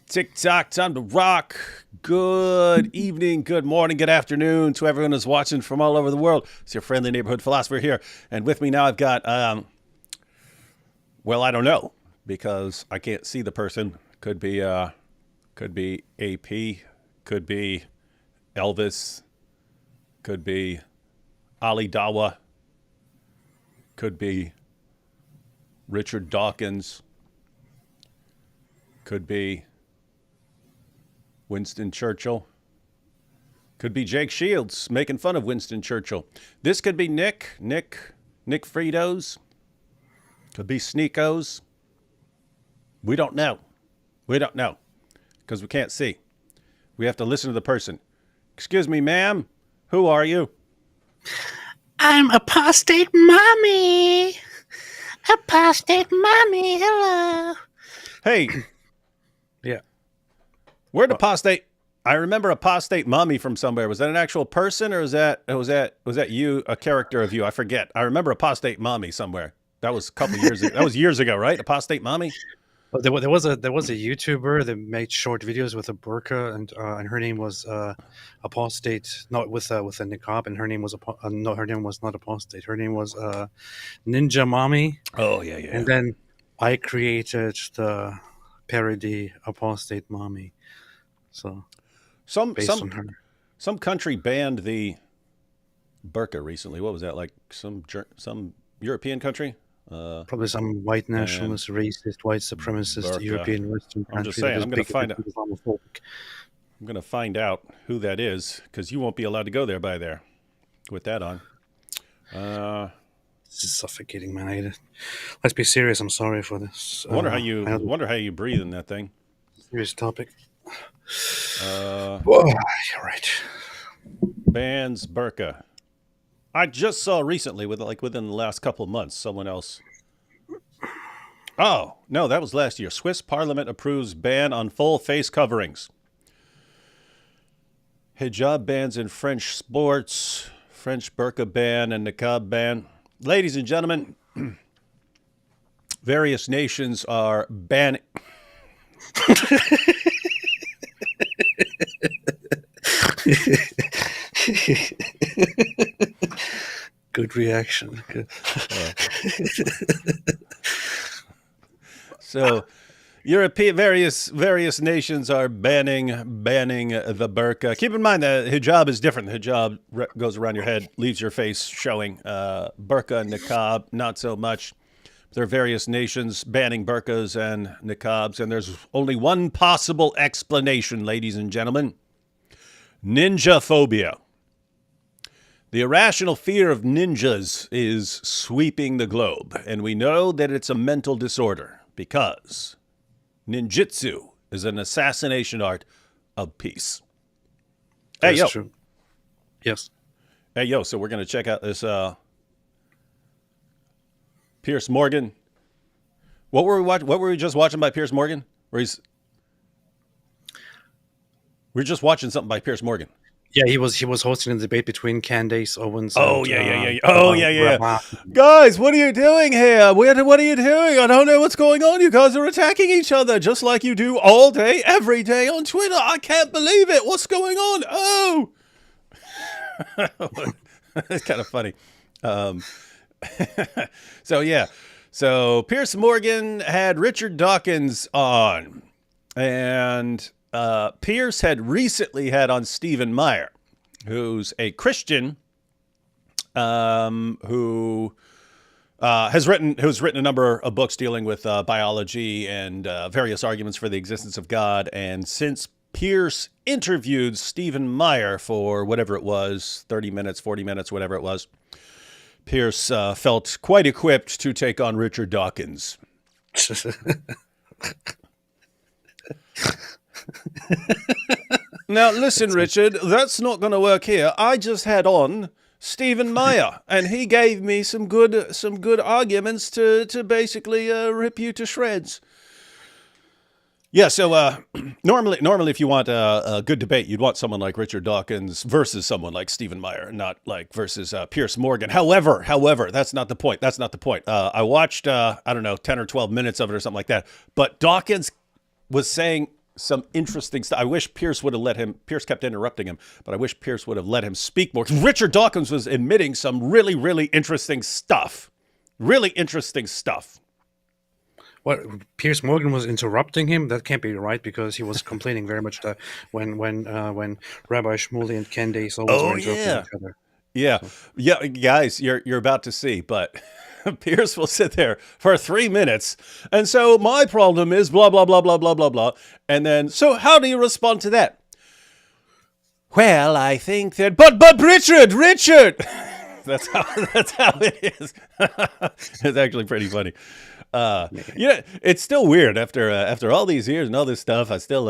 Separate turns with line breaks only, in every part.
TikTok, time to rock. Good evening, good morning, good afternoon to everyone who's watching from all over the world. It's your friendly neighborhood philosopher here. And with me now I've got, well, I don't know because I can't see the person. Could be AP, could be Elvis, could be Ali Dawa, could be Richard Dawkins, could be Winston Churchill. Could be Jake Shields making fun of Winston Churchill. This could be Nick Fritos. Could be Sneakos. We don't know. We don't know because we can't see. We have to listen to the person. Excuse me, ma'am. Who are you?
I'm Apostate Mommy. Apostate Mommy, hello.
Hey.
Yeah.
Where'd Apostate? I remember Apostate Mommy from somewhere. Was that an actual person, or was that you, a character of you? I forget. I remember Apostate Mommy somewhere. That was a couple years ago. That was years ago, right? Apostate Mommy.
Well, there was a YouTuber that made short videos with a burqa, and her name was Apostate, not with a niqab, and her name was no, her name was not Apostate. Her name was Ninja Mommy.
Oh yeah.
And then I created the parody Apostate Mommy. So
some
on her.
Some country banned the burqa recently. What was that, like some European country?
Probably some white nationalist, racist, white supremacist,
burqa.
European Western country.
I'm just saying, I'm going to find out who that is because you won't be allowed to go there by there with that on.
This is suffocating, man. Let's be serious. I'm sorry for this.
Wonder how you breathe in that thing.
Serious topic.
You're
right.
Bans burqa. I just saw recently, within the last couple of months, someone else. Oh no, that was last year. Swiss Parliament approves ban on full face coverings. Hijab bans in French sports. French burqa ban and niqab ban. Ladies and gentlemen, various nations are banning.
Good reaction. Good.
So, European various nations are banning the burqa. Keep in mind that hijab is different. The hijab goes around your head, leaves your face showing. Burqa and niqab, not so much. There are various nations banning burqas and niqabs, and there's only one possible explanation, ladies and gentlemen. Ninja phobia. The irrational fear of ninjas is sweeping the globe, and we know that it's a mental disorder because ninjutsu is an assassination art of peace.
That's true. Yes.
Hey, yo, so we're going to check out this Piers Morgan. What were we just watching by Piers Morgan? We're just watching something by Piers Morgan.
Yeah, he was hosting a debate between Candace Owens.
Oh,
and,
yeah. Guys, what are you doing here? What are you doing? I don't know what's going on. You guys are attacking each other just like you do all day, every day on Twitter. I can't believe it. What's going on? Oh, it's kind of funny. So Piers Morgan had Richard Dawkins on, and Piers had recently had on Stephen Meyer, who's a Christian who has written a number of books dealing with biology and various arguments for the existence of God. And since Piers interviewed Stephen Meyer for whatever it was, 30 minutes, 40 minutes, whatever it was, Piers felt quite equipped to take on Richard Dawkins. Now, listen, Richard, that's not going to work here. I just had on Stephen Meyer, and he gave me some good arguments to basically rip you to shreds. Yeah, so normally if you want a good debate, you'd want someone like Richard Dawkins versus someone like Stephen Meyer, not like versus Piers Morgan. However, that's not the point. I watched, 10 or 12 minutes of it or something like that. But Dawkins was saying some interesting stuff. I wish Piers would have let him. Piers kept interrupting him, but I wish Piers would have let him speak more. 'Cause Richard Dawkins was admitting some really, really interesting stuff. Really interesting stuff.
What, Piers Morgan was interrupting him? That can't be right, because he was complaining very much that when Rabbi Shmuley and Ken Days always were interrupting each other.
Yeah, guys, you're about to see, but Piers will sit there for 3 minutes, and so my problem is blah blah blah blah blah blah blah, and then so how do you respond to that? Well, I think that, but Richard, that's how it is. It's actually pretty funny. It's still weird after all these years and all this stuff. I still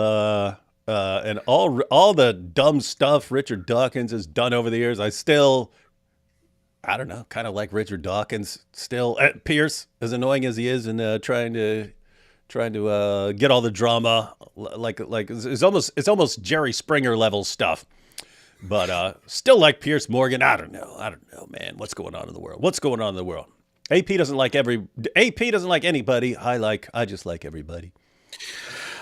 and all the dumb stuff Richard Dawkins has done over the years. I don't know, kind of like Richard Dawkins still. Piers, as annoying as he is, and trying to get all the drama, like it's almost Jerry Springer level stuff. But still like Piers Morgan. I don't know, man. What's going on in the world? AP doesn't like anybody. I just like everybody.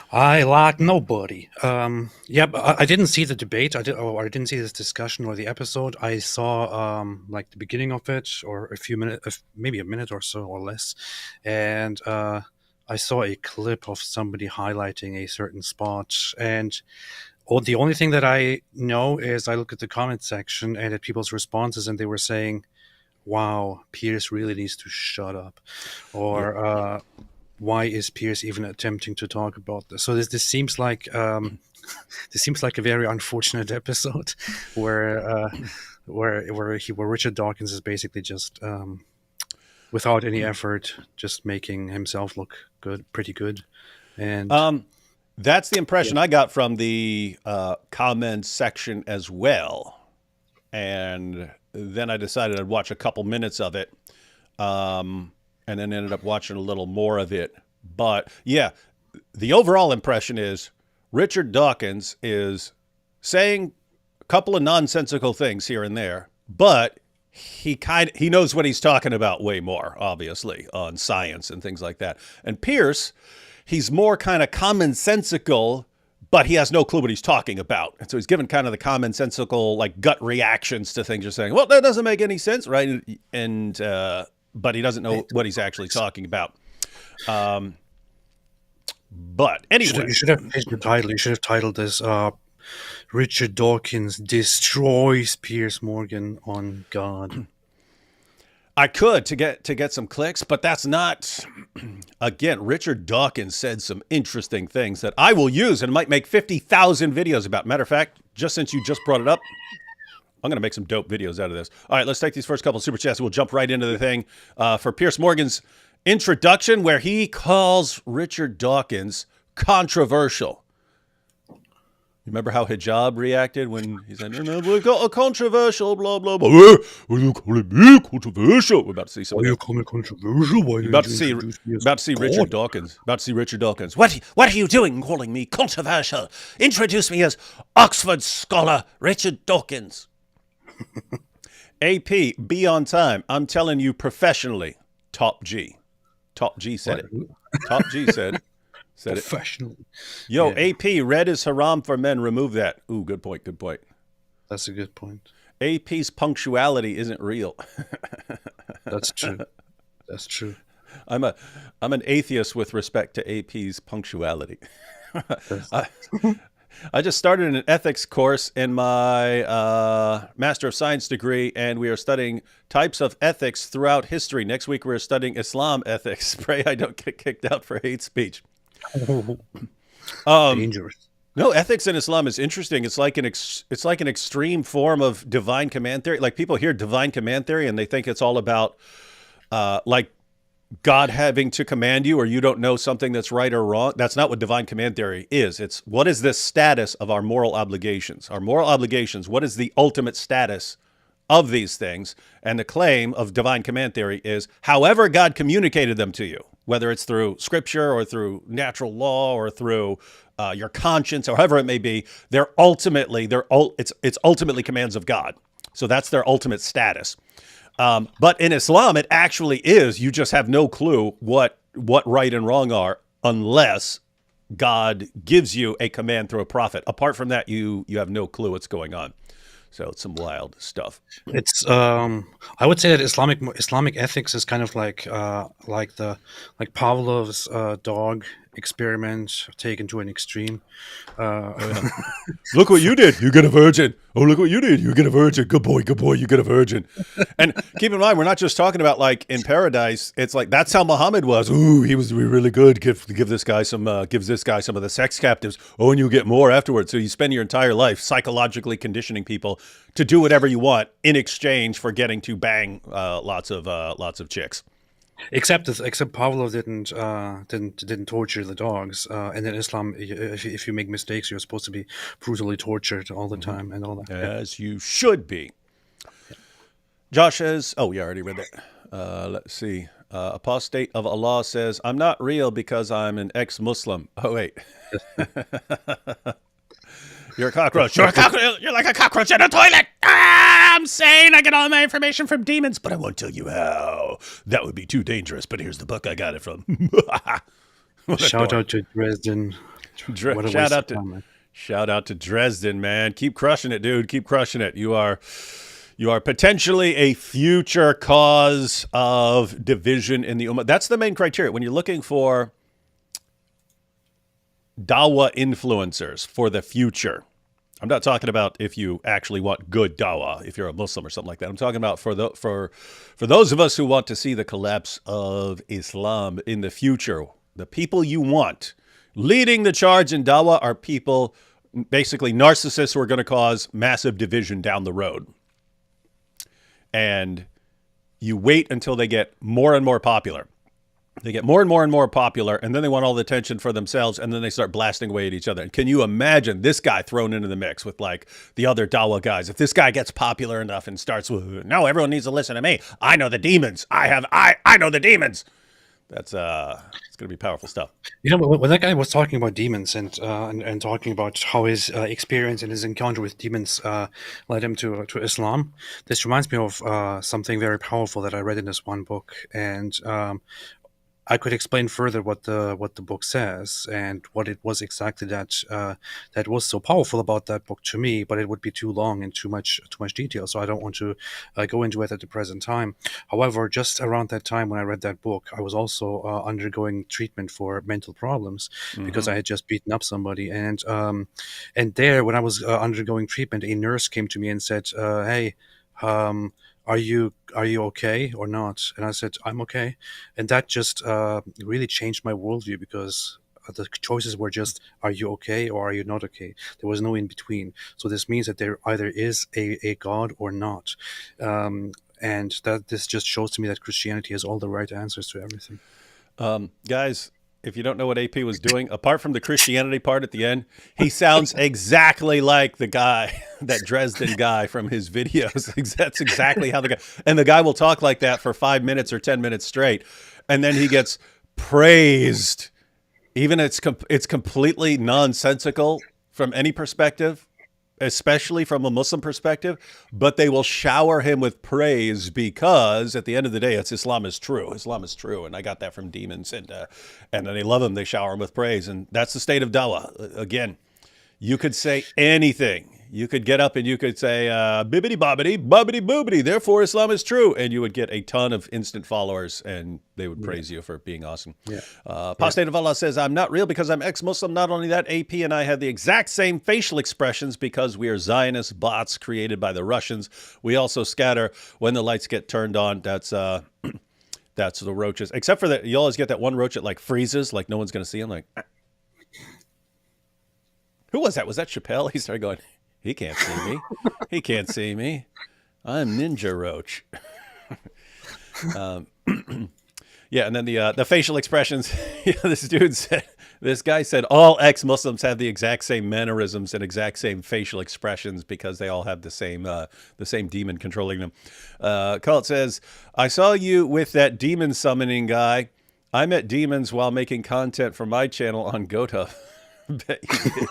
I like nobody. But I didn't see the debate. I didn't see this discussion or the episode. I saw like the beginning of it, or a few minutes, maybe a minute or so or less, and I saw a clip of somebody highlighting a certain spot. And the only thing that I know is I look at the comment section and at people's responses, and they were saying, "Wow, Piers really needs to shut up," or why is Piers even attempting to talk about this? So this seems like a very unfortunate episode where Richard Dawkins is basically just without any effort, just making himself look pretty good, and
that's the impression I got from the comments section as well. And then I decided I'd watch a couple minutes of it. And then ended up watching a little more of it. But yeah, the overall impression is Richard Dawkins is saying a couple of nonsensical things here and there, but he knows what he's talking about way more, obviously, on science and things like that. And Piers, he's more kind of commonsensical, but he has no clue what he's talking about. And so he's given kind of the commonsensical, like, gut reactions to things. You're saying, well, that doesn't make any sense, right? And but he doesn't know what he's actually talking about. But anyway,
you should have changed the title. You should have titled this "Richard Dawkins Destroys Piers Morgan on God."
I could to get some clicks, but that's not. Again, Richard Dawkins said some interesting things that I will use and might make 50,000 videos about. Matter of fact, just since you just brought it up, I'm going to make some dope videos out of this. All right, let's take these first couple of super chats. We'll jump right into the thing for Piers Morgan's introduction, where he calls Richard Dawkins controversial. Remember how Hijab reacted when he said, "We got a controversial, blah, blah, blah." Why are you calling me controversial? We're about to see something.
Why are you calling me controversial? Why
about to see Richard Dawkins. About to see Richard Dawkins. What are you doing calling me controversial? Introduce me as Oxford scholar Richard Dawkins. AP, be on time. I'm telling you professionally. Top G. Top G said it. Top G said
professionally.
It. Yo, yeah. AP, red is haram for men. Remove that. Ooh, good point.
That's a good point.
AP's punctuality isn't real.
That's true.
I'm an atheist with respect to AP's punctuality. I just started an ethics course in my Master of Science degree, and we are studying types of ethics throughout history. Next week, we're studying Islam ethics. Pray I don't get kicked out for hate speech.
Dangerous.
No, ethics in Islam is interesting. It's like an extreme form of divine command theory. Like, people hear divine command theory and they think it's all about like God having to command you, or you don't know something that's right or wrong. That's not what divine command theory is. It's what is the status of our moral obligations? Our moral obligations, what is the ultimate status of these things? And the claim of divine command theory is however God communicated them to you, whether it's through scripture or through natural law or through your conscience, or however it may be, it's ultimately commands of God. So that's their ultimate status. But in Islam, it actually is. You just have no clue what right and wrong are unless God gives you a command through a prophet. Apart from that, you have no clue what's going on. So it's some wild stuff.
It's I would say that Islamic ethics is kind of like Pavlov's dog experiment taken to an extreme.
Look what you did. You get a virgin. Oh, look what you did. You get a virgin. Good boy, you get a virgin. And keep in mind, we're not just talking about like in paradise. It's like that's how Muhammad was. Ooh, he was really good. Give this guy gives this guy some of the sex captives. Oh, and you get more afterwards. So you spend your entire life psychologically conditioning people to do whatever you want in exchange for getting to bang lots of chicks.
Except Pavlov didn't torture the dogs, and in Islam, if you make mistakes, you're supposed to be brutally tortured all the time and all that.
As you should be. Josh says, oh, yeah, I already read that. Let's see. Apostate of Allah says, I'm not real because I'm an ex-Muslim. Oh, wait. You're a cockroach. You're a cockroach. You're like a cockroach in a toilet. I'm saying I get all my information from demons, but I won't tell you how. That would be too dangerous, but here's the book I got it from.
Shout out to Dresden.
Shout out to Dresden, man. Keep crushing it, dude. Keep crushing it. You are potentially a future cause of division in the Ummah. That's the main criteria. When you're looking for dawah influencers for the future, I'm not talking about if you actually want good dawah, if you're a Muslim or something like that. I'm talking about for those of us who want to see the collapse of Islam in the future. The people you want leading the charge in dawah are people, basically narcissists who are going to cause massive division down the road. And you wait until they get more and more popular. They get more and more and more popular, and then they want all the attention for themselves, and then they start blasting away at each other. And can you imagine this guy thrown into the mix with like the other dawah guys? If this guy gets popular enough and starts, no, everyone needs to listen to me. I know the demons. I know the demons. That's it's gonna be powerful stuff.
You know, when that guy was talking about demons and talking about how his experience and his encounter with demons led him to Islam, this reminds me of something very powerful that I read in this one book, and I could explain further what the book says and what it was exactly that was so powerful about that book to me, but it would be too long and too much detail, so I don't want to go into it at the present time. However, just around that time when I read that book, I was also undergoing treatment for mental problems because I had just beaten up somebody, and there when I was undergoing treatment, a nurse came to me and said, "Hey, are you okay or not?" And I said, "I'm okay." And that just really changed my worldview, because the choices were just, are you okay or are you not okay? There was no in between. So this means that there either is a God or not. And that this just shows to me that Christianity has all the right answers to everything.
Guys, if you don't know what AP was doing, apart from the Christianity part at the end, he sounds exactly like the guy, that Dresden guy from his videos. That's exactly how the guy, and the guy will talk like that for 5 minutes or 10 minutes straight. And then he gets praised. Even it's completely nonsensical from any perspective, especially from a Muslim perspective, but they will shower him with praise because at the end of the day, it's Islam is true. Islam is true. And I got that from demons, and then they love him. They shower him with praise. And that's the state of dawah. Again, you could say anything. You could get up and you could say, bibbity bobbity, bubbity boobity, therefore Islam is true. And you would get a ton of instant followers, and they would praise you for being awesome. Yeah. Apostate of Allah says, I'm not real because I'm ex-Muslim. Not only that, AP and I have the exact same facial expressions because we are Zionist bots created by the Russians. We also scatter when the lights get turned on. That's that's the roaches. Except for that, you always get that one roach that like freezes, like no one's going to see him. Like, who was that? Was that Chappelle? He started going, he can't see me. He can't see me. I'm Ninja Roach. Yeah, and then the facial expressions. This guy said all ex-Muslims have the exact same mannerisms and exact same facial expressions because they all have the same demon controlling them. Cult says, I saw you with that demon summoning guy. I met demons while making content for my channel on GoTo. Bet you did.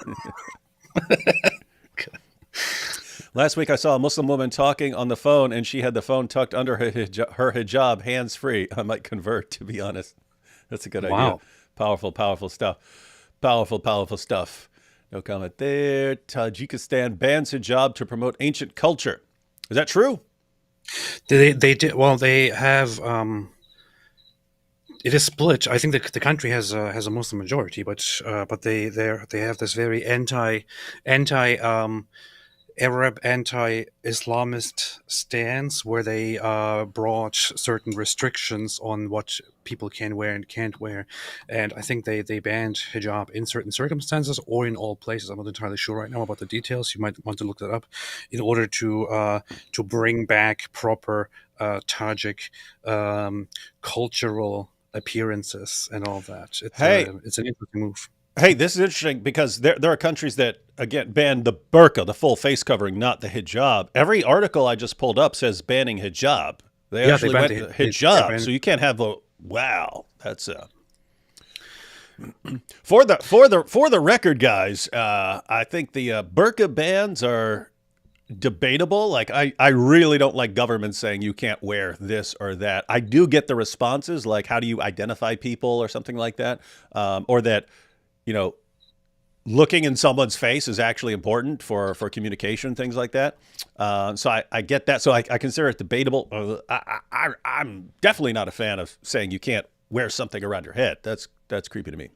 Last week, I saw a Muslim woman talking on the phone, and she had the phone tucked under her hijab, hands-free. I might convert, to be honest. That's a good idea. Powerful, powerful stuff. Powerful, powerful stuff. No comment there. Tajikistan bans hijab to promote ancient culture. Is that true?
They did well. They have it is split. I think the country has a Muslim majority, but they have this very anti Arab anti-Islamist stance where they brought certain restrictions on what people can wear and can't wear, and I think they banned hijab in certain circumstances or in all places. I'm not entirely sure right now about the details. You might want to look that up in order to bring back proper Tajik cultural appearances and all that. It's an interesting move.
Hey, this is interesting because there are countries that, again, ban the burqa, the full face covering, not the hijab. Every article I just pulled up says banning hijab. They actually went to hijab, so you can't have a wow. That's for the record, guys. I think the burqa bans are debatable. Like I really don't like governments saying you can't wear this or that. I do get the responses like how do you identify people or something like that, or that. Looking in someone's face is actually important for communication, things like that. So I get that. So I consider it debatable. I'm definitely not a fan of saying you can't wear something around your head. That's creepy to me.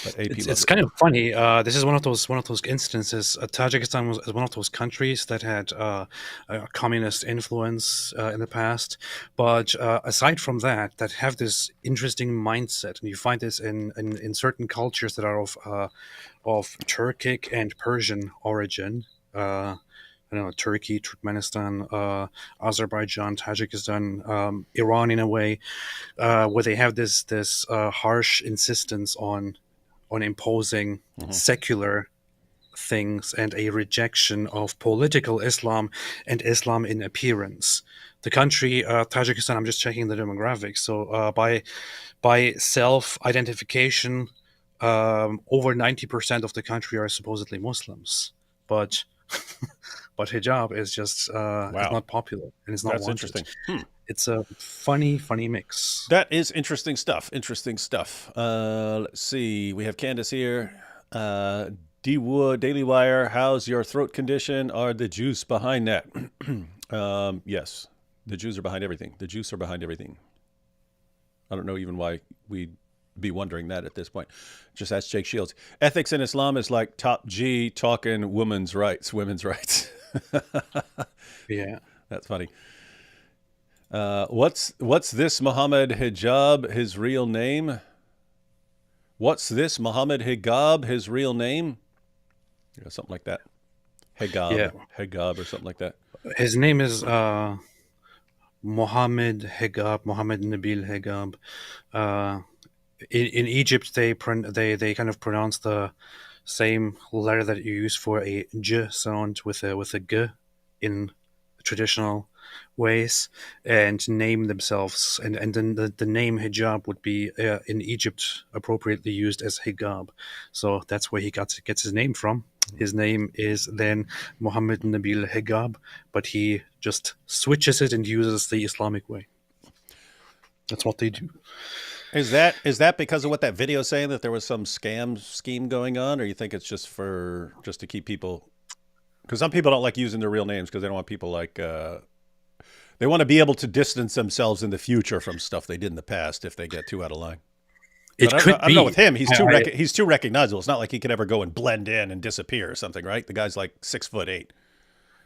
But
it's kind of funny. This is one of those instances. Tajikistan was one of those countries that had a communist influence in the past, but aside from that have this interesting mindset, and you find this in certain cultures that are of Turkic and Persian origin. I don't know, Turkey, Turkmenistan, Azerbaijan, Tajikistan, Iran, in a way, where they have this harsh insistence on imposing secular things and a rejection of political Islam and Islam in appearance. The country, Tajikistan, I'm just checking the demographics. So by self-identification, over 90% of the country are supposedly Muslims, but but hijab is just is not popular and it's not wanted.
Interesting.
It's a funny mix.
That is interesting stuff. Let's see. We have Candace here. D Wood, Daily Wire. How's your throat condition? Are the Jews behind that? Yes, the Jews are behind everything. The Jews are behind everything. I don't know even why we'd be wondering that at this point. Just ask Jake Shields. Ethics in Islam is like Top G talking women's rights.
Yeah,
that's funny. What's this Muhammad hijab, his real name? What's this Muhammad hijab, his real name? Something like that. Hijab or something like that.
His name is Muhammad Hijab, Muhammad Nabil Hijab. In Egypt, they kind of pronounce the same letter that you use for a j sound with a g in traditional ways, and name themselves, and then the name hijab would be in Egypt appropriately used as hijab. So that's where he gets his name from. His name is then Muhammad Nabil Hijab, but he just switches it and uses the Islamic way. That's what they do.
Is that because of what that video is saying, that there was some scheme going on, or you think it's just to keep people? Because some people don't like using their real names because they don't want people like they want to be able to distance themselves in the future from stuff they did in the past if they get too out of line. I don't know with him. He's too recognizable. It's not like he could ever go and blend in and disappear or something, right? The guy's like 6'8".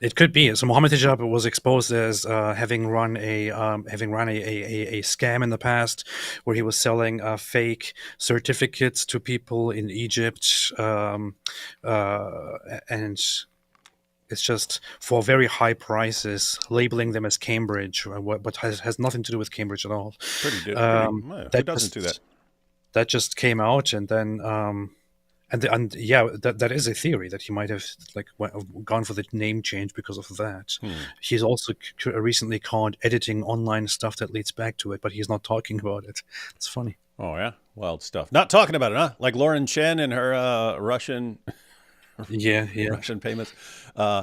It could be. So Muhammad Hijab was exposed as having run a scam in the past, where he was selling fake certificates to people in Egypt, and it's just for very high prices, labeling them as Cambridge, but has nothing to do with Cambridge at all.
Who doesn't do that?
That just came out, and then that is a theory that he might have gone for the name change because of that. He's also recently caught editing online stuff that leads back to it, but he's not talking about it. It's funny.
Oh yeah, wild stuff. Not talking about it, huh? Like Lauren Chen and her Russian. Russian payments.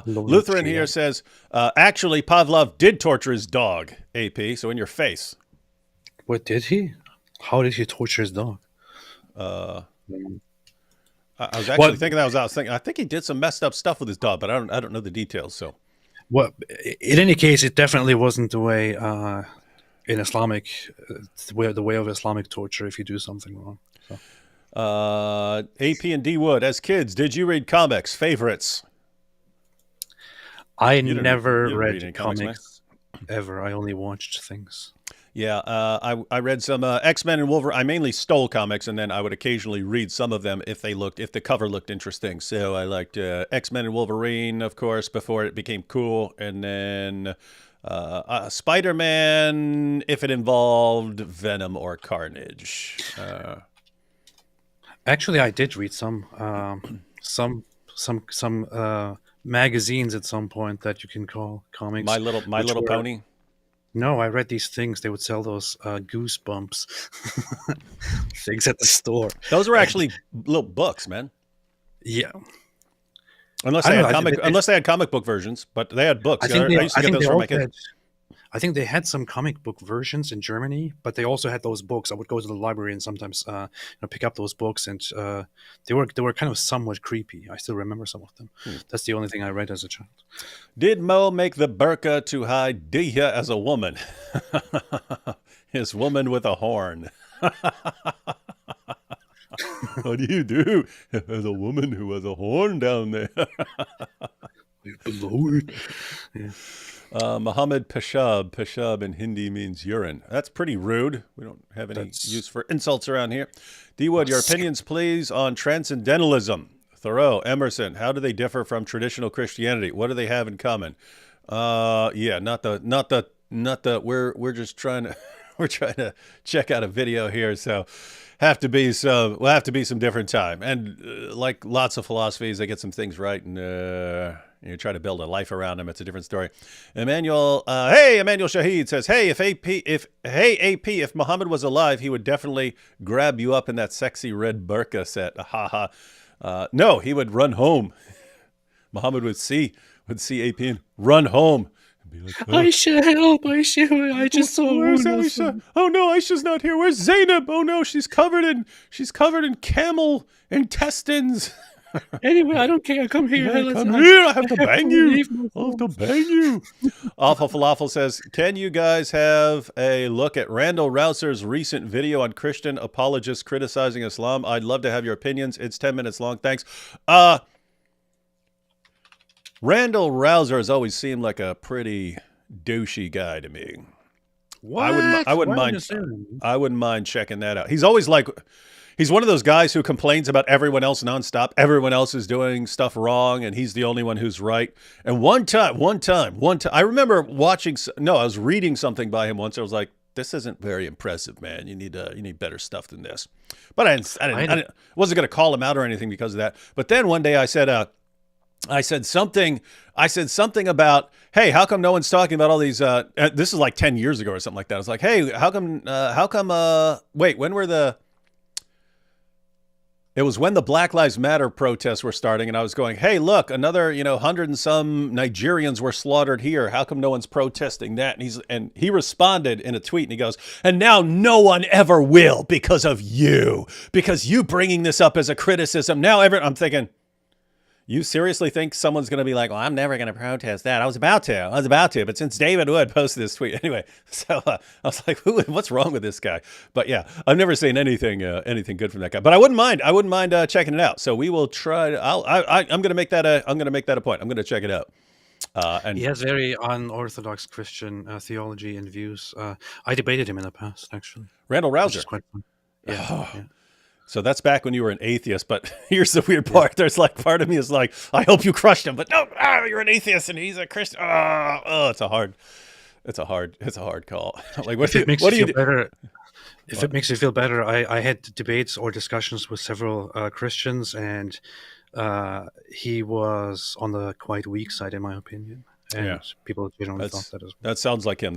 Lutheran here says, actually, Pavlov did torture his dog, AP, so in your face.
What, did he? How did he torture his dog?
I was actually
What?
thinking that. I was thinking. I think he did some messed up stuff with his dog, but I don't know the details. So
What? In any case, it definitely wasn't the way in Islamic, the way of Islamic torture if you do something wrong. So.
AP and D Wood, as kids, did you read comics? Favorites?
I
You didn't
never
read any
read
comics, man?
comics ever. I only watched things.
Yeah, I read some X-Men and Wolverine. I mainly stole comics, and then I would occasionally read some of them if the cover looked interesting. So I liked X-Men and Wolverine, of course, before it became cool, and then Spider-Man if it involved Venom or Carnage.
Actually, I did read some magazines at some point that you can call comics.
My Little Pony.
No, I read these things. They would sell those goosebumps things at the store.
Those were actually little books, man.
Yeah.
Unless they had comic book versions, but they had books. I used to get those from my kids.
I think they had some comic book versions in Germany, but they also had those books. I would go to the library and sometimes pick up those books, and they were kind of somewhat creepy. I still remember some of them. That's the only thing I read as a child.
Did Mo make the burqa to hide Diya as a woman? His woman with a horn. What do you do as a woman who has a horn down there?
Below it. Yeah.
Muhammad Peshab. Peshab in Hindi means urine. That's pretty rude. We don't have any use for insults around here. D Wood, your opinions, please, on transcendentalism. Thoreau, Emerson. How do they differ from traditional Christianity? What do they have in common? Yeah, not the. We're just trying to we're trying to check out a video here, so will have to be some different time. And like lots of philosophies, they get some things right and. You try to build a life around him. It's a different story. Emmanuel Shahid says, "Hey, if Muhammad was alive, he would definitely grab you up in that sexy red burqa set." Ha ha. No, he would run home. Muhammad would see AP and run home. And be like,
Aisha, help! Aisha, I just saw.
Where's Aisha? Oh no, Aisha's not here. Where's Zainab? Oh no, she's covered in camel intestines.
Anyway, I don't care. Come here.
Come here. I have to bang you. I'll have to bang you. Awful Falafel says, can you guys have a look at Randall Rouser's recent video on Christian apologists criticizing Islam? I'd love to have your opinions. It's 10 minutes long. Thanks. Randall Rouser has always seemed like a pretty douchey guy to me.
What?
I wouldn't mind checking that out. He's always like... He's one of those guys who complains about everyone else nonstop. Everyone else is doing stuff wrong, and he's the only one who's right. And one time, I remember I was reading something by him once. I was like, "This isn't very impressive, man. You need better stuff than this." But I wasn't going to call him out or anything because of that. But then one day I said something about, hey, how come no one's talking about all these? This is like 10 years ago or something like that. I was like, hey, how come? Wait, when were the? It was when the Black Lives Matter protests were starting, and I was going, hey, look, another 100 and some Nigerians were slaughtered here. How come no one's protesting that? And he responded in a tweet, and he goes, and now no one ever will because of you bringing this up as a criticism. Now I'm thinking, you seriously think someone's going to be like, well, I'm never going to protest that? I was about to, but since David Wood posted this tweet, anyway, so I was like, what's wrong with this guy? But yeah, I've never seen anything good from that guy. But I wouldn't mind checking it out. So we will try. I'm going to make that a point. I'm going to check it out. And
he has very unorthodox Christian theology and views. I debated him in the past, actually.
Randall Rouser.
Which is quite fun. Yeah. Yeah.
So that's back when you were an atheist, but here's the weird part. There's like part of me is like, I hope you crushed him, but no, you're an atheist and he's a Christian. It's a hard call. Like, what do you do?
If it makes you feel better, I had debates or discussions with several Christians, and he was on the quite weak side, in my opinion. And people generally thought that as well.
That sounds like him.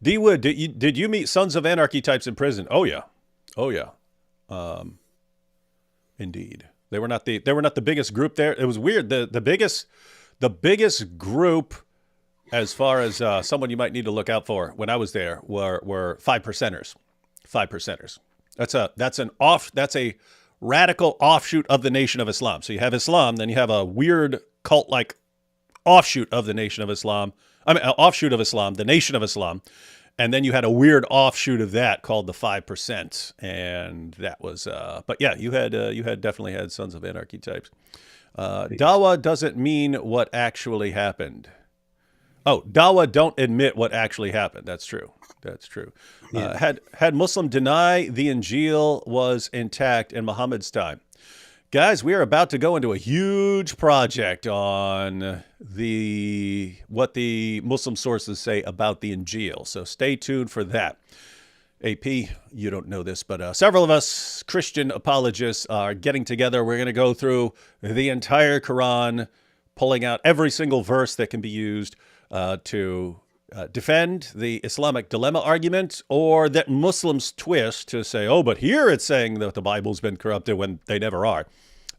D Wood, did you meet Sons of Anarchy types in prison? Oh yeah. Indeed, they were not the biggest group there. It was weird. The biggest group, as far as someone you might need to look out for when I was there, were 5%ers. 5%ers. That's a radical offshoot of the Nation of Islam. So you have Islam, then you have a weird cult-like offshoot of the Nation of Islam. Offshoot of Islam, the Nation of Islam. And then you had a weird offshoot of that called the 5%. And that was, but yeah, you had definitely had Sons of Anarchy types. Dawa doesn't mean what actually happened. Oh, Dawa don't admit what actually happened. That's true. That's true.
Yeah.
Had Muslim deny the Injil was intact in Muhammad's time. Guys, we are about to go into a huge project on what the Muslim sources say about the Injil. So stay tuned for that. AP, you don't know this, but several of us Christian apologists are getting together. We're going to go through the entire Quran, pulling out every single verse that can be used to defend the Islamic dilemma argument, or that Muslims twist to say, oh, but here it's saying that the Bible's been corrupted when they never are.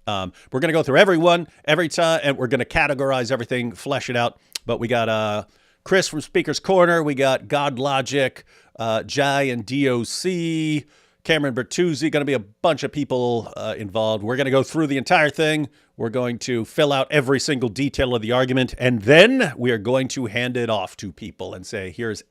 We're going to go through every one, every time, and we're going to categorize everything, flesh it out. But we got Chris from Speaker's Corner. We got God Logic, Jai and DOC, Cameron Bertuzzi, going to be a bunch of people involved. We're going to go through the entire thing. We're going to fill out every single detail of the argument, and then we are going to hand it off to people and say, here's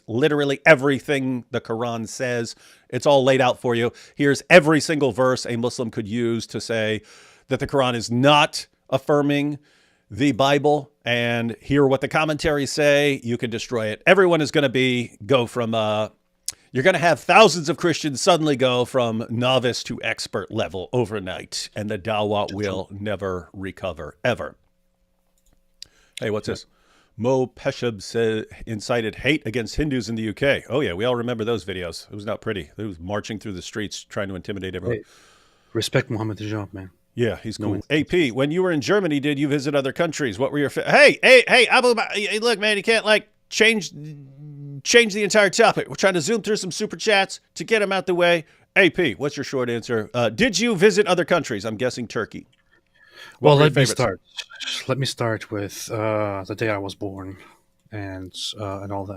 literally everything the Quran says. It's all laid out for you. Here's every single verse a Muslim could use to say that the Quran is not affirming the Bible, and hear what the commentaries say. You can destroy it. Everyone is going to go from you're going to have thousands of Christians suddenly go from novice to expert level overnight, and the dawah will never recover, ever. Hey, what's this? Mo Peshab incited hate against Hindus in the UK. Oh, yeah, we all remember those videos. It was not pretty. It was marching through the streets trying to intimidate everyone.
Hey, respect Muhammad Hijab, man.
Yeah, he's cool. AP, when you were in Germany, did you visit other countries? What were your... Hey, Abu, look, man, you can't, change the entire topic. We're trying to zoom through some super chats to get them out the way. AP, what's your short answer? Did you visit other countries? I'm guessing Turkey.
Well, let me start. Let me start with the day I was born and all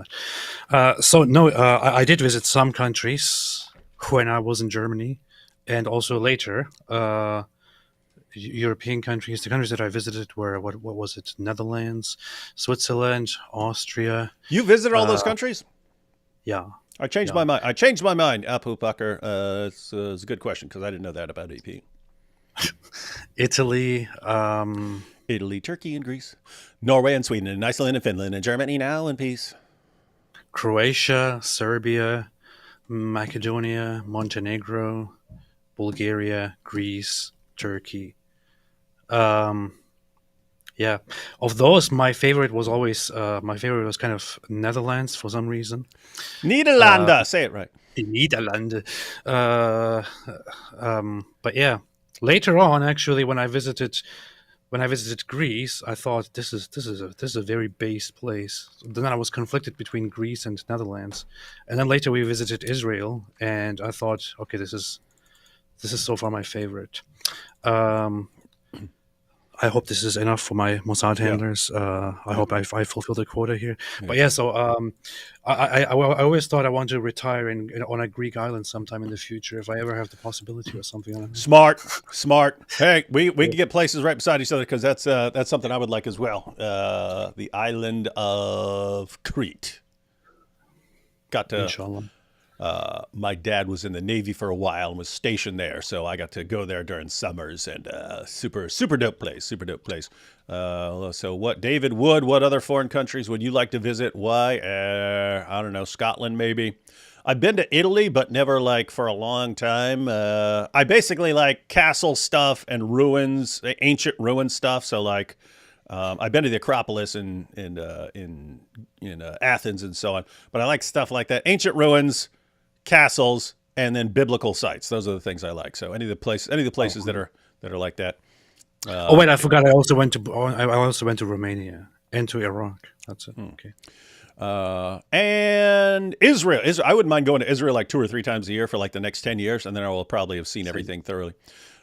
that. So no, I did visit some countries when I was in Germany, and also later. European countries. The countries that I visited were what was it? Netherlands, Switzerland, Austria.
You visited all those countries?
Yeah.
I changed my mind. Apu Pucker. It's a good question because I didn't know that about AP.
Italy,
Turkey, and Greece, Norway, and Sweden, and Iceland, and Finland, and Germany now in peace.
Croatia, Serbia, Macedonia, Montenegro, Bulgaria, Greece, Turkey. Yeah, of those, my favorite was kind of Netherlands for some reason.
Nederlanden, say it right.
Nederlanden. But yeah, later on, actually, when I visited Greece, I thought this is a very base place. Then I was conflicted between Greece and Netherlands, and then later we visited Israel, and I thought, okay, this is so far my favorite. I hope this is enough for my Mossad handlers. I hope I fulfill the quota here. Yeah. But yeah, so I always thought I wanted to retire on a Greek island sometime in the future if I ever have the possibility or something. I don't know.
Smart. Hey, we can get places right beside each other because that's something I would like as well. The island of Crete. Got to.
Inshallah.
My dad was in the Navy for a while and was stationed there, so I got to go there during summers, and super dope place. So what, David Wood, what other foreign countries would you like to visit? Why? I don't know, Scotland maybe. I've been to Italy, but never for a long time. I basically like castle stuff and ruins, ancient ruin stuff. So I've been to the Acropolis in Athens and so on, but I like stuff like that, ancient ruins, castles, and then biblical sites. Those are the things I like. So any of the places that are like that.
Wait, I forgot. I also went to Romania and to Iraq. That's it. Okay.
And Israel. I wouldn't mind going to Israel 2 or 3 times a year for the next 10 years, and then I will probably have seen everything thoroughly.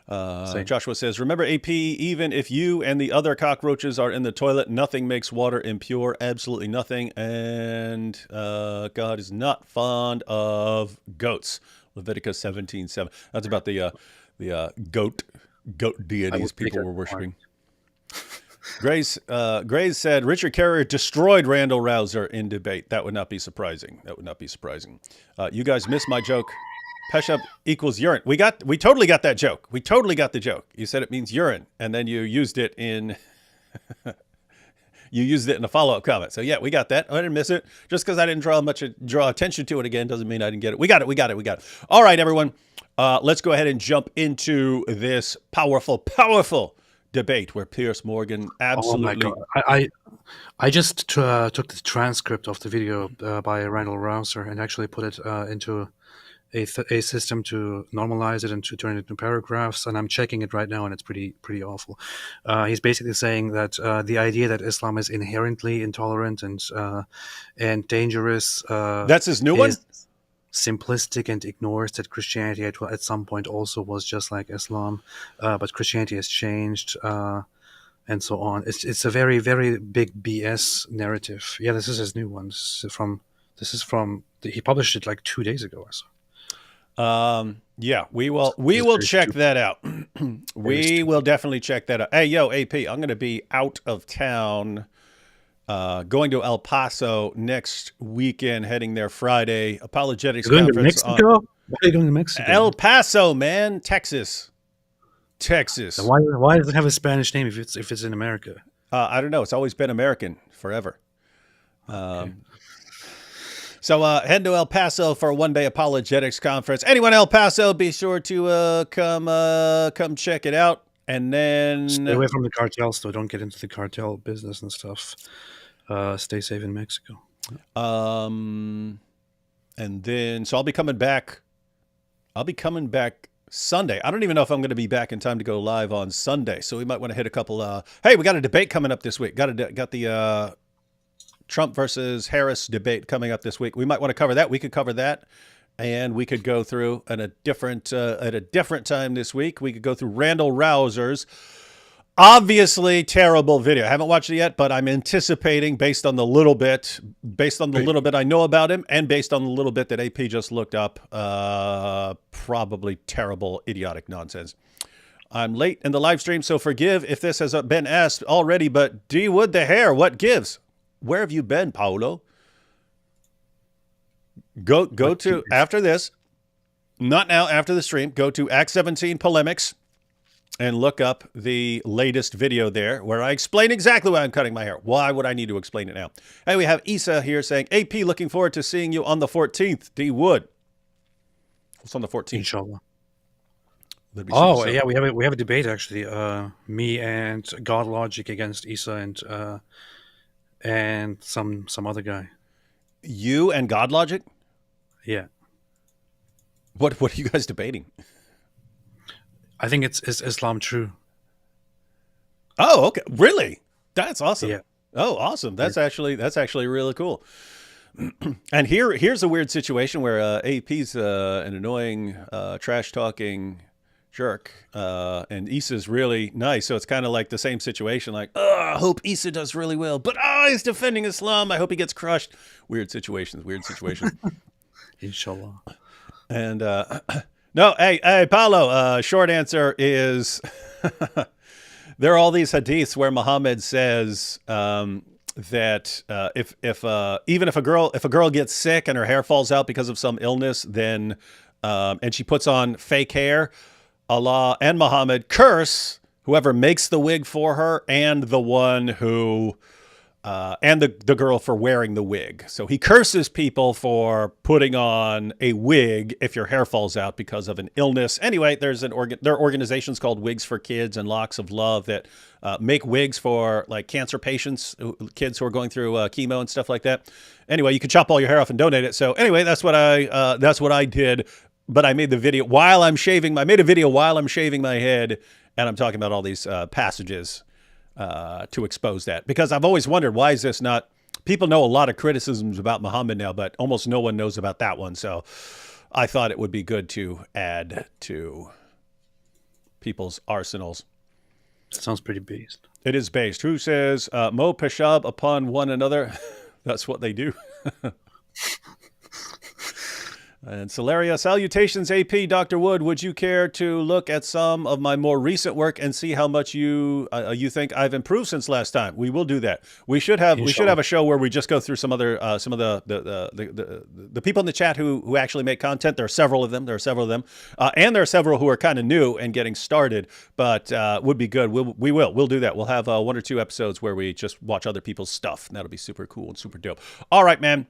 Joshua says, remember, AP, even if you and the other cockroaches are in the toilet, nothing makes water impure, absolutely nothing. And God is not fond of goats. Leviticus 17:7. That's about the goat deities people were worshiping. Grace said Richard Carrier destroyed Randall Rouser in debate. That would not be surprising. You guys missed my joke. Peshab equals urine. We totally got that joke. We totally got the joke. You said it means urine, and then you used it in a follow-up comment. So yeah, we got that. I didn't miss it. Just because I didn't draw attention to it again doesn't mean I didn't get it. We got it. All right, everyone. Let's go ahead and jump into this powerful debate where Piers Morgan absolutely.
Oh my God. I just took the transcript of the video by Randall Rouser and actually put it into a system to normalize it and to turn it into paragraphs, and I'm checking it right now, and it's pretty awful. He's basically saying that the idea that Islam is inherently intolerant and dangerous.
That's his new one.
Simplistic and ignores that Christianity at some point also was just like Islam, but Christianity has changed and so on. It's a very, very big BS narrative. Yeah, this is his new one. He published it like 2 days ago or so.
Yeah, we will check that out. We will definitely check that out. Hey, yo, AP, I'm going to be out of town, going to El Paso next weekend, heading there Friday. Apologetics
You're going
conference.
To Mexico? Why are you going to Mexico?
El Paso, man, Texas.
So why does it have a Spanish name if it's in America?
I don't know. It's always been American forever.
Okay.
So head to El Paso for a one-day apologetics conference. Anyone in El Paso, be sure to come check it out. And then
stay away from the cartels, though. Don't get into the cartel business and stuff. Stay safe in Mexico.
And then so I'll be coming back Sunday. I don't even know if I'm going to be back in time to go live on Sunday. So we might want to hit a couple. Hey, we got a debate coming up this week. Got the Trump versus Harris debate coming up this week. We might want to cover that. We could cover that, and we could go through at a different time this week. We could go through Randall Rouser's obviously terrible video. I haven't watched it yet, but I'm anticipating based on the little bit I know about him, and based on the little bit that AP just looked up, probably terrible, idiotic nonsense. I'm late in the live stream, so forgive if this has been asked already. But D Wood the hair, what gives? Where have you been, Paolo? Go to, after this, not now, after the stream, go to Act 17 Polemics and look up the latest video there where I explain exactly why I'm cutting my hair. Why would I need to explain it now? And we have Issa here saying, AP, looking forward to seeing you on the 14th. D Wood. What's on the 14th?
Inshallah.
Oh,
yeah, we have a debate, actually. Me and God Logic against Issa and some other guy.
You and God Logic?
Yeah.
What are you guys debating?
I think it's Islam true.
Oh, okay. Really? That's awesome.
Yeah.
Oh, awesome. That's actually really cool. And here's a weird situation where AP's an annoying, trash talking jerk, and Issa's really nice. So it's kind of like the same situation. Like, I hope Issa does really well, but he's defending Islam. I hope he gets crushed. Weird situations.
Inshallah.
And no, hey, Paulo. Short answer is there are all these hadiths where Muhammad says that even if a girl gets sick and her hair falls out because of some illness, then and she puts on fake hair, Allah and Muhammad curse whoever makes the wig for her and the one who and the girl for wearing the wig. So he curses people for putting on a wig if your hair falls out because of an illness. Anyway, there are organizations called Wigs for Kids and Locks of Love that make wigs for like cancer patients, kids who are going through chemo and stuff like that. Anyway, you can chop all your hair off and donate it. So anyway, that's what I did. But I made the video while I'm shaving. I made a video while I'm shaving my head, and I'm talking about all these passages to expose that, because I've always wondered, why is this not? People know a lot of criticisms about Muhammad now, but almost no one knows about that one. So I thought it would be good to add to people's arsenals.
Sounds pretty based.
It is based. Who says Mo Peshab upon one another? That's what they do. And Celeria, salutations, AP. Dr. Wood, would you care to look at some of my more recent work and see how much you think I've improved since last time? We will do that. We should have a show where we just go through some of the people in the chat who actually make content. There are several of them. And there are several who are kind of new and getting started, but would be good. We'll do that. We'll have 1 or 2 episodes where we just watch other people's stuff. And that'll be super cool and super dope. All right, man.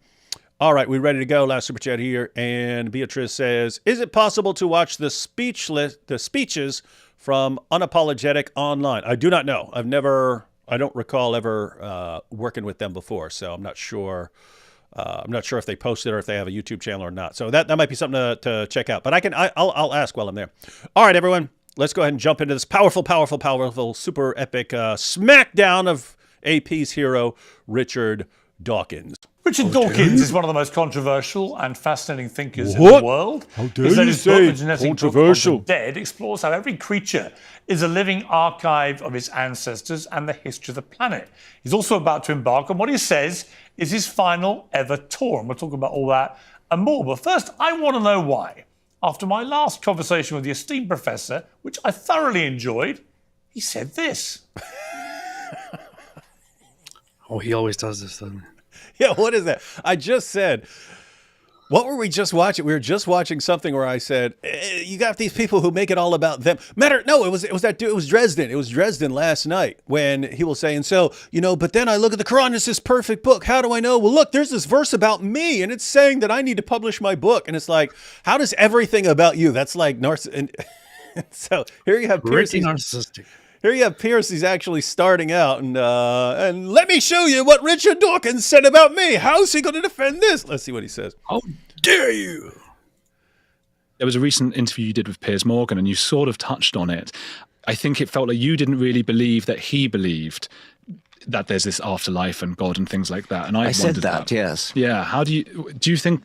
All right, we ready to go? Last super chat here, and Beatrice says, "Is it possible to watch the speeches from Unapologetic online?" I do not know. I don't recall ever working with them before, so I'm not sure. I'm not sure if they posted or if they have a YouTube channel or not. So that might be something to check out. But I'll ask while I'm there. All right, everyone, let's go ahead and jump into this powerful, super epic smackdown of AP's hero, Richard Dawkins.
Richard Dawkins is one of the most controversial and fascinating thinkers in the world.
How dare you say controversial?
Book of the Dead explores how every creature is a living archive of its ancestors and the history of the planet. He's also about to embark on what he says is his final ever tour. And we'll talk about all that and more. But first, I want to know why. After my last conversation with the esteemed professor, which I thoroughly enjoyed, he said this.
Oh, he always does this, doesn't he?
Yeah, what is that? I just said, what were we just watching? We were just watching something where I said, you got these people who make it all about them. No, it was that dude. It was Dresden. It was Dresden last night when he was saying, so, but then I look at the Quran, it's this perfect book. How do I know? Well, look, there's this verse about me and it's saying that I need to publish my book. And it's like, how does everything about you? That's like narcissistic. So here you have Piers.
Pretty narcissistic.
Here you have Piers. He's actually starting out, and let me show you what Richard Dawkins said about me. How's he going to defend this? Let's see what he says.
How dare you?
There was a recent interview you did with Piers Morgan, and you sort of touched on it. I think it felt like you didn't really believe that he believed that there's this afterlife and God and things like that. And I
said that, yes.
Yeah. How do you think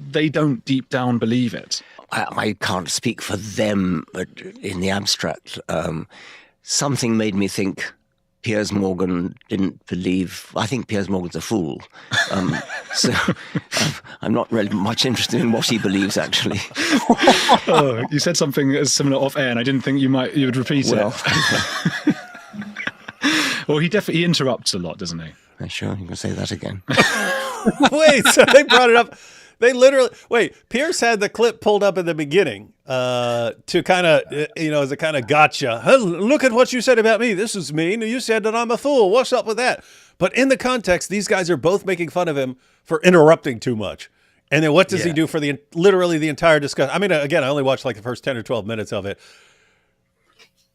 they don't deep down believe it?
I can't speak for them, but in the abstract, something made me think Piers Morgan didn't believe. I think Piers Morgan's a fool. So I'm not really much interested in what he believes, actually.
Oh, you said something similar off air, and I didn't think you would repeat it. Well, he interrupts a lot, doesn't he?
Sure, you can say that again.
Wait, so they brought it up. They literally Piers had the clip pulled up at the beginning to kind of, as a kind of gotcha. Hey, look at what you said about me. This is mean. You said that I'm a fool. What's up with that? But in the context, these guys are both making fun of him for interrupting too much. And then what does he do for literally the entire discussion? I mean, again, I only watched like the first 10 or 12 minutes of it.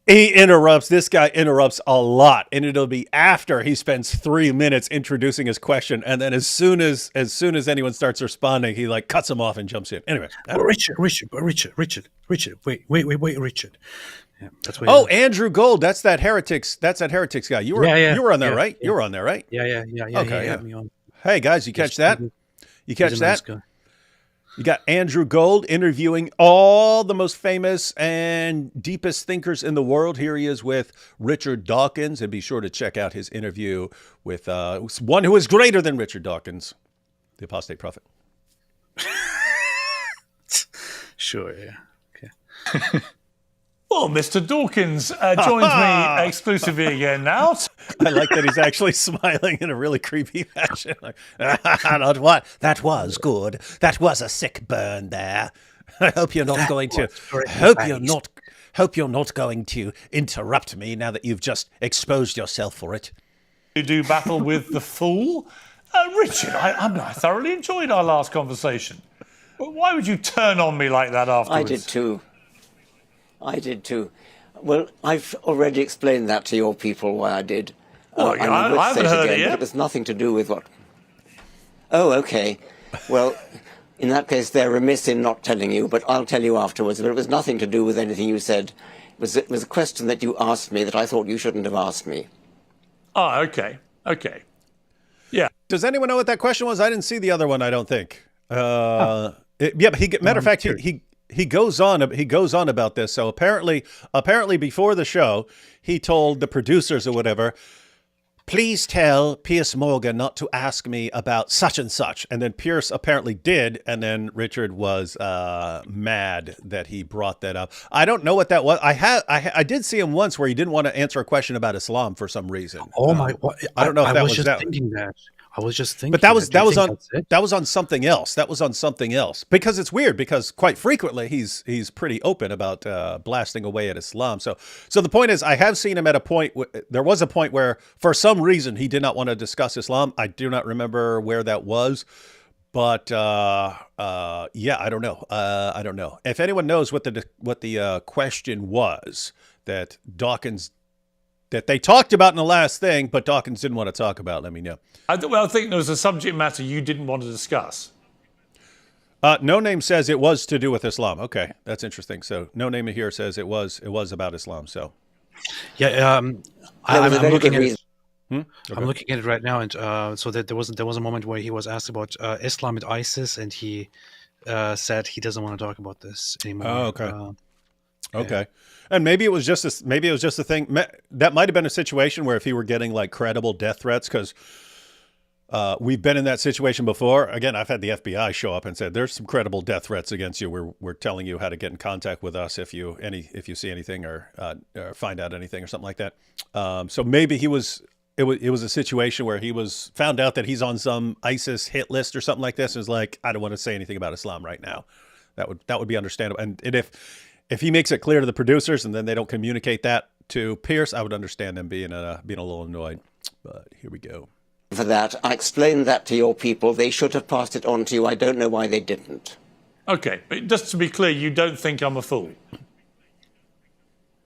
This guy interrupts a lot, and it'll be after he spends 3 minutes introducing his question, and then as soon as anyone starts responding, he like cuts him off and jumps in. Anyway,
Richard, wait, Richard. Yeah, that's what.
Oh, Andrew Gold, that's that heretics guy. You were on there, right?
Yeah.
You were on there, right?
Yeah.
Okay,
he had me on.
Hey guys, you catch that? You catch
He's a
that?
nice guy.
You got Andrew Gold interviewing all the most famous and deepest thinkers in the world. Here he is with Richard Dawkins, and be sure to check out his interview with one who is greater than Richard Dawkins, the Apostate Prophet.
Sure, yeah. Okay.
Well, Mr. Dawkins joins me exclusively again now.
I like that he's actually smiling in a really creepy fashion. Like, not what? That was good. That was a sick burn there. I hope you're not going to. Hope you're not going to interrupt me now that you've just exposed yourself for it.
You do battle with the fool, Richard. I thoroughly enjoyed our last conversation. Why would you turn on me like that afterwards?
I did too. Well, I've already explained that to your people why I did.
Well, I haven't heard it yet.
But it was nothing to do with what... Oh, okay. Well, in that case, they're remiss in not telling you, but I'll tell you afterwards. But it was nothing to do with anything you said. It was a question that you asked me that I thought you shouldn't have asked me.
Oh, okay. Yeah.
Does anyone know what that question was? I didn't see the other one, I don't think. But matter of fact, he goes on about this. So apparently before the show, he told the producers or whatever, please tell Piers Morgan not to ask me about such and such. And then Piers apparently did. And then Richard was mad that he brought that up. I don't know what that was. I did see him once where he didn't want to answer a question about Islam for some reason.
Oh my!
I don't know if that was
just
that.
Thinking that. I was just thinking.
But that was
that
on something else. That was on something else, because it's weird, because quite frequently he's pretty open about blasting away at Islam. So the point is, I have seen him at a point. There was a point where for some reason he did not want to discuss Islam. I do not remember where that was, but yeah, I don't know. I don't know if anyone knows what the question was that Dawkins. That they talked about in the last thing, but Dawkins didn't want to talk about. Let me know.
I think there was a subject matter you didn't want to discuss.
No Name says it was to do with Islam. Okay, that's interesting. So No Name here says it was about Islam. So
yeah, I'm looking at it.
Okay.
I'm looking at it right now, and so that there was a moment where he was asked about Islam and ISIS, and he said he doesn't want to talk about this anymore.
Oh, okay. Okay. And maybe it was just a thing that might have been a situation where if he were getting like credible death threats, because we've been in that situation before. Again, I've had the FBI show up and said, there's some credible death threats against you. We're telling you how to get in contact with us if you see anything or find out anything or something like that. So maybe it was a situation where he was found out that he's on some ISIS hit list or something like this. And was like, I don't want to say anything about Islam right now. That would be understandable. And if he makes it clear to the producers and then they don't communicate that to Piers, I would understand them being a little annoyed. But here we go.
For that, I explained that to your people. They should have passed it on to you. I don't know why they didn't.
Okay, but just to be clear, you don't think I'm a fool?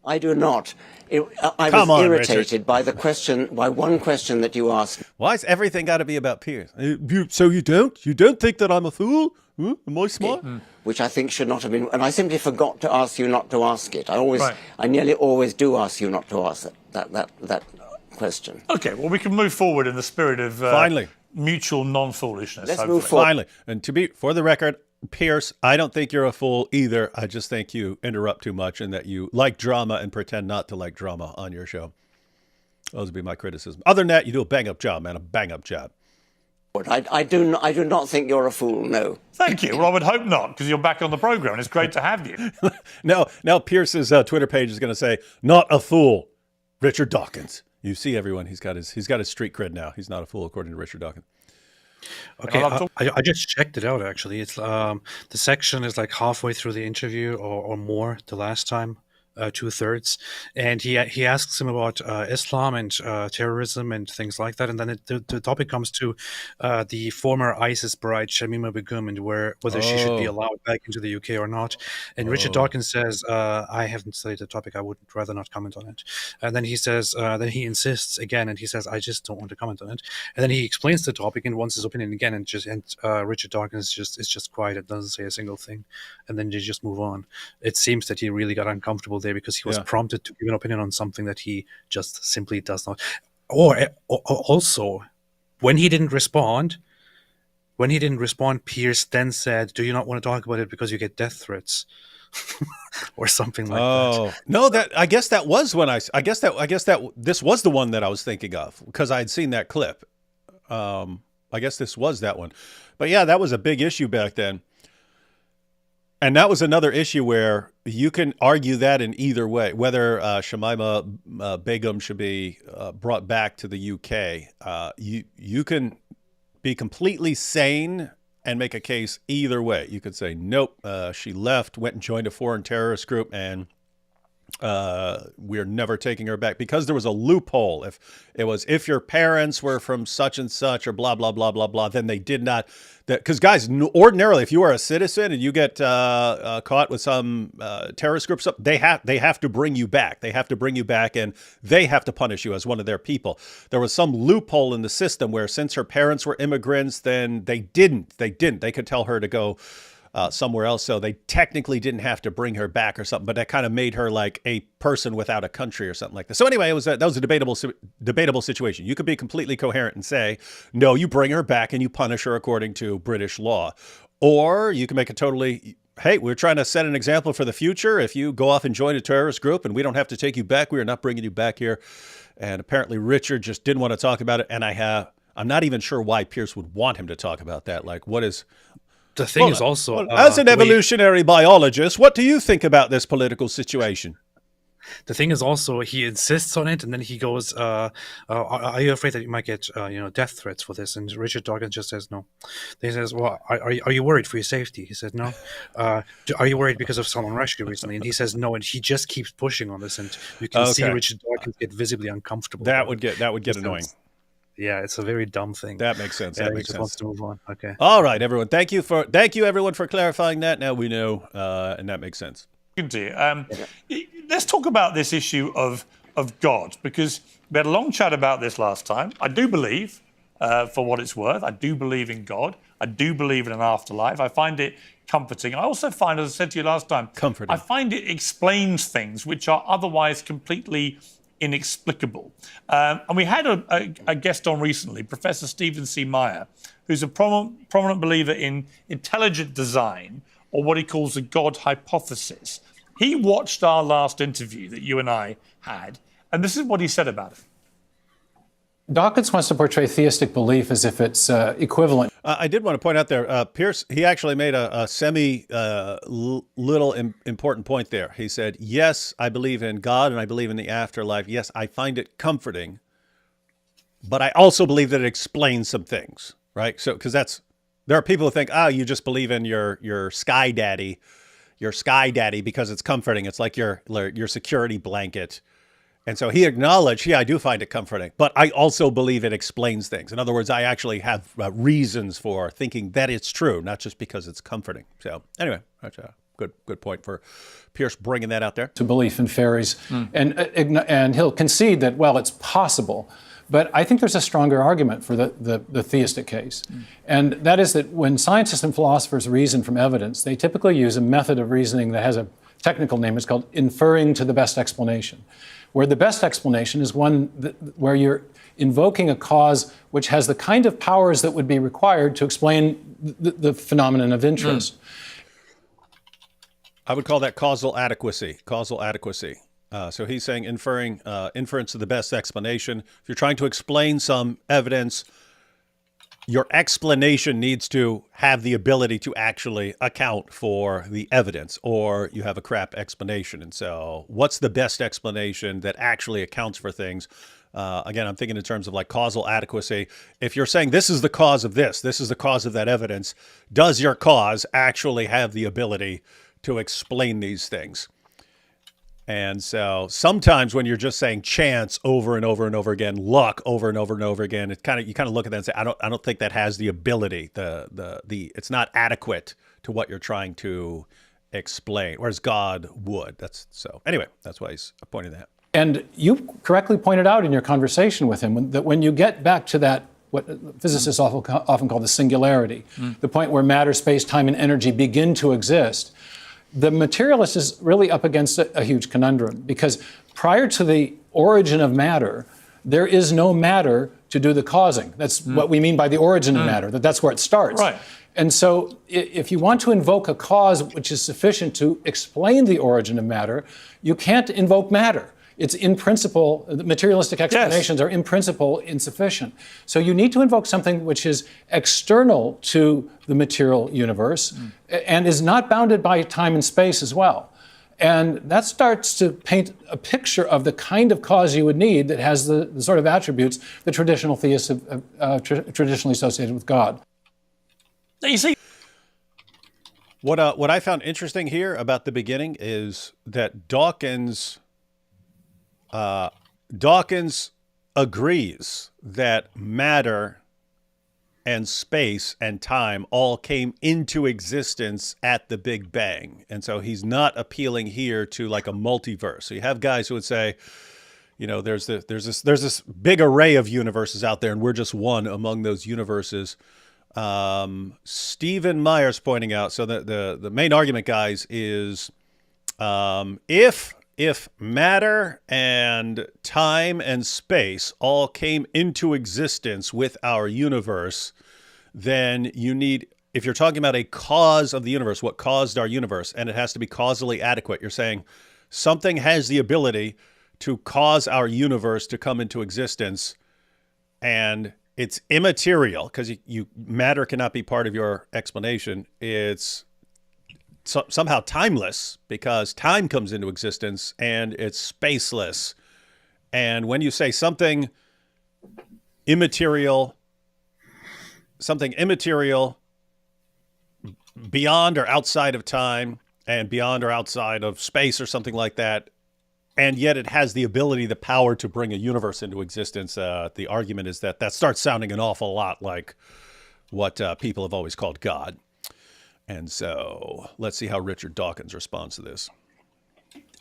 I do not. I was irritated by one question that you asked.
Why's everything got to be about Piers? So you don't think that I'm a fool? Am I smart?
Which I think should not have been, and I simply forgot to ask you not to ask it. I nearly always do ask you not to ask that question.
Okay, well, we can move forward in the spirit of
finally
mutual non-foolishness.
Let's move forward.
Finally, and for the record, Piers, I don't think you're a fool either. I just think you interrupt too much and that you like drama and pretend not to like drama on your show. Those would be my criticism. Other than that, you do a bang-up job, man. A bang-up job.
I do not think you're a fool, no.
Thank you. Well, I would hope not, because you're back on the program. It's great to have you.
Now Pierce's Twitter page is going to say, not a fool, Richard Dawkins. You see, everyone, he's got his street cred now. He's not a fool, according to Richard Dawkins.
Okay, I just checked it out, actually. It's the section is like halfway through the interview or more the last time. 2/3, and he asks him about Islam and terrorism and things like that, and then the topic comes to the former ISIS bride Shamima Begum and whether she should be allowed back into the UK or not. And Richard Dawkins says, "I haven't studied the topic. I would rather not comment on it." And then he says, then he insists again, and he says, "I just don't want to comment on it." And then he explains the topic and wants his opinion again, and Richard Dawkins is just quiet and doesn't say a single thing, and then they just move on. It seems that he really got uncomfortable there because he was prompted to give an opinion on something that he just simply does not. Or also, when he didn't respond, Piers then said, "Do you not want to talk about it because you get death threats?" or something like that.
Oh no, I guess that was when I guess that this was the one that I was thinking of because I had seen that clip. I guess this was that one, but yeah, that was a big issue back then. And that was another issue where you can argue that in either way, whether Shamima Begum should be brought back to the UK. You can be completely sane and make a case either way. You could say, nope, she left, went and joined a foreign terrorist group, and we're never taking her back because there was a loophole. If your parents were from such and such or blah, blah, blah, blah, blah, then they did not. Because guys, ordinarily, if you are a citizen and you get caught with some terrorist group, they have to bring you back. They have to bring you back, and they have to punish you as one of their people. There was some loophole in the system where since her parents were immigrants, then they didn't. They could tell her to go somewhere else, so they technically didn't have to bring her back or something. But that kind of made her like a person without a country or something like that. So anyway, that was a debatable situation. You could be completely coherent and say, no, you bring her back and you punish her according to British law, or you can make a totally hey, we're trying to set an example for the future. If you go off and join a terrorist group and we don't have to take you back, we are not bringing you back here. And apparently Richard just didn't want to talk about it. And I'm not even sure why Piers would want him to talk about that. Like, what is...
The thing is also...
as an evolutionary biologist, what do you think about this political situation?
The thing is also, he insists on it, and then he goes, are you afraid that you might get death threats for this? And Richard Dawkins just says no. He says, well, are you worried for your safety? He said no. Are you worried because of Salman Rushdie recently? And he says no, and he just keeps pushing on this, and you can see Richard Dawkins get visibly uncomfortable.
That would get annoying.
Yeah, it's a very dumb thing.
That makes sense. That makes sense.
Wants to move on. Okay.
All right, everyone. Thank you everyone for clarifying that. Now we know, and that makes sense.
Let's talk about this issue of God, because we had a long chat about this last time. I do believe, for what it's worth, I do believe in God. I do believe in an afterlife. I find it comforting. I also find, as I said to you last time,
comforting.
I find it explains things which are otherwise completely inexplicable. And we had a guest on recently, Professor Stephen C. Meyer, who's a prominent believer in intelligent design, or what he calls the God hypothesis. He watched our last interview that you and I had, and this is what he said about it.
Dawkins wants to portray theistic belief as if it's equivalent.
I did want to point out there, Piers, he actually made a little important point there. He said, yes, I believe in God and I believe in the afterlife. Yes, I find it comforting, but I also believe that it explains some things, right? So, because there are people who think, you just believe in your sky daddy because it's comforting. It's like your security blanket. And so he acknowledged, I do find it comforting, but I also believe it explains things. In other words, I actually have reasons for thinking that it's true, not just because it's comforting. So anyway, that's a good point for Piers bringing that out there.
To belief in fairies. And he'll concede that, well, it's possible. But I think there's a stronger argument for the theistic case. And that is that when scientists and philosophers reason from evidence, they typically use a method of reasoning that has a technical name. It's called inferring to the best explanation, where the best explanation is one where you're invoking a cause which has the kind of powers that would be required to explain the phenomenon of interest.
I would call that causal adequacy. So he's saying inference to the best explanation. If you're trying to explain some evidence, your explanation needs to have the ability to actually account for the evidence, or you have a crap explanation. And so what's the best explanation that actually accounts for things? Again, I'm thinking in terms of like causal adequacy. If you're saying this is the cause of this is the cause of that evidence, does your cause actually have the ability to explain these things? And so sometimes when you're just saying chance over and over and over again, luck over and over and over again, you kind of look at that and say, I don't think that has the ability. It's not adequate to what you're trying to explain, whereas God would. Anyway, that's why he's pointing that.
And you correctly pointed out in your conversation with him that when you get back to that, what physicists often call the singularity, the point where matter, space, time, and energy begin to exist, the materialist is really up against a huge conundrum, because prior to the origin of matter, there is no matter to do the causing. That's what we mean by the origin of matter, that's where it starts.
Right.
And so if you want to invoke a cause which is sufficient to explain the origin of matter, you can't invoke matter. It's in principle, the materialistic explanations are in principle insufficient. So you need to invoke something which is external to the material universe and is not bounded by time and space as well. And that starts to paint a picture of the kind of cause you would need that has the sort of attributes the traditional theists have traditionally associated with God.
You see,
what I found interesting here about the beginning is that Dawkins agrees that matter and space and time all came into existence at the Big Bang. And so he's not appealing here to like a multiverse. So you have guys who would say, there's this big array of universes out there, and we're just one among those universes. Stephen Meyer's pointing out, so the main argument, guys, is if matter and time and space all came into existence with our universe, then you need if you're talking about a cause of the universe, what caused our universe, and it has to be causally adequate, you're saying something has the ability to cause our universe to come into existence, and it's immaterial because matter cannot be part of your explanation. It's somehow timeless because time comes into existence, and it's spaceless. And when you say something immaterial beyond or outside of time and beyond or outside of space or something like that, and yet it has the ability, the power to bring a universe into existence, the argument is that starts sounding an awful lot like what people have always called God. And so let's see how Richard Dawkins responds to this.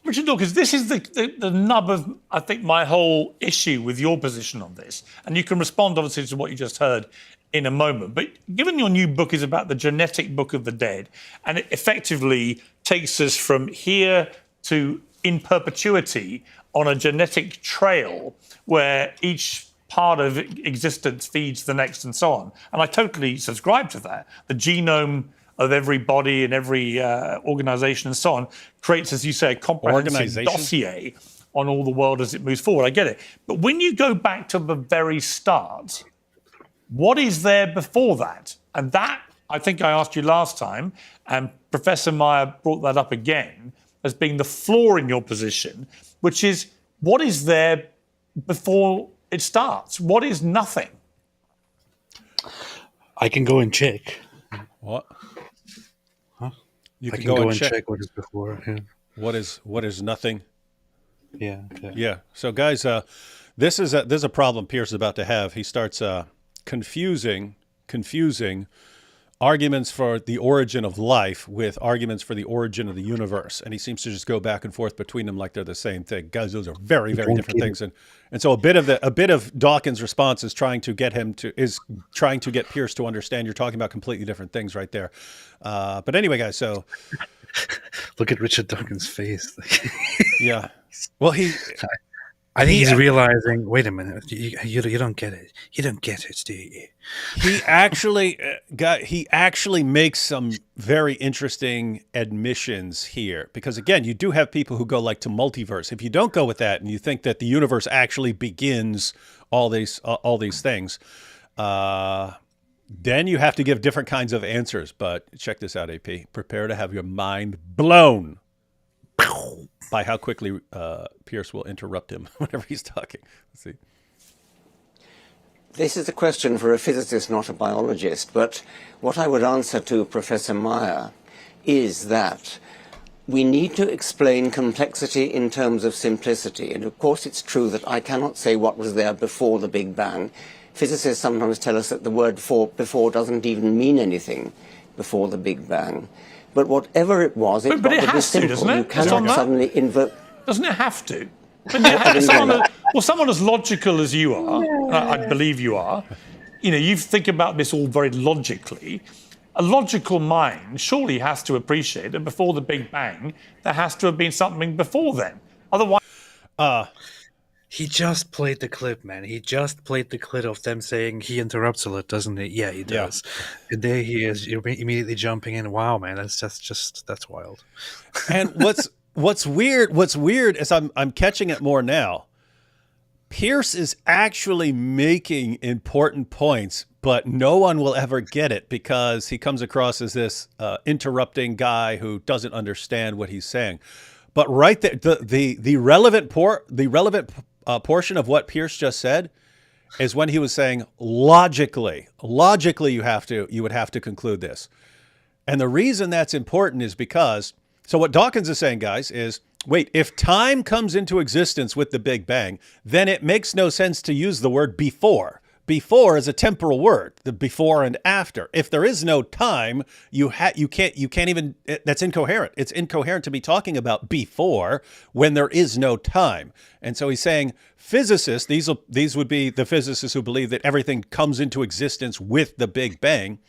Richard Dawkins, this is the nub of, I think, my whole issue with your position on this. And you can respond, obviously, to what you just heard in a moment. But given your new book is about the genetic book of the dead, and it effectively takes us from here to in perpetuity on a genetic trail where each part of existence feeds the next and so on. And I totally subscribe to that. The genome of every body and every organization and so on creates, as you say, a comprehensive dossier on all the world as it moves forward. I get it. But when you go back to the very start, what is there before that? And that, I think I asked you last time, and Professor Meyer brought that up again as being the flaw in your position, which is what is there before it starts? What is nothing?
I can go and check.
What?
Huh?
You
I can go and check what is before. Yeah.
What is nothing?
Yeah.
So guys, this is a problem Piers is about to have. He starts confusing arguments for the origin of life with arguments for the origin of the universe, and he seems to just go back and forth between them like they're the same thing. Guys, those are very, very different things, and so a bit of Dawkins' response is trying to get Piers to understand you're talking about completely different things right there. But anyway, guys, so
look at Richard Dawkins' face.
Yeah, well,
I think he's realizing, wait a minute, you don't get it. You don't get it, do you?
He actually makes some very interesting admissions here, because again, you do have people who go like to multiverse. If you don't go with that and you think that the universe actually begins all these things, then you have to give different kinds of answers. But check this out, AP. Prepare to have your mind blown by how quickly Piers will interrupt him whenever he's talking. Let's see.
This is a question for a physicist, not a biologist, but what I would answer to Professor Meyer is that we need to explain complexity in terms of simplicity. And of course it's true that I cannot say what was there before the Big Bang. Physicists sometimes tell us that the word before doesn't even mean anything before the Big Bang. But whatever it was, it
but it has to, doesn't it?
You cannot suddenly invoke.
Doesn't it have to? Someone as logical as you are, and I believe you are, you think about this all very logically. A logical mind surely has to appreciate that before the Big Bang, there has to have been something before then. Otherwise,
he just played the clip, man. He just played the clip of them saying he interrupts a lot, doesn't he? Yeah, he does. Yeah. And there he is. You're immediately jumping in. Wow, man, that's wild.
And what's weird is I'm catching it more now. Piers is actually making important points, but no one will ever get it because he comes across as this interrupting guy who doesn't understand what he's saying. But right there, the relevant portion of what Piers just said is when he was saying logically you would have to conclude this. And the reason that's important is because, so what Dawkins is saying, guys, is wait, if time comes into existence with the Big Bang, then it makes no sense to use the word before. Before is a temporal word, the before and after. If there is no time, you can't even, that's incoherent. It's incoherent to be talking about before when there is no time. And so he's saying physicists, these would be the physicists who believe that everything comes into existence with the Big Bang.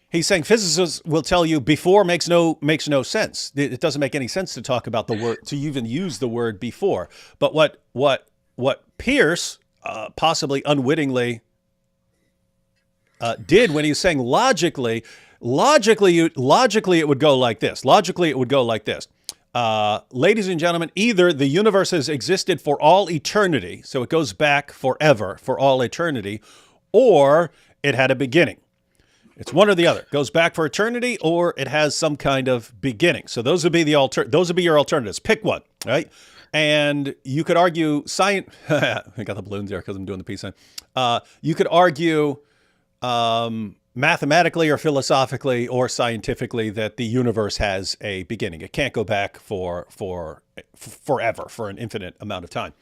He's saying physicists will tell you before makes no sense. It doesn't make any sense to talk about the word, to even use the word before. But what Piers possibly unwittingly did when he was saying logically it would go like this. Logically, it would go like this. Ladies and gentlemen, either the universe has existed for all eternity, so it goes back forever, for all eternity, or it had a beginning. It's one or the other. It goes back for eternity, or it has some kind of beginning. So those would be those would be your alternatives. Pick one, right? And you could argue I got the balloons there because I'm doing the peace sign. You could argue mathematically or philosophically or scientifically that the universe has a beginning. It can't go back for forever, for an infinite amount of time.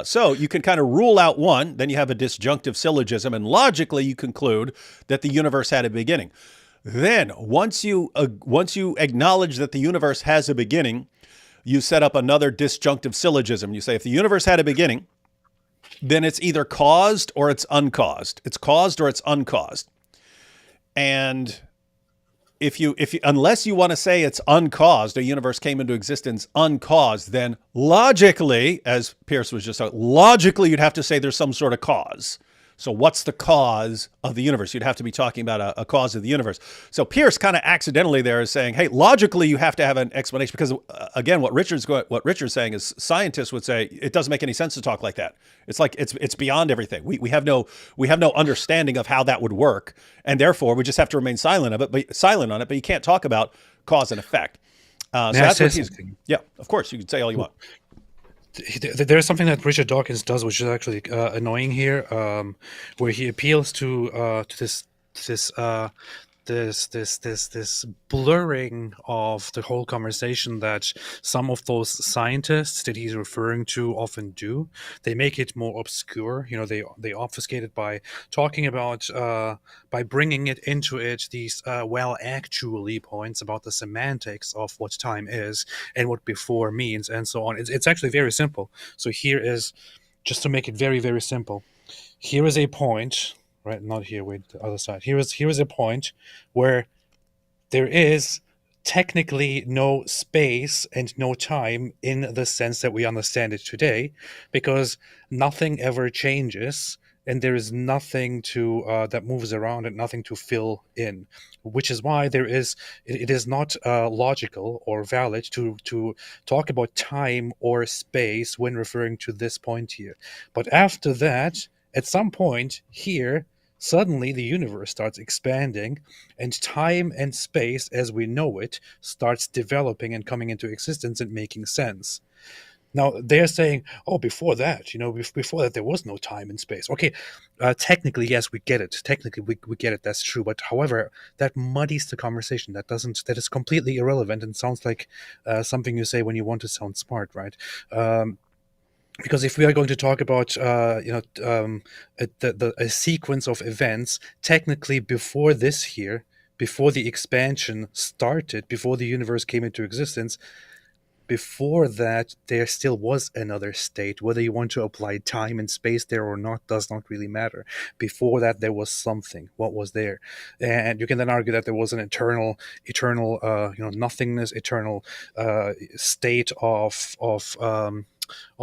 So you can kind of rule out one, then you have a disjunctive syllogism, and logically you conclude that the universe had a beginning. Then once you acknowledge that the universe has a beginning, you set up another disjunctive syllogism. You say if the universe had a beginning, then it's either caused or it's uncaused. It's caused or it's uncaused. And unless you want to say it's uncaused, a universe came into existence uncaused, then logically, as Piers was just saying, logically you'd have to say there's some sort of cause. So what's the cause of the universe? You'd have to be talking about a cause of the universe. So Piers kind of accidentally there is saying, hey, logically you have to have an explanation because, again, what Richard's saying is scientists would say it doesn't make any sense to talk like that. It's like it's beyond everything. We have no understanding of how that would work, and therefore we just have to remain silent on it. But you can't talk about cause and effect. So that's what yeah, of course you can say all you want.
There's something that Richard Dawkins does, which is actually annoying here, where he appeals to this blurring of the whole conversation that some of those scientists that he's referring to often do. They make it more obscure. They obfuscate it by talking about by bringing it into it these actually points about the semantics of what time is and what before means and so on. It's actually very simple. So here is, just to make it very, very simple, here is a point. Right, not here, wait, the other side. Here is a point where there is technically no space and no time in the sense that we understand it today, because nothing ever changes and there is nothing to that moves around and nothing to fill in, which is why it is not logical or valid to talk about time or space when referring to this point here. But after that, at some point here, suddenly the universe starts expanding and time and space as we know it starts developing and coming into existence and making sense. Now they're saying, oh, before that there was no time and space. Okay, technically, yes, we get it. Technically, we get it. That's true. But however, that muddies the conversation. That is completely irrelevant and sounds like something you say when you want to sound smart, right? Because if we are going to talk about a sequence of events, technically before this here, before the expansion started, before the universe came into existence, before that there still was another state. Whether you want to apply time and space there or not does not really matter. Before that there was something. What was there? And you can then argue that there was an eternal nothingness, eternal state of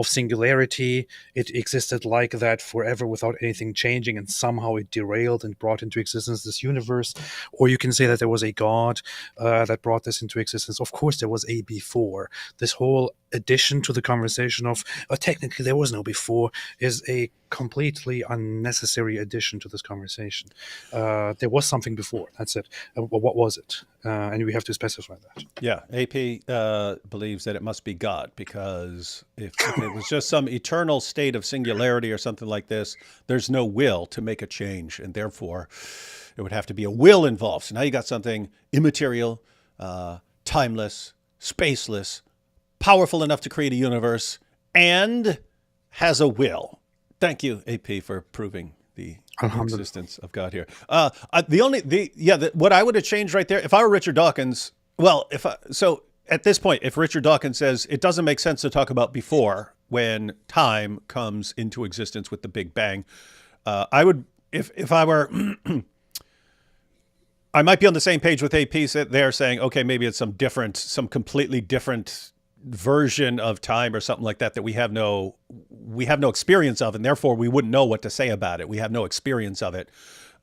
singularity. It existed like that forever without anything changing, and somehow it derailed and brought into existence this universe. Or you can say that there was a God that brought this into existence. Of course there was a before. This whole addition to the conversation of technically there was no before is a completely unnecessary addition to this conversation. There was something before, that's it. What was it? And we have to specify that.
Yeah, AP believes that it must be God, because if it was just some eternal state of singularity or something like this, there's no will to make a change, and therefore it would have to be a will involved. So now you got something immaterial, timeless, spaceless, powerful enough to create a universe, and has a will. Thank you, AP, for proving the existence of God here. What I would have changed right there, if I were Richard Dawkins, so at this point, if Richard Dawkins says it doesn't make sense to talk about before when time comes into existence with the Big Bang, I would, if I were, I might be on the same page with AP. They're saying, okay, maybe it's some completely different version of time or something like that we have no experience of, and therefore we wouldn't know what to say about it. We have no experience of it.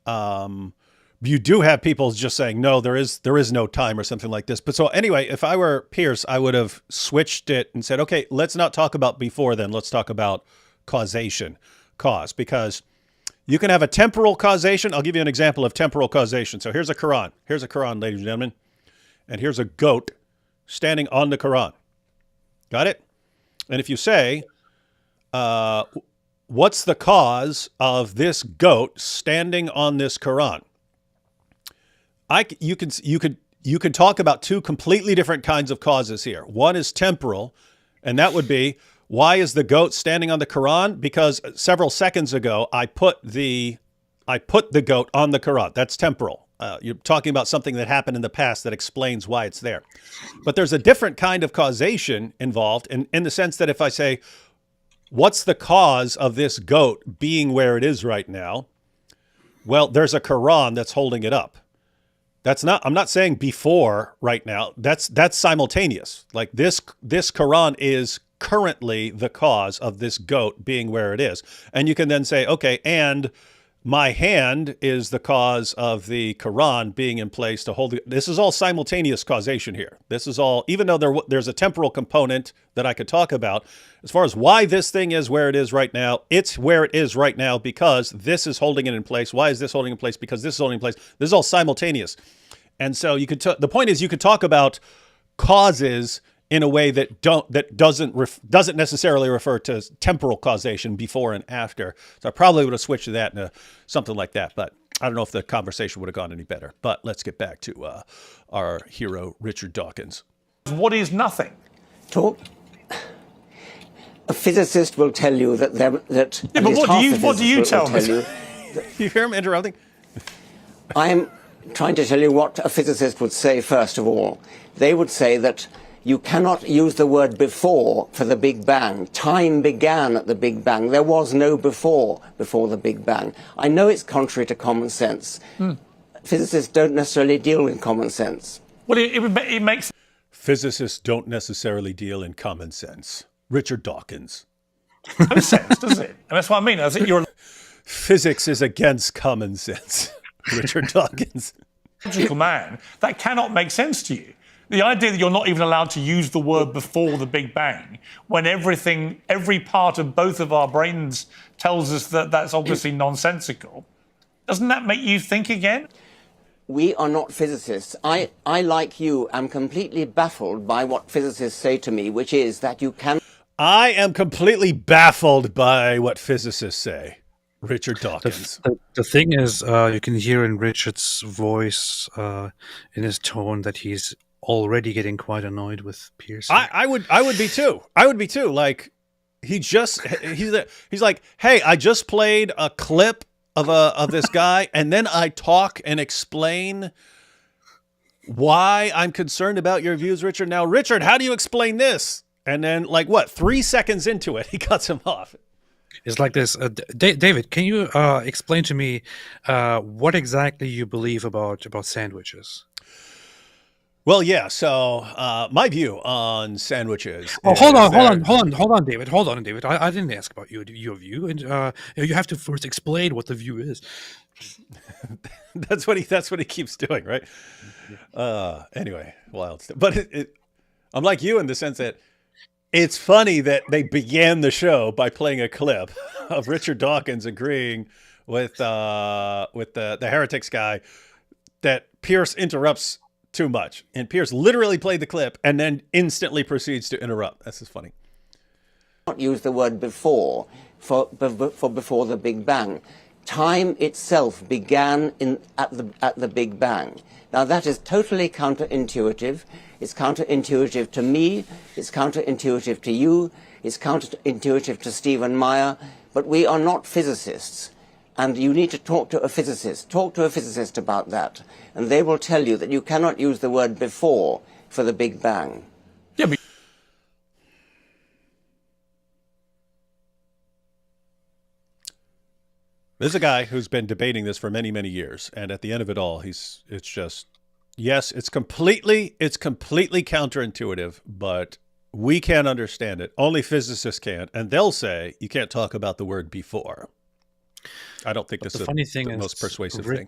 You do have people just saying, no, there is no time or something like this. But so anyway, if I were Piers, I would have switched it and said, okay, let's not talk about before then. Let's talk about causation, because you can have a temporal causation. I'll give you an example of temporal causation. So here's a Quran. Here's a Quran, ladies and gentlemen. And here's a goat standing on the Quran. Got it? And if you say, what's the cause of this goat standing on this Quran? You could talk about two completely different kinds of causes here. One is temporal, and that would be, why is the goat standing on the Quran? Because several seconds ago I put the goat on the Quran. That's temporal. You're talking about something that happened in the past that explains why it's there. But there's a different kind of causation involved in the sense that if I say, what's the cause of this goat being where it is right now? Well, there's a Quran that's holding it up. I'm not saying before right now. That's simultaneous. Like this Quran is currently the cause of this goat being where it is. And you can then say, okay, and my hand is the cause of the Quran being in place to hold it. This is all simultaneous causation here. This is all, even though there's a temporal component that I could talk about, as far as why this thing is where it is right now, it's where it is right now because this is holding it in place. Why is this holding in place? Because this is holding in place. This is all simultaneous. And so the point is you could talk about causes in a way that doesn't necessarily refer to temporal causation before and after. So I probably would have switched to that into something like that. But I don't know if the conversation would have gone any better. But let's get back to our hero, Richard Dawkins.
What is nothing?
A physicist will tell you that
Yeah, but what do you tell me?
You hear him interrupting?
I'm trying to tell you what a physicist would say first of all. They would say that you cannot use the word before for the Big Bang. Time began at the Big Bang. There was no before the Big Bang. I know it's contrary to common sense. Physicists don't necessarily deal in common sense.
Well, it makes...
Physicists don't necessarily deal in common sense. Richard Dawkins.
No sense, does it? And that's what I mean. I think you're...
Physics is against common sense. Richard Dawkins.
Logical man. That cannot make sense to you. The idea that you're not even allowed to use the word before the Big Bang, when every part of both of our brains tells us that that's obviously nonsensical, doesn't that make you think again?
We are not physicists. I, like you, am completely baffled by what physicists say to me, which is that you can...
I am completely baffled by what physicists say. Richard Dawkins.
The thing is, you can hear in Richard's voice, in his tone, that he's already getting quite annoyed with Piers.
I would be too. I would be too. Like he's like, hey, I just played a clip of this guy, and then I talk and explain why I'm concerned about your views, Richard. Now, Richard, how do you explain this? And then, like, what? 3 seconds into it, he cuts him off.
It's like this. David, can you explain to me what exactly you believe about sandwiches?
Well, yeah. So my view on sandwiches.
Oh, hold on, David. Hold on, David. I didn't ask about your view, and you have to first explain what the view is.
That's what he keeps doing, right? Anyway, wild stuff. But I'm like you in the sense that it's funny that they began the show by playing a clip of Richard Dawkins agreeing with the heretics guy that Piers interrupts too much, and Piers literally played the clip and then instantly proceeds to interrupt. That's just funny.
Not use the word before for before the Big Bang. Time itself began at the Big Bang. Now that is totally counterintuitive. It's counterintuitive to me. It's counterintuitive to you. It's counterintuitive to Stephen Meyer. But we are not physicists. And you need to talk to a physicist. Talk to a physicist about that. And they will tell you that you cannot use the word before for the Big Bang.
Yeah, but
There's a guy who's been debating this for many, many years, and at the end of it all, it's completely counterintuitive, but we can't understand it. Only physicists can, and they'll say you can't talk about the word before. I don't think
But
this
the
is
funny thing
the
is,
most persuasive thing.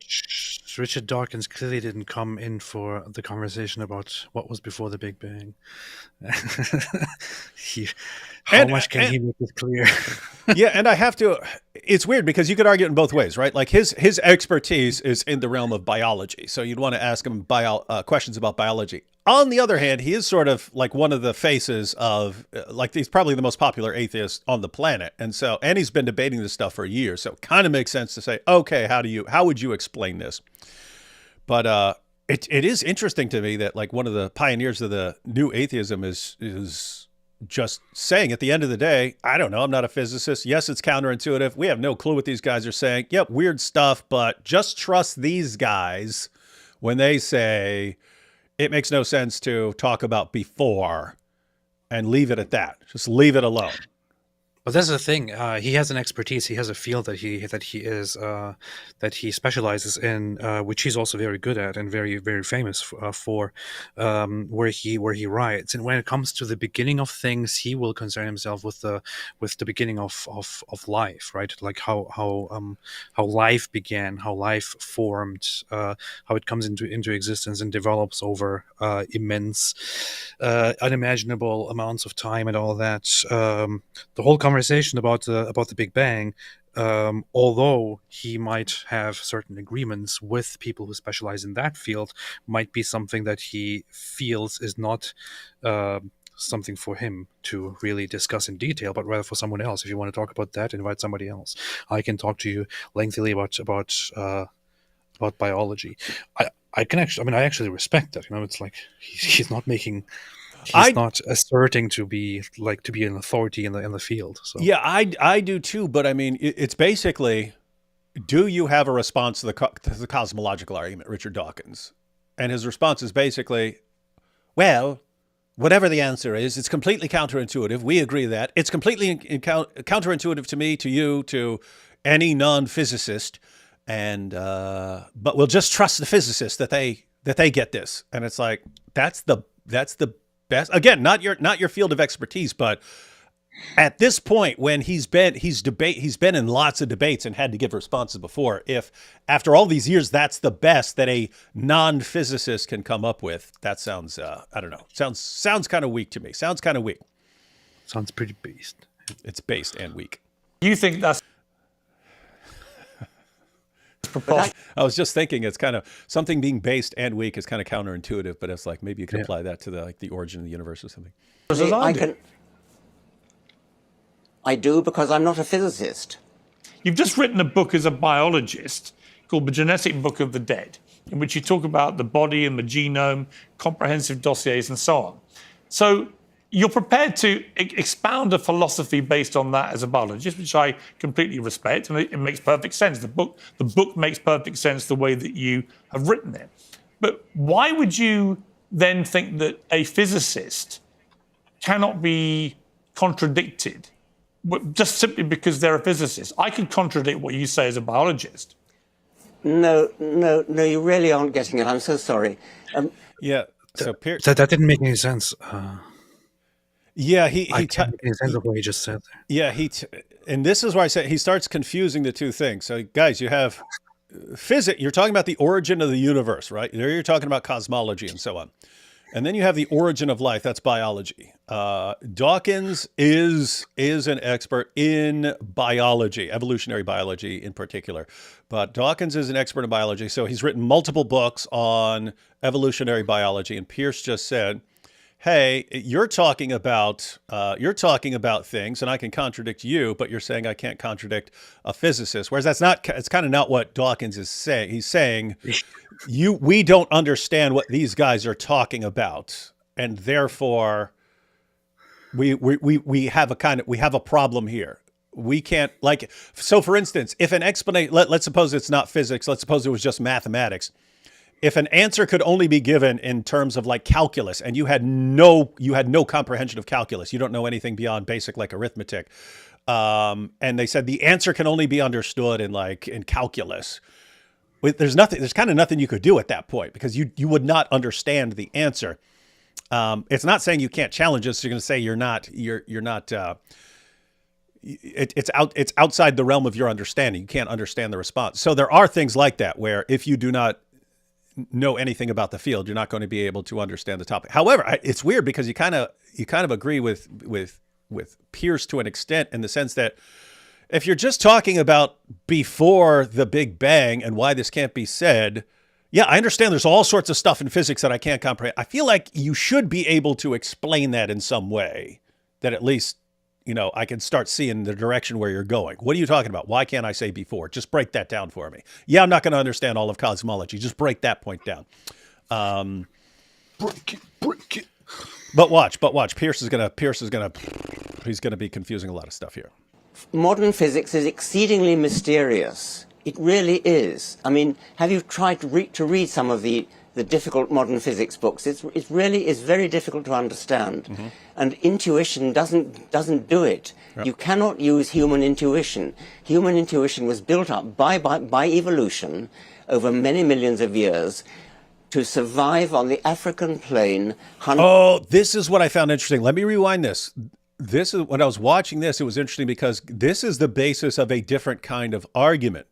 Richard Dawkins clearly didn't come in for the conversation about what was before the Big Bang. How much can he make it clear?
Yeah, and I have to. It's weird because you could argue it in both ways, right? Like his expertise is in the realm of biology, so you'd want to ask him questions about biology. On the other hand, he is sort of like one of the faces of like he's probably the most popular atheist on the planet, and he's been debating this stuff for years. So it kind of makes sense to say, okay, how would you explain this? But it is interesting to me that like one of the pioneers of the new atheism is just saying at the end of the day, I don't know, I'm not a physicist. Yes, it's counterintuitive. We have no clue what these guys are saying. Yep, weird stuff, but just trust these guys when they say it makes no sense to talk about before and leave it at that. Just leave it alone.
But that's the thing. He has an expertise. He has a field that he specializes in, which he's also very good at and very very famous for, where he writes. And when it comes to the beginning of things, he will concern himself with the beginning of life, right? Like how life began, how life formed, how it comes into existence and develops over immense, unimaginable amounts of time and all that. The whole conversation about the Big Bang, although he might have certain agreements with people who specialize in that field, might be something that he feels is not something for him to really discuss in detail, but rather for someone else. If you want to talk about that, invite somebody else. I can talk to you lengthily about biology. I actually respect that. It's like he's not making. He's not asserting to be an authority in the field. So.
Yeah, I do too. But I mean, it's basically, do you have a response to the cosmological argument, Richard Dawkins? And his response is basically, well, whatever the answer is, it's completely counterintuitive. We agree that it's completely counterintuitive to me, to you, to any non-physicist. And but we'll just trust the physicists that they get this. And it's like that's the best. Again, not your field of expertise, but at this point when he's been in lots of debates and had to give responses before, if after all these years that's the best that a non-physicist can come up with, that sounds I don't know. Sounds kind of weak to me. Sounds kind of weak.
Sounds pretty based.
It's based and weak.
You think that's
I was just thinking it's kind of something being based and weak is kind of counterintuitive, but it's like maybe you could apply that to the origin of the universe or something.
I do because I'm not a physicist.
You've just written a book as a biologist called The Genetic Book of the Dead, in which you talk about the body and the genome, comprehensive dossiers and so on. So you're prepared to expound a philosophy based on that as a biologist, which I completely respect, and it makes perfect sense. The book makes perfect sense the way that you have written it. But why would you then think that a physicist cannot be contradicted just simply because they're a physicist? I can contradict what you say as a biologist.
No, you really aren't getting it. I'm so sorry.
Yeah, so Piers...
that didn't make any sense.
Yeah,
I can't make any sense of what he just said there.
Yeah, and this is why I say he starts confusing the two things. So, guys, you have physics. You're talking about the origin of the universe, right? You're talking about cosmology and so on. And then you have the origin of life. That's biology. Dawkins is an expert in biology, evolutionary biology in particular. But Dawkins is an expert in biology. So he's written multiple books on evolutionary biology. And Piers just said, hey, you're talking about things, and I can contradict you, but you're saying I can't contradict a physicist. Whereas it's kind of not what Dawkins is saying. He's saying we don't understand what these guys are talking about, and therefore we have a problem here. We can't, like, so for instance, if an explanation, let's suppose it's not physics, let's suppose it was just mathematics. If an answer could only be given in terms of like calculus, and you had no comprehension of calculus, you don't know anything beyond basic like arithmetic, and they said the answer can only be understood in calculus. There's kind of nothing you could do at that point because you would not understand the answer. It's not saying you can't challenge us. You're going to say you're not it's outside the realm of your understanding. You can't understand the response. So there are things like that where if you do not know anything about the field, you're not going to be able to understand the topic. However, it's weird because you kind of agree with Piers to an extent, in the sense that if you're just talking about before the Big Bang and why this can't be said, yeah, I understand there's all sorts of stuff in physics that I can't comprehend. I feel like you should be able to explain that in some way, that at least, I can start seeing the direction where you're going. What are you talking about? Why can't I say before? Just break that down for me. Yeah, I'm not going to understand all of cosmology. Just break that point down.
Break it.
But watch. He's going to be confusing a lot of stuff here.
Modern physics is exceedingly mysterious. It really is. I mean, have you tried to read some of the difficult modern physics books? It really is very difficult to understand. Mm-hmm. And intuition doesn't do it. Yep. You cannot use human intuition. Human intuition was built up by evolution over many millions of years to survive on the African plain.
This is what I found interesting. Let me rewind this. This is when I was watching this, it was interesting because this is the basis of a different kind of argument.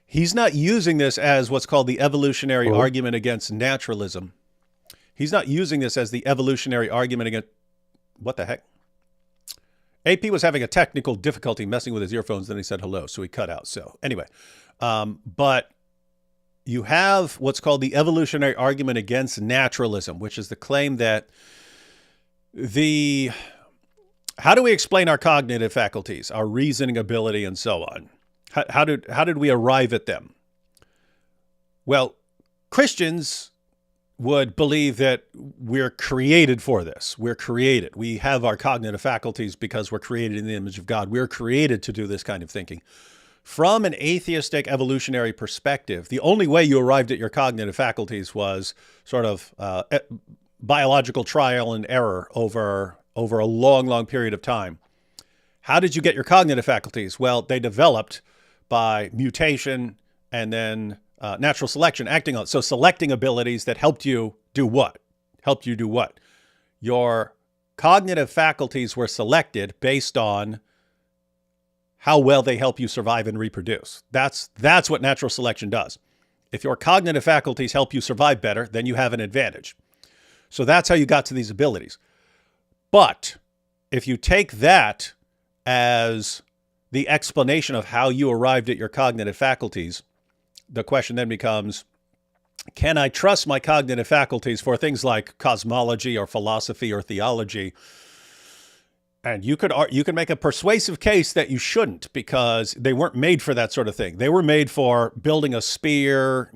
He's not using this as what's called the evolutionary argument against naturalism. He's not using this as the evolutionary argument against, what the heck? AP was having a technical difficulty messing with his earphones, then he said hello, so he cut out. So anyway, but you have what's called the evolutionary argument against naturalism, which is the claim that how do we explain our cognitive faculties, our reasoning ability, and so on? How did we arrive at them? Well, Christians would believe that we're created for this. We're created. We have our cognitive faculties because we're created in the image of God. We're created to do this kind of thinking. From an atheistic evolutionary perspective, the only way you arrived at your cognitive faculties was sort of biological trial and error over a long period of time. How did you get your cognitive faculties? Well, they developed by mutation and then natural selection acting on it. So selecting abilities that helped you do what? Your cognitive faculties were selected based on how well they help you survive and reproduce. That's what natural selection does. If your cognitive faculties help you survive better, then you have an advantage. So that's how you got to these abilities. But if you take that as the explanation of how you arrived at your cognitive faculties, the question then becomes, can I trust my cognitive faculties for things like cosmology or philosophy or theology? And you could make a persuasive case that you shouldn't, because they weren't made for that sort of thing. They were made for building a spear,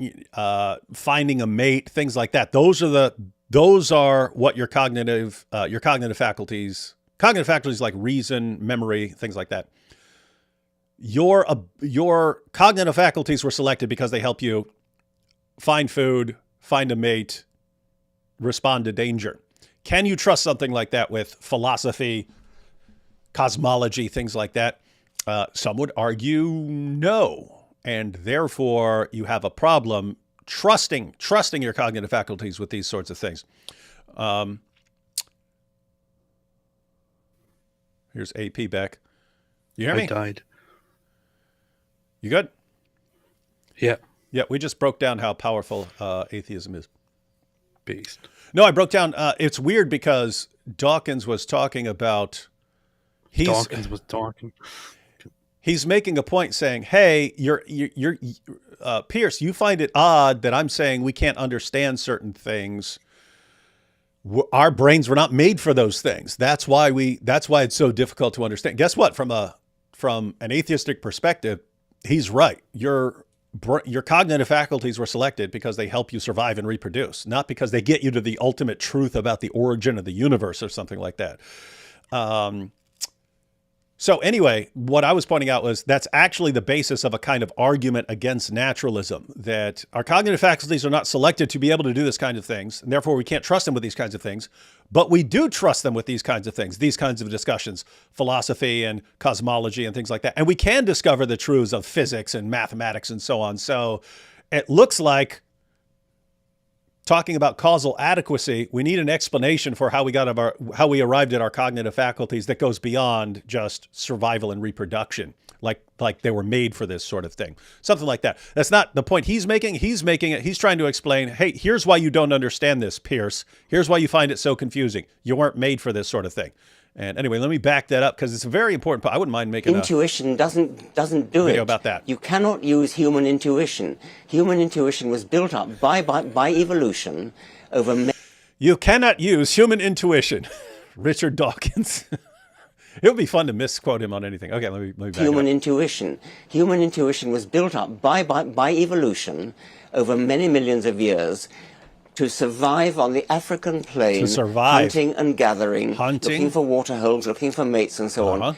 finding a mate, things like that. Those are what your cognitive faculties like reason, memory, things like that. Your cognitive faculties were selected because they help you find food, find a mate, respond to danger. Can you trust something like that with philosophy, cosmology, things like that? Some would argue no, and therefore you have a problem trusting your cognitive faculties with these sorts of things. Here's AP back. You hear me?
I died.
You good?
Yeah.
Yeah, we just broke down how powerful atheism is.
Beast.
No, I broke down. It's weird because Dawkins was talking about.
Dawkins was talking.
He's making a point saying, "Hey, you're Piers, you find it odd that I'm saying we can't understand certain things. Our brains were not made for those things. That's why it's so difficult to understand." Guess what? From an atheistic perspective, he's right. Your cognitive faculties were selected because they help you survive and reproduce, not because they get you to the ultimate truth about the origin of the universe or something like that. So anyway, what I was pointing out was that's actually the basis of a kind of argument against naturalism, that our cognitive faculties are not selected to be able to do this kind of things, and therefore we can't trust them with these kinds of things. But we do trust them with these kinds of things, these kinds of discussions, philosophy and cosmology and things like that. And we can discover the truths of physics and mathematics and so on. So it looks like talking about causal adequacy, we need an explanation for how we arrived at our cognitive faculties that goes beyond just survival and reproduction, like they were made for this sort of thing. Something like that. That's not the point he's making. He's trying to explain, hey, here's why you don't understand this, Piers. Here's why you find it so confusing. You weren't made for this sort of thing. And anyway, let me back that up because it's a very important part. I wouldn't mind making
intuition doesn't do
video
it.
about that.
You cannot use human intuition. Human intuition was built up by evolution over.
You cannot use human intuition. Richard Dawkins. It would be fun to misquote him on anything. Okay, let me back
Human
up.
intuition. Human intuition was built up by evolution over many millions of years to survive on the African plain, hunting and gathering, looking for water holes, looking for mates, and so on.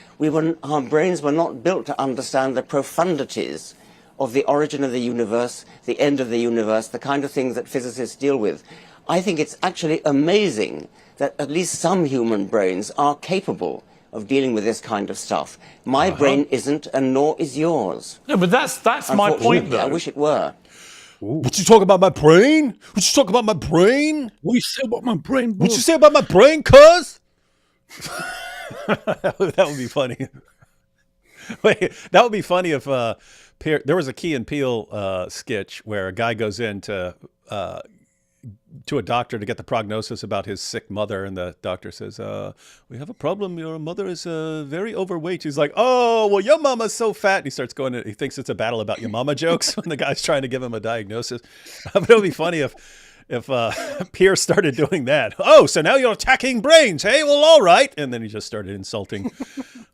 Our brains were not built to understand the profundities of the origin of the universe, the end of the universe, the kind of things that physicists deal with. I think it's actually amazing that at least some human brains are capable of dealing with this kind of stuff. My brain isn't, and nor is yours.
No, but that's my point, though.
I wish it were.
What you talk about my brain? What you talk about my brain?
What you say about my brain, bro?
What you say about my brain, cuz? That would be funny. Wait, that would be funny if there was a Key and Peele sketch where a guy goes in to a doctor to get the prognosis about his sick mother, and the doctor says, we have a problem. Your mother is very overweight. He's like, oh, well, your mama's so fat. And he starts going, he thinks it's a battle about your mama jokes when the guy's trying to give him a diagnosis. But it would be funny if Piers started doing that. Oh, so now you're attacking brains. Hey, well, all right. And then he just started insulting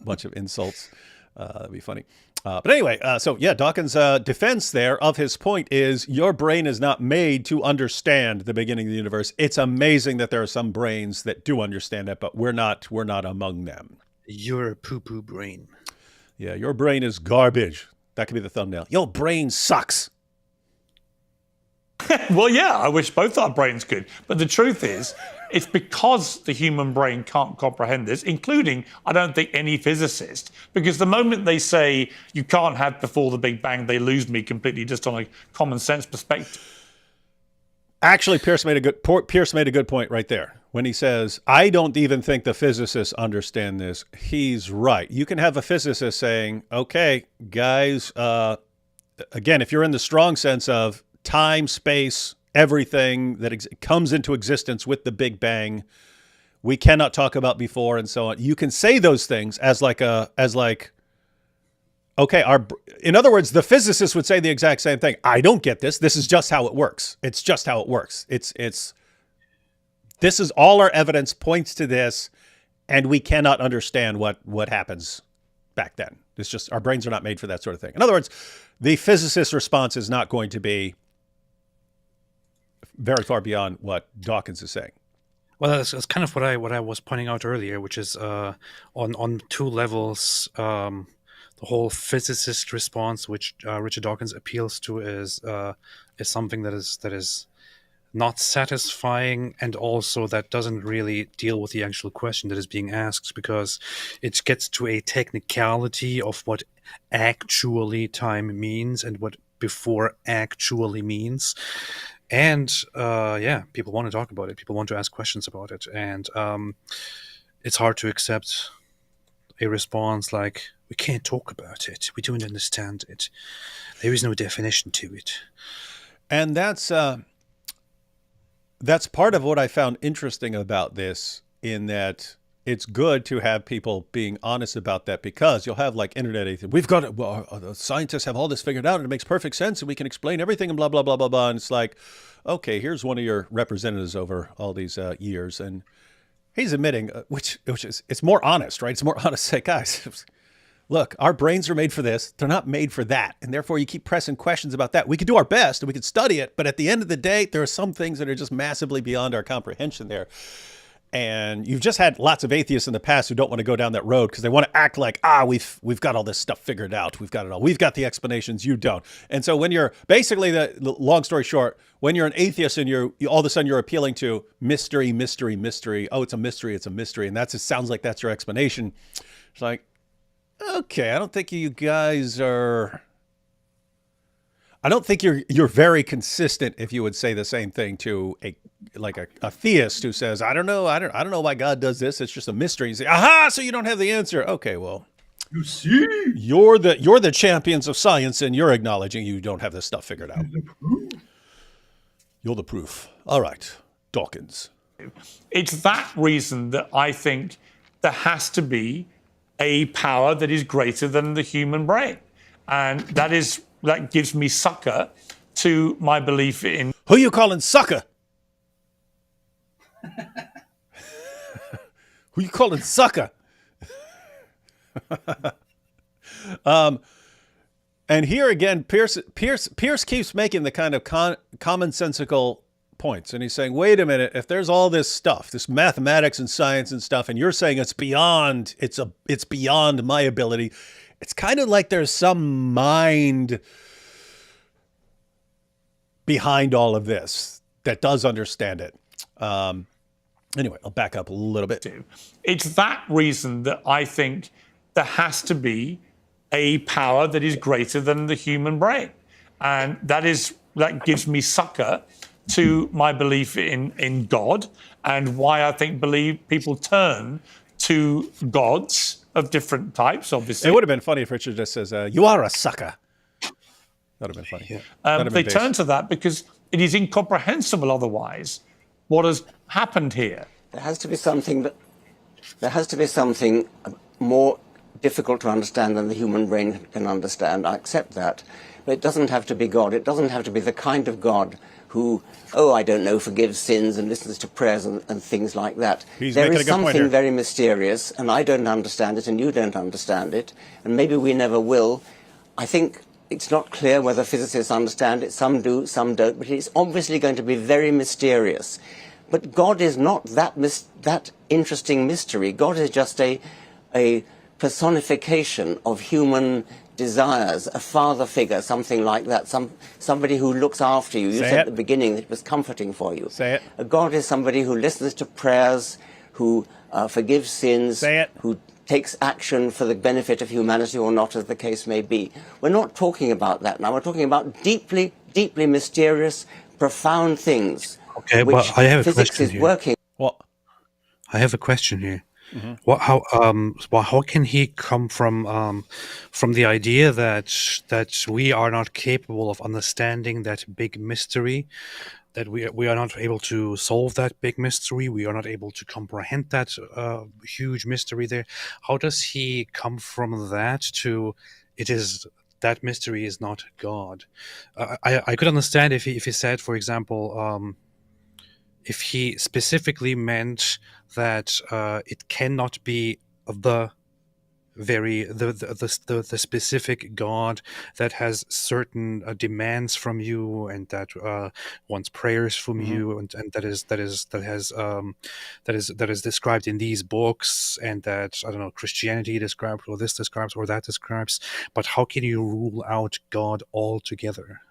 a bunch of insults. That'd be funny. But anyway, so yeah, Dawkins' defense there of his point is your brain is not made to understand the beginning of the universe. It's amazing that there are some brains that do understand that, but we're not among them.
You're a poo-poo brain.
Yeah, your brain is garbage. That could be the thumbnail. Your brain sucks.
Well, yeah, I wish both our brains could. But the truth is, it's because the human brain can't comprehend this, including, I don't think, any physicist. Because the moment they say you can't have before the Big Bang, they lose me completely just on a common sense perspective.
Actually, Piers made a good point right there. When he says, I don't even think the physicists understand this, he's right. You can have a physicist saying, okay, guys, again, if you're in the strong sense of time, space, everything that comes into existence with the Big Bang, we cannot talk about before and so on. You can say those things as okay, in other words, the physicist would say the exact same thing. I don't get this. This is just how it works. It's just how it works. This is all our evidence points to this, and we cannot understand what happens back then. It's just our brains are not made for that sort of thing. In other words, the physicist's response is not going to be very far beyond what Dawkins is saying.
Well, that's kind of what I was pointing out earlier, which is on two levels. The whole physicist response, which Richard Dawkins appeals to, is something that is not satisfying, and also that doesn't really deal with the actual question that is being asked, because it gets to a technicality of what actually time means and what before actually means. And yeah, people want to talk about it. People want to ask questions about it. And it's hard to accept a response like, we can't talk about it. We don't understand it. There is no definition to it.
And that's part of what I found interesting about this, in that it's good to have people being honest about that, because you'll have like internet atheists. We've got it. Well, the scientists have all this figured out and it makes perfect sense and we can explain everything and blah, blah, blah, blah, blah. And it's like, okay, here's one of your representatives over all these years. And he's admitting, which is, it's more honest, right? It's more honest to say, guys, look, our brains are made for this. They're not made for that. And therefore you keep pressing questions about that. We could do our best and we could study it. But at the end of the day, there are some things that are just massively beyond our comprehension there. And you've just had lots of atheists in the past who don't want to go down that road because they want to act like, we've got all this stuff figured out. We've got it all. We've got the explanations. You don't. And so when you're basically, the long story short, when you're an atheist and you all of a sudden you're appealing to mystery, mystery, mystery. Oh, it's a mystery. It's a mystery. And it sounds like that's your explanation. It's like, okay, I don't think you guys are. I don't think you're very consistent if you would say the same thing to a theist who says, I don't know why God does this. It's just a mystery. You say, aha, so you don't have the answer. Okay, well, you see, you're the champions of science, and you're acknowledging you don't have this stuff figured out. You're the proof. All right, Dawkins.
It's that reason that I think there has to be a power that is greater than the human brain. And that gives me succor to my belief in...
Who you calling sucker? Who you calling sucker? And here again, Piers keeps making the kind of commonsensical points, and he's saying, wait a minute, if there's all this stuff, this mathematics and science and stuff, and you're saying it's beyond my ability, it's kind of like there's some mind behind all of this that does understand it. Anyway, I'll back up a little bit.
It's that reason that I think there has to be a power that is greater than the human brain. And that gives me succor to my belief in God, and why I think people turn to gods of different types, obviously.
It would have been funny if Richard just says, you are a sucker. That would have been funny. Yeah.
They turn to that because it is incomprehensible otherwise what has happened here.
There has to be something more difficult to understand than the human brain can understand. I accept that. But it doesn't have to be God. It doesn't have to be the kind of God who, I don't know, forgives sins and listens to prayers and things like that. There is something very mysterious, and I don't understand it, and you don't understand it, and maybe we never will. I think it's not clear whether physicists understand it. Some do, some don't, but it's obviously going to be very mysterious. But God is not that interesting mystery. God is just a personification of human desires, a father figure, something like that, somebody who looks after you. You said at the beginning that it was comforting for you.
Say it.
A God is somebody who listens to prayers, who forgives sins, who takes action for the benefit of humanity or not, as the case may be. We're not talking about that now. We're talking about deeply, deeply mysterious, profound things.
Okay, but I have a question here.
Working.
What?
I have a question here.
Mm-hmm.
How can he come from the idea that we are not capable of understanding that big mystery, that we are not able to solve that big mystery, we are not able to comprehend that huge mystery there? How does he come from that to that mystery is not God? I could understand if he said, for example, if he specifically meant that it cannot be the specific God that has certain demands from you, and that wants prayers from you, and that is described in these books, and that, I don't know, Christianity describes, or this describes, or that describes. But how can you rule out God altogether?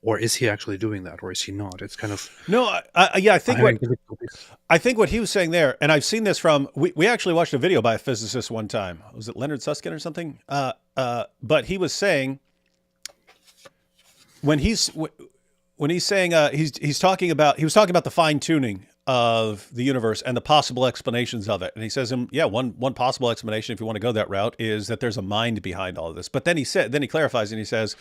Or is he actually doing that, or is he not? It's kind of
I think what he was saying there, and I've seen this from. We actually watched a video by a physicist one time. Was it Leonard Susskind or something? But he was saying when he's saying he was talking about the fine tuning of the universe and the possible explanations of it. And he says, one possible explanation, if you want to go that route, is that there's a mind behind all of this. But then he clarifies and he says,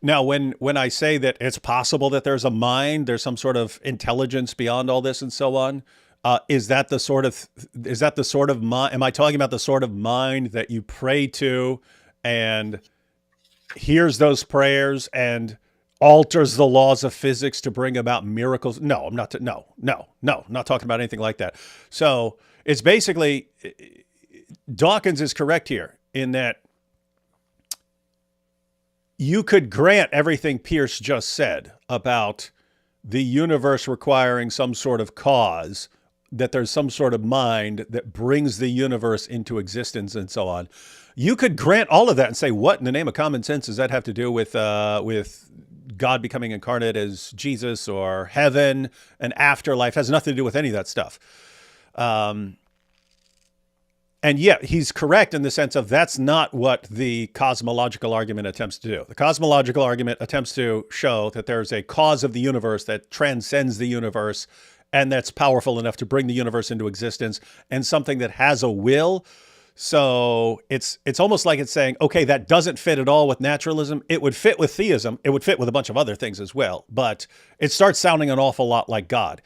now, when I say that it's possible that there's a mind, there's some sort of intelligence beyond all this and so on, is that the sort of mind? Am I talking about the sort of mind that you pray to and hears those prayers and alters the laws of physics to bring about miracles? No, I'm not. No, not talking about anything like that. So it's basically, Dawkins is correct here in that you could grant everything Piers just said about the universe requiring some sort of cause, that there's some sort of mind that brings the universe into existence and so on. You could grant all of that and say, what in the name of common sense does that have to do with God becoming incarnate as Jesus, or heaven, an afterlife? It has nothing to do with any of that stuff. And yeah, he's correct in the sense of that's not what the cosmological argument attempts to do. The cosmological argument attempts to show that there's a cause of the universe that transcends the universe and that's powerful enough to bring the universe into existence, and something that has a will. So it's almost like it's saying, okay, that doesn't fit at all with naturalism. It would fit with theism. It would fit with a bunch of other things as well. But it starts sounding an awful lot like God.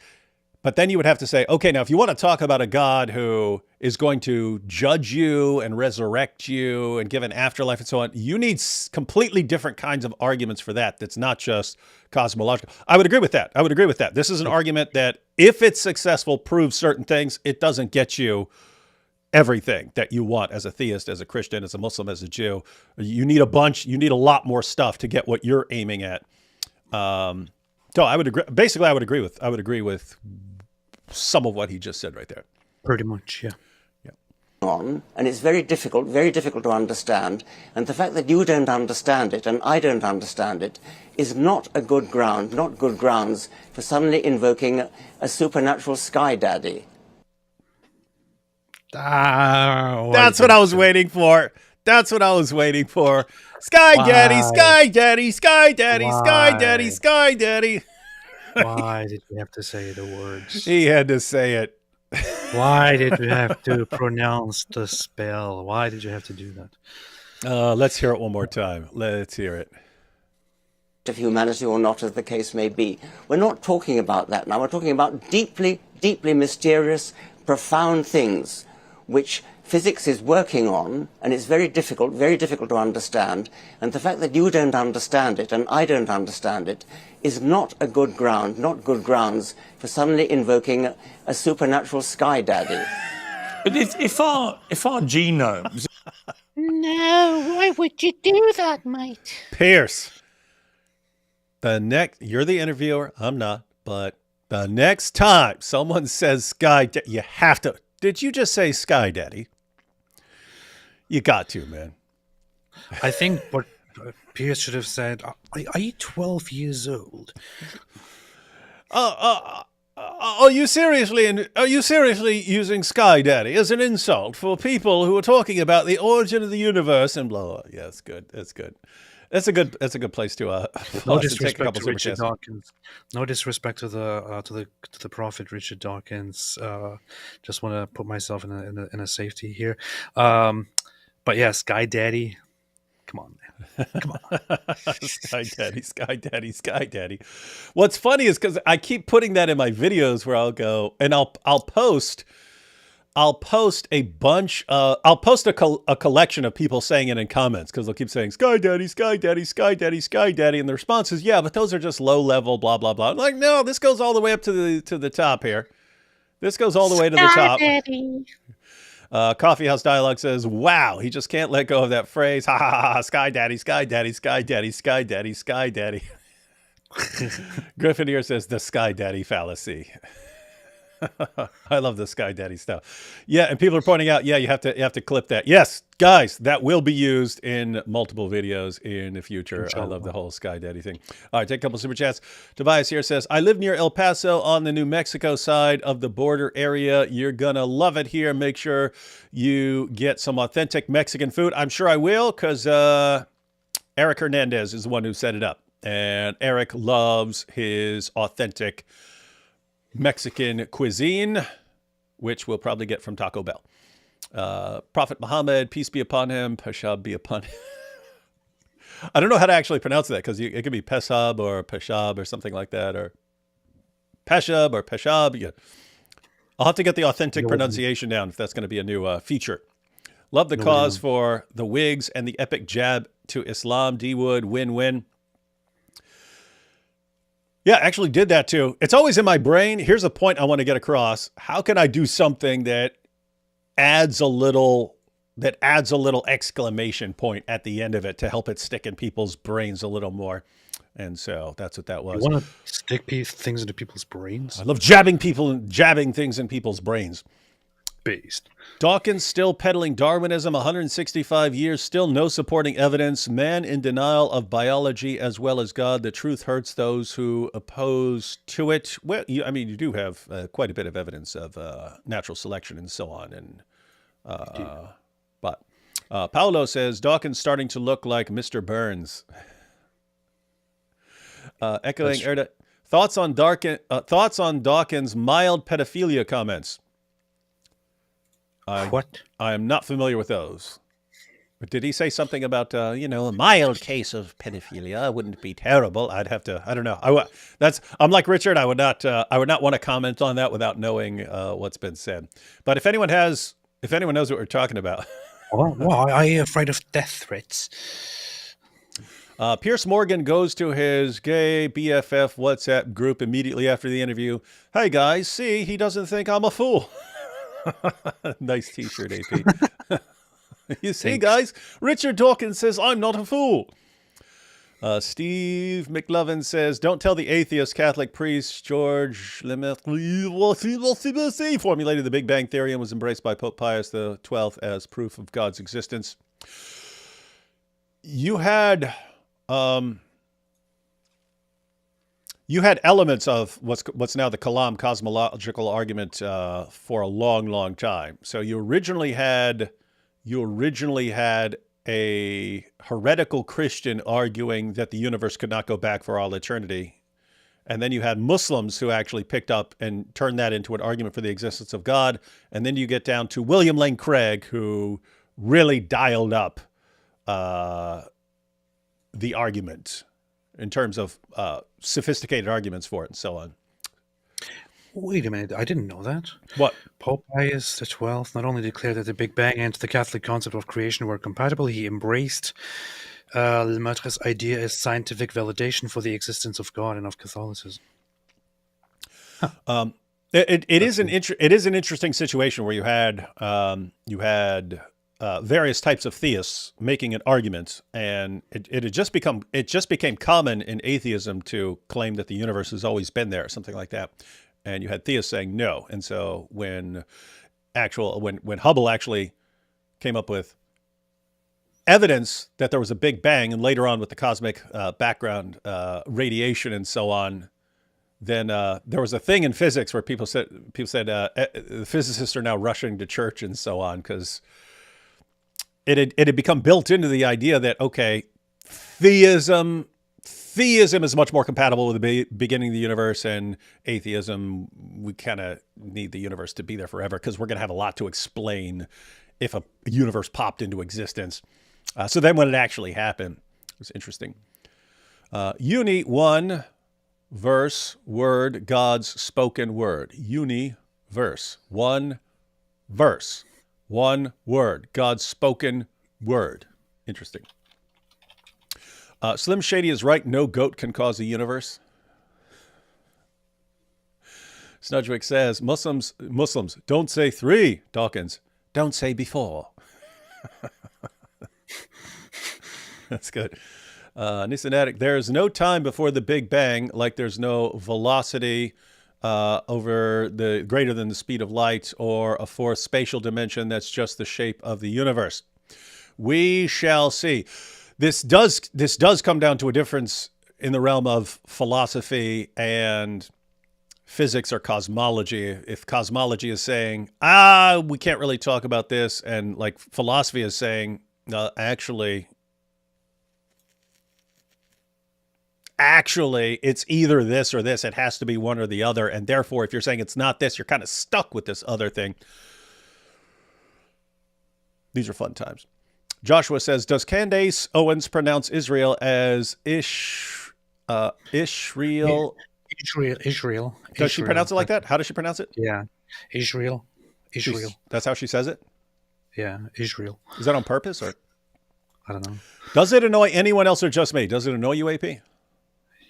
But then you would have to say, okay, now if you want to talk about a God who is going to judge you and resurrect you and give an afterlife and so on, you need completely different kinds of arguments for that. That's not just cosmological. I would agree with that. I would agree with that. This is an argument that if it's successful, proves certain things. It doesn't get you everything that you want as a theist, as a Christian, as a Muslim, as a Jew. You need a lot more stuff to get what you're aiming at. So I would agree. Basically, I would agree with some of what he just said right there.
Pretty much, yeah.
On, and it's very difficult to understand, and the fact that you don't understand it and I don't understand it is not good grounds for suddenly invoking a supernatural sky daddy.
That's what I was waiting for. That's what I was waiting for. Sky daddy, sky daddy, sky daddy, sky daddy, sky daddy.
Why did you have to say the words?
He had to say it.
Why did you have to pronounce the spell? Why did you have to do that?
Let's hear it one more time. Let's hear it.
Of humanity or not, as the case may be. We're not talking about that now. We're talking about deeply, deeply mysterious, profound things which physics is working on, and it's very difficult to understand. And the fact that you don't understand it and I don't understand it is not good grounds for suddenly invoking a supernatural sky daddy.
But if our genomes...
No, why would you do that, mate?
Piers, you're the interviewer, I'm not, but the next time someone says sky daddy, you have to... Did you just say sky daddy? You got to, man.
I think what Piers should have said, are you 12 years old?
Are you seriously using sky daddy as an insult for people who are talking about the origin of the universe and blah, blah? Yeah, that's good. That's good. That's a good place to
no disrespect to Richard Dawkins. No disrespect to the prophet Richard Dawkins. Just want to put myself in a safety here. But yeah, Sky Daddy. Come on, man. Come on.
Sky Daddy, Sky Daddy, Sky Daddy. What's funny is because I keep putting that in my videos where I'll go and I'll post a bunch. I'll post a collection of people saying it in comments because they'll keep saying Sky Daddy, Sky Daddy, Sky Daddy, Sky Daddy, and the response is yeah, but those are just low level, blah blah blah. I'm like, no, this goes all the way up to the top here. This goes all the way to the top.
Daddy.
Coffee House Dialogue says, wow, he just can't let go of that phrase. Ha ha ha, ha. Sky Daddy, Sky Daddy, Sky Daddy, Sky Daddy, Sky Daddy. Griffin here says the Sky Daddy fallacy. I love the Sky Daddy stuff. Yeah, and people are pointing out, yeah, you have to clip that. Yes, guys, that will be used in multiple videos in the future. I love the whole Sky Daddy thing. All right, take a couple super chats. Tobias here says, I live near El Paso on the New Mexico side of the border area. You're gonna love it here. Make sure you get some authentic Mexican food. I'm sure I will, because Eric Hernandez is the one who set it up. And Eric loves his authentic Mexican cuisine, which we'll probably get from Taco Bell. Prophet Muhammad, peace be upon him, Peshab be upon him. I don't know how to actually pronounce that because it could be Peshab or Peshab or something like that, or Peshab or Peshab. Yeah. I'll have to get the authentic pronunciation down if that's going to be a new feature. Love the cause for the wigs and the epic jab to Islam. D Wood, win-win. Yeah, actually did that too. It's always in my brain. Here's a point I want to get across. How can I do something that adds a little exclamation point at the end of it to help it stick in people's brains a little more? And so that's what that was.
You want to stick things into people's brains?
I love jabbing people and jabbing things in people's brains.
Based.
Dawkins still peddling Darwinism, 165 years, still no supporting evidence. Man in denial of biology as well as God. The truth hurts those who oppose to it. Well, you do have quite a bit of evidence of natural selection and so on, and But Paolo says, Dawkins starting to look like Mr. Burns. Echoing Erda. Thoughts on Dawkins' mild pedophilia comments?
What?
I am not familiar with those. But did he say something about, a mild case of pedophilia wouldn't be terrible? I'd have to, I don't know. I'm like Richard. I would not want to comment on that without knowing what's been said. But if anyone knows what we're talking about.
Well, are you afraid of death threats?
Piers Morgan goes to his gay BFF WhatsApp group immediately after the interview. Hey guys, see, he doesn't think I'm a fool. Nice t-shirt, AP. You see, guys, Richard Dawkins says I'm not a fool. Steve McLovin says, don't tell the atheist Catholic priest George Lemaitre formulated the Big Bang Theory and was embraced by Pope Pius XII as proof of God's existence. You had elements of what's now the Kalam cosmological argument for a long, long time. So you originally had a heretical Christian arguing that the universe could not go back for all eternity. And then you had Muslims who actually picked up and turned that into an argument for the existence of God. And then you get down to William Lane Craig, who really dialed up the argument in terms of sophisticated arguments for it and so on.
Wait a minute, I didn't know that.
What?
Pope Pius XII not only declared that the Big Bang and the Catholic concept of creation were compatible, he embraced Lemaitre's idea as scientific validation for the existence of God and of Catholicism.
Huh. It is an interesting situation where you had various types of theists making an argument, and it just became common in atheism to claim that the universe has always been there, something like that. And you had theists saying no. And so when Hubble actually came up with evidence that there was a Big Bang, and later on with the cosmic background radiation and so on, then there was a thing in physics where people said the physicists are now rushing to church and so on, because it had become built into the idea that, okay, theism is much more compatible with the beginning of the universe, and atheism, we kind of need the universe to be there forever because we're going to have a lot to explain if a universe popped into existence. So then when it actually happened, it was interesting. Uni, one verse, word, God's spoken word. Uni, verse, one verse, one word, God's spoken word. Interesting. Slim Shady is right. No goat can cause a universe. Snudgewick says, Muslims, don't say three. Dawkins, don't say before. That's good. Nisanatic, there's no time before the Big Bang, like there's no velocity over the greater than the speed of light or a fourth spatial dimension. That's just the shape of the universe. We shall see. This does come down to a difference in the realm of philosophy and physics or cosmology. If cosmology is saying, we can't really talk about this, and like philosophy is saying, actually, it's either this or this. It has to be one or the other. And therefore, if you're saying it's not this, you're kind of stuck with this other thing. These are fun times. Joshua says, does Candace Owens pronounce Israel as Israel?
Israel.
Does she pronounce it like that? How does she pronounce it?
Yeah. Israel.
That's how she says it?
Yeah, Israel.
Is that on purpose, or?
I don't know.
Does it annoy anyone else or just me? Does it annoy you, AP?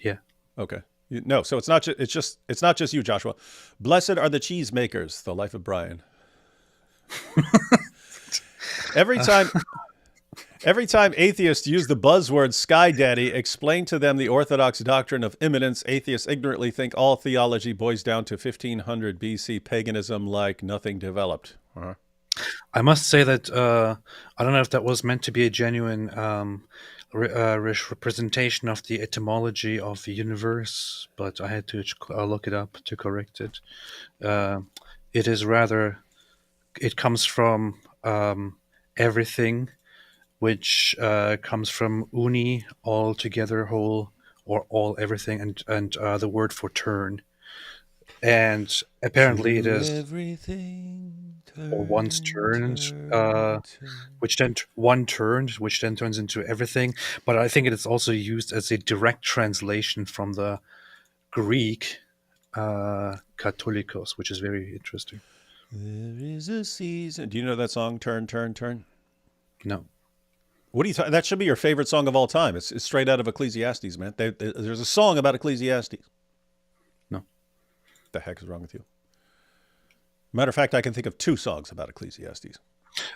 Yeah.
Okay. No, so it's not just you, Joshua. Blessed are the cheese makers, the life of Brian. Every time atheists use the buzzword Sky Daddy, explain to them the orthodox doctrine of immanence. Atheists ignorantly think all theology boils down to 1500 BC paganism, like nothing developed. Uh-huh.
I must say that I don't know if that was meant to be a genuine representation of the etymology of the universe, but I had to look it up to correct it. It is rather, it comes from everything, which comes from uni, all together, whole, or all, everything, and the word for turn. And apparently it is
everything
or once turned, which then which then turns into everything. But I think it is also used as a direct translation from the Greek Katholikos, which is very interesting.
There is a season. Do you know that song, Turn, Turn, Turn?
No.
What are you that should be your favorite song of all time. It's straight out of Ecclesiastes, man. There's a song about Ecclesiastes.
No.
What the heck is wrong with you? Matter of fact, I can think of 2 songs about Ecclesiastes.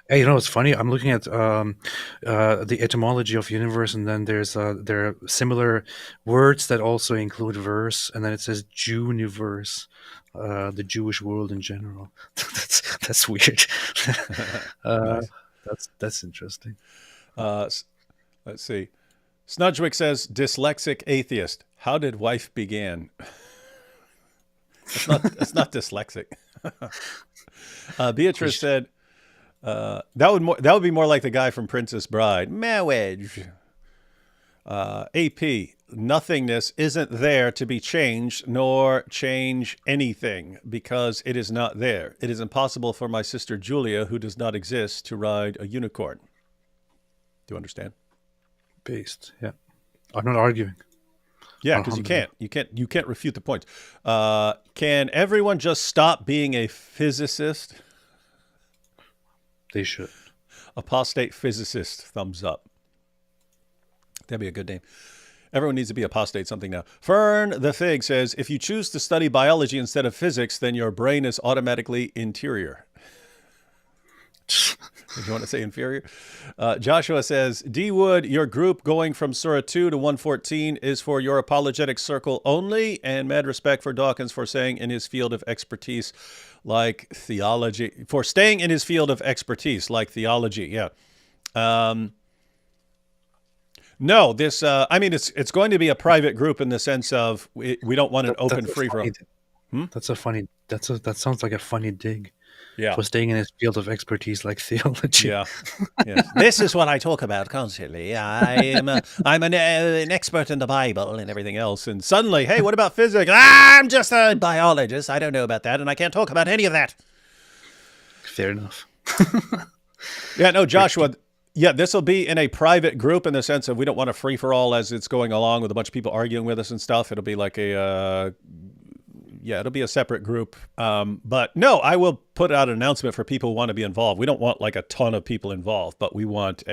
Hey, it's funny. I'm looking at the etymology of universe, and then there are similar words that also include verse, and then it says Juniverse, the Jewish world in general. that's weird.
Nice.
That's interesting.
Let's see. Snudgewick says, dyslexic atheist. How did wife began? It's not dyslexic. Beatrice said, that would be more like the guy from Princess Bride. Marriage. AP, nothingness isn't there to be changed nor change anything because it is not there. It is impossible for my sister Julia, who does not exist, to ride a unicorn. Do you understand?
Based, yeah. I'm not arguing.
Yeah, because you can't refute the point. Can everyone just stop being a physicist?
They should.
Apostate physicist, thumbs up. That'd be a good name. Everyone needs to be apostate something now. Fern the Fig says, if you choose to study biology instead of physics, then your brain is automatically interior. You want to say inferior? Joshua says, D. Wood, your group going from Surah 2 to 114 is for your apologetic circle only, and mad respect for Dawkins for saying in his field of expertise like theology, for staying in his field of expertise like theology. Yeah. No, this, it's going to be a private group in the sense of we don't want an open free for all.
That sounds like a funny dig.
Yeah.
For staying in his field of expertise like theology.
Yeah. Yes. This is what I talk about constantly. I'm an expert in the Bible and everything else. And suddenly, hey, what about physics? I'm just a biologist. I don't know about that, and I can't talk about any of that.
Fair enough.
Yeah, no, Joshua. Yeah, this will be in a private group in the sense of we don't want a free-for-all as it's going along with a bunch of people arguing with us and stuff. It'll be like it'll be a separate group. But no, I will put out an announcement for people who want to be involved. We don't want like a ton of people involved, but we want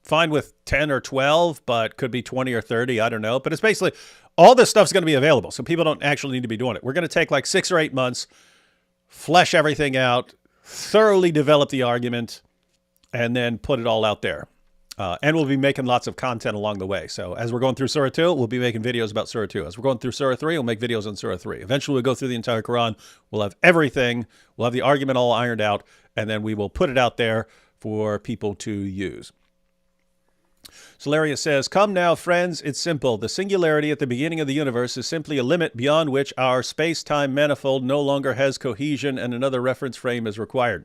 fine with 10 or 12, but could be 20 or 30. I don't know. But it's basically all this stuff's going to be available. So people don't actually need to be doing it. We're going to take like 6 or 8 months, flesh everything out, thoroughly develop the argument, and then put it all out there. And we'll be making lots of content along the way. So as we're going through Surah 2, we'll be making videos about Surah 2. As we're going through Surah 3, we'll make videos on Surah 3. Eventually, we'll go through the entire Quran. We'll have everything. We'll have the argument all ironed out, and then we will put it out there for people to use. Solaria says, come now, friends. It's simple. The singularity at the beginning of the universe is simply a limit beyond which our space-time manifold no longer has cohesion and another reference frame is required.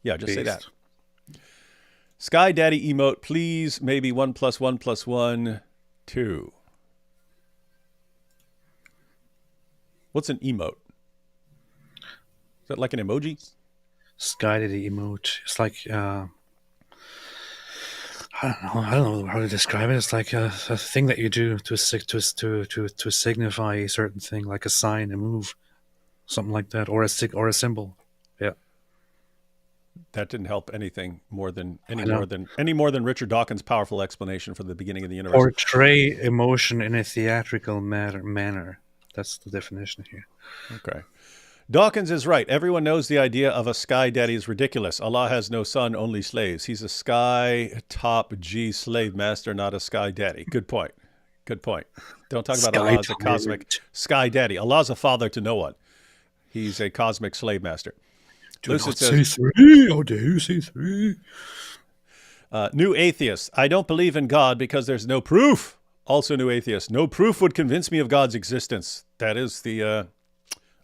Yeah, just say that. Sky Daddy emote, please. Maybe 1 + 1 + 1, 2. What's an emote? Is that like an emoji?
Sky Daddy emote. It's like I don't know how to describe it. It's like a thing that you do to signify a certain thing, like a sign, a move, something like that, or a symbol. Yeah.
That didn't help anything more than Richard Dawkins' powerful explanation for the beginning of the universe.
Portray emotion in a theatrical manner. That's the definition here.
Okay. Dawkins is right. Everyone knows the idea of a sky daddy is ridiculous. Allah has no son, only slaves. He's a sky top G slave master, not a sky daddy. Good point. Good point. Don't talk about Allah as a cosmic sky daddy. Allah's a father to no one. He's a cosmic slave master.
Do not say 3. How dare you say 3?
New atheist. I don't believe in God because there's no proof. Also new atheist. No proof would convince me of God's existence. That is the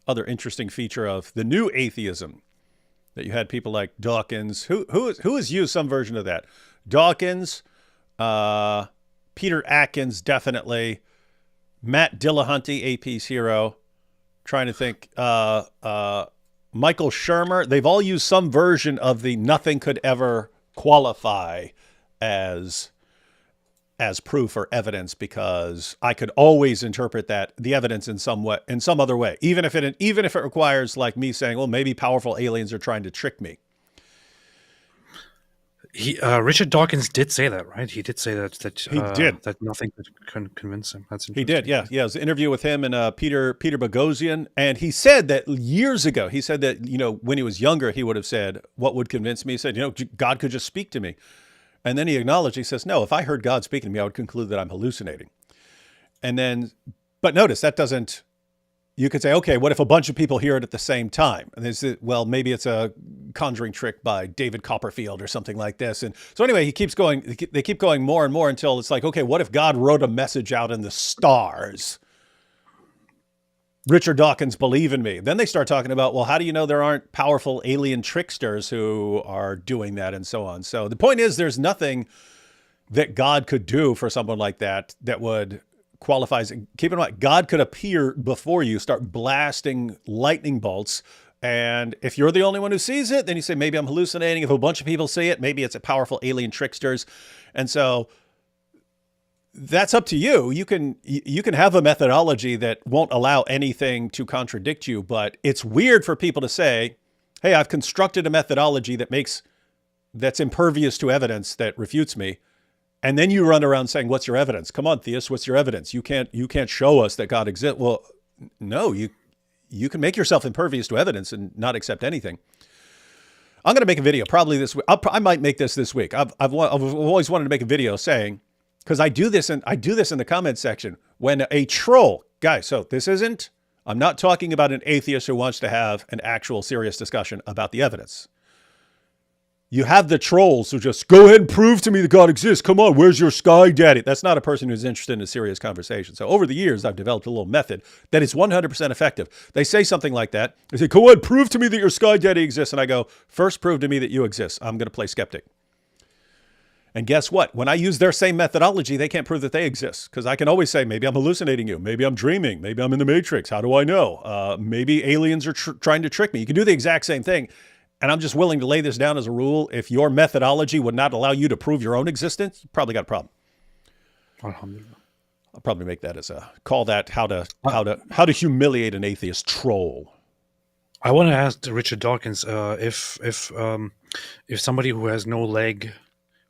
other interesting feature of the new atheism, that you had people like Dawkins, who has used some version of that. Dawkins, Peter Atkins, definitely. Matt Dillahunty, AP's hero. Trying to think. Michael Shermer. They've all used some version of the nothing could ever qualify as proof or evidence, because I could always interpret the evidence in some way, in some other way, even if it requires like me saying, well, maybe powerful aliens are trying to trick me.
Richard Dawkins did say that, right? He did say that nothing could convince him. That's interesting.
He did, yeah. It was an interview with him and Peter Boghossian, and he said that years ago. He said that when he was younger, he would have said, "What would convince me?" He said, God could just speak to me. And then he acknowledged, he says, no, if I heard God speaking to me, I would conclude that I'm hallucinating. And then, but notice that doesn't, you could say, okay, what if a bunch of people hear it at the same time? And they say, well, maybe it's a conjuring trick by David Copperfield or something like this. And so anyway, they keep going more and more until it's like, okay, what if God wrote a message out in the stars? Richard Dawkins, believe in me. Then they start talking about, well, how do you know there aren't powerful alien tricksters who are doing that and so on? So the point is, there's nothing that God could do for someone like that would qualify. Keep in mind, God could appear before you, start blasting lightning bolts. And if you're the only one who sees it, then you say, maybe I'm hallucinating. If a bunch of people see it, maybe it's a powerful alien tricksters. And so that's up to you. You can have a methodology that won't allow anything to contradict you, but it's weird for people to say, hey, I've constructed a methodology that's impervious to evidence that refutes me. And then you run around saying, what's your evidence? Come on, theist, what's your evidence? You can't show us that God exists. Well, no, you can make yourself impervious to evidence and not accept anything. I'm going to make a video probably this week. I might make this week. I've always wanted to make a video saying, because I do this in the comment section when a troll, guys. So I'm not talking about an atheist who wants to have an actual serious discussion about the evidence. You have the trolls who just go ahead and prove to me that God exists. Come on, where's your sky daddy? That's not a person who's interested in a serious conversation. So over the years, I've developed a little method that is 100% effective. They say something like that. They say, go ahead, prove to me that your sky daddy exists. And I go, first prove to me that you exist. I'm going to play skeptic. And guess what? When I use their same methodology, they can't prove that they exist, because I can always say, maybe I'm hallucinating you. Maybe I'm dreaming. Maybe I'm in the Matrix. How do I know? Maybe aliens are trying to trick me. You can do the exact same thing. And I'm just willing to lay this down as a rule. If your methodology would not allow you to prove your own existence, you probably got a problem. I'll probably make that as call that how to humiliate an atheist troll.
I want to ask Richard Dawkins if somebody who has no leg,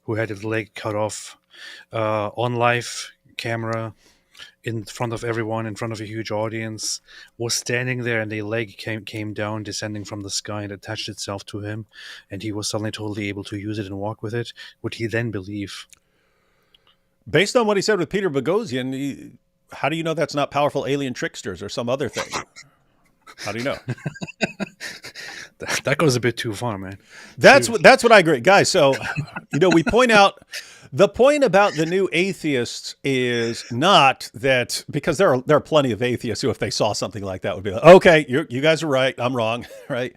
who had his leg cut off, on live camera, in front of everyone, in front of a huge audience, was standing there, and a leg came down, descending from the sky, and attached itself to him, and he was suddenly totally able to use it and walk with it, would he then believe?
Based on what he said with Peter Boghossian, how do you know that's not powerful alien tricksters or some other thing? How do you know?
That goes a bit too far, man.
That's what I agree, guys. So, we point out the point about the new atheists is not that, because there are plenty of atheists who, if they saw something like that, would be like, okay, you guys are right, I'm wrong, right?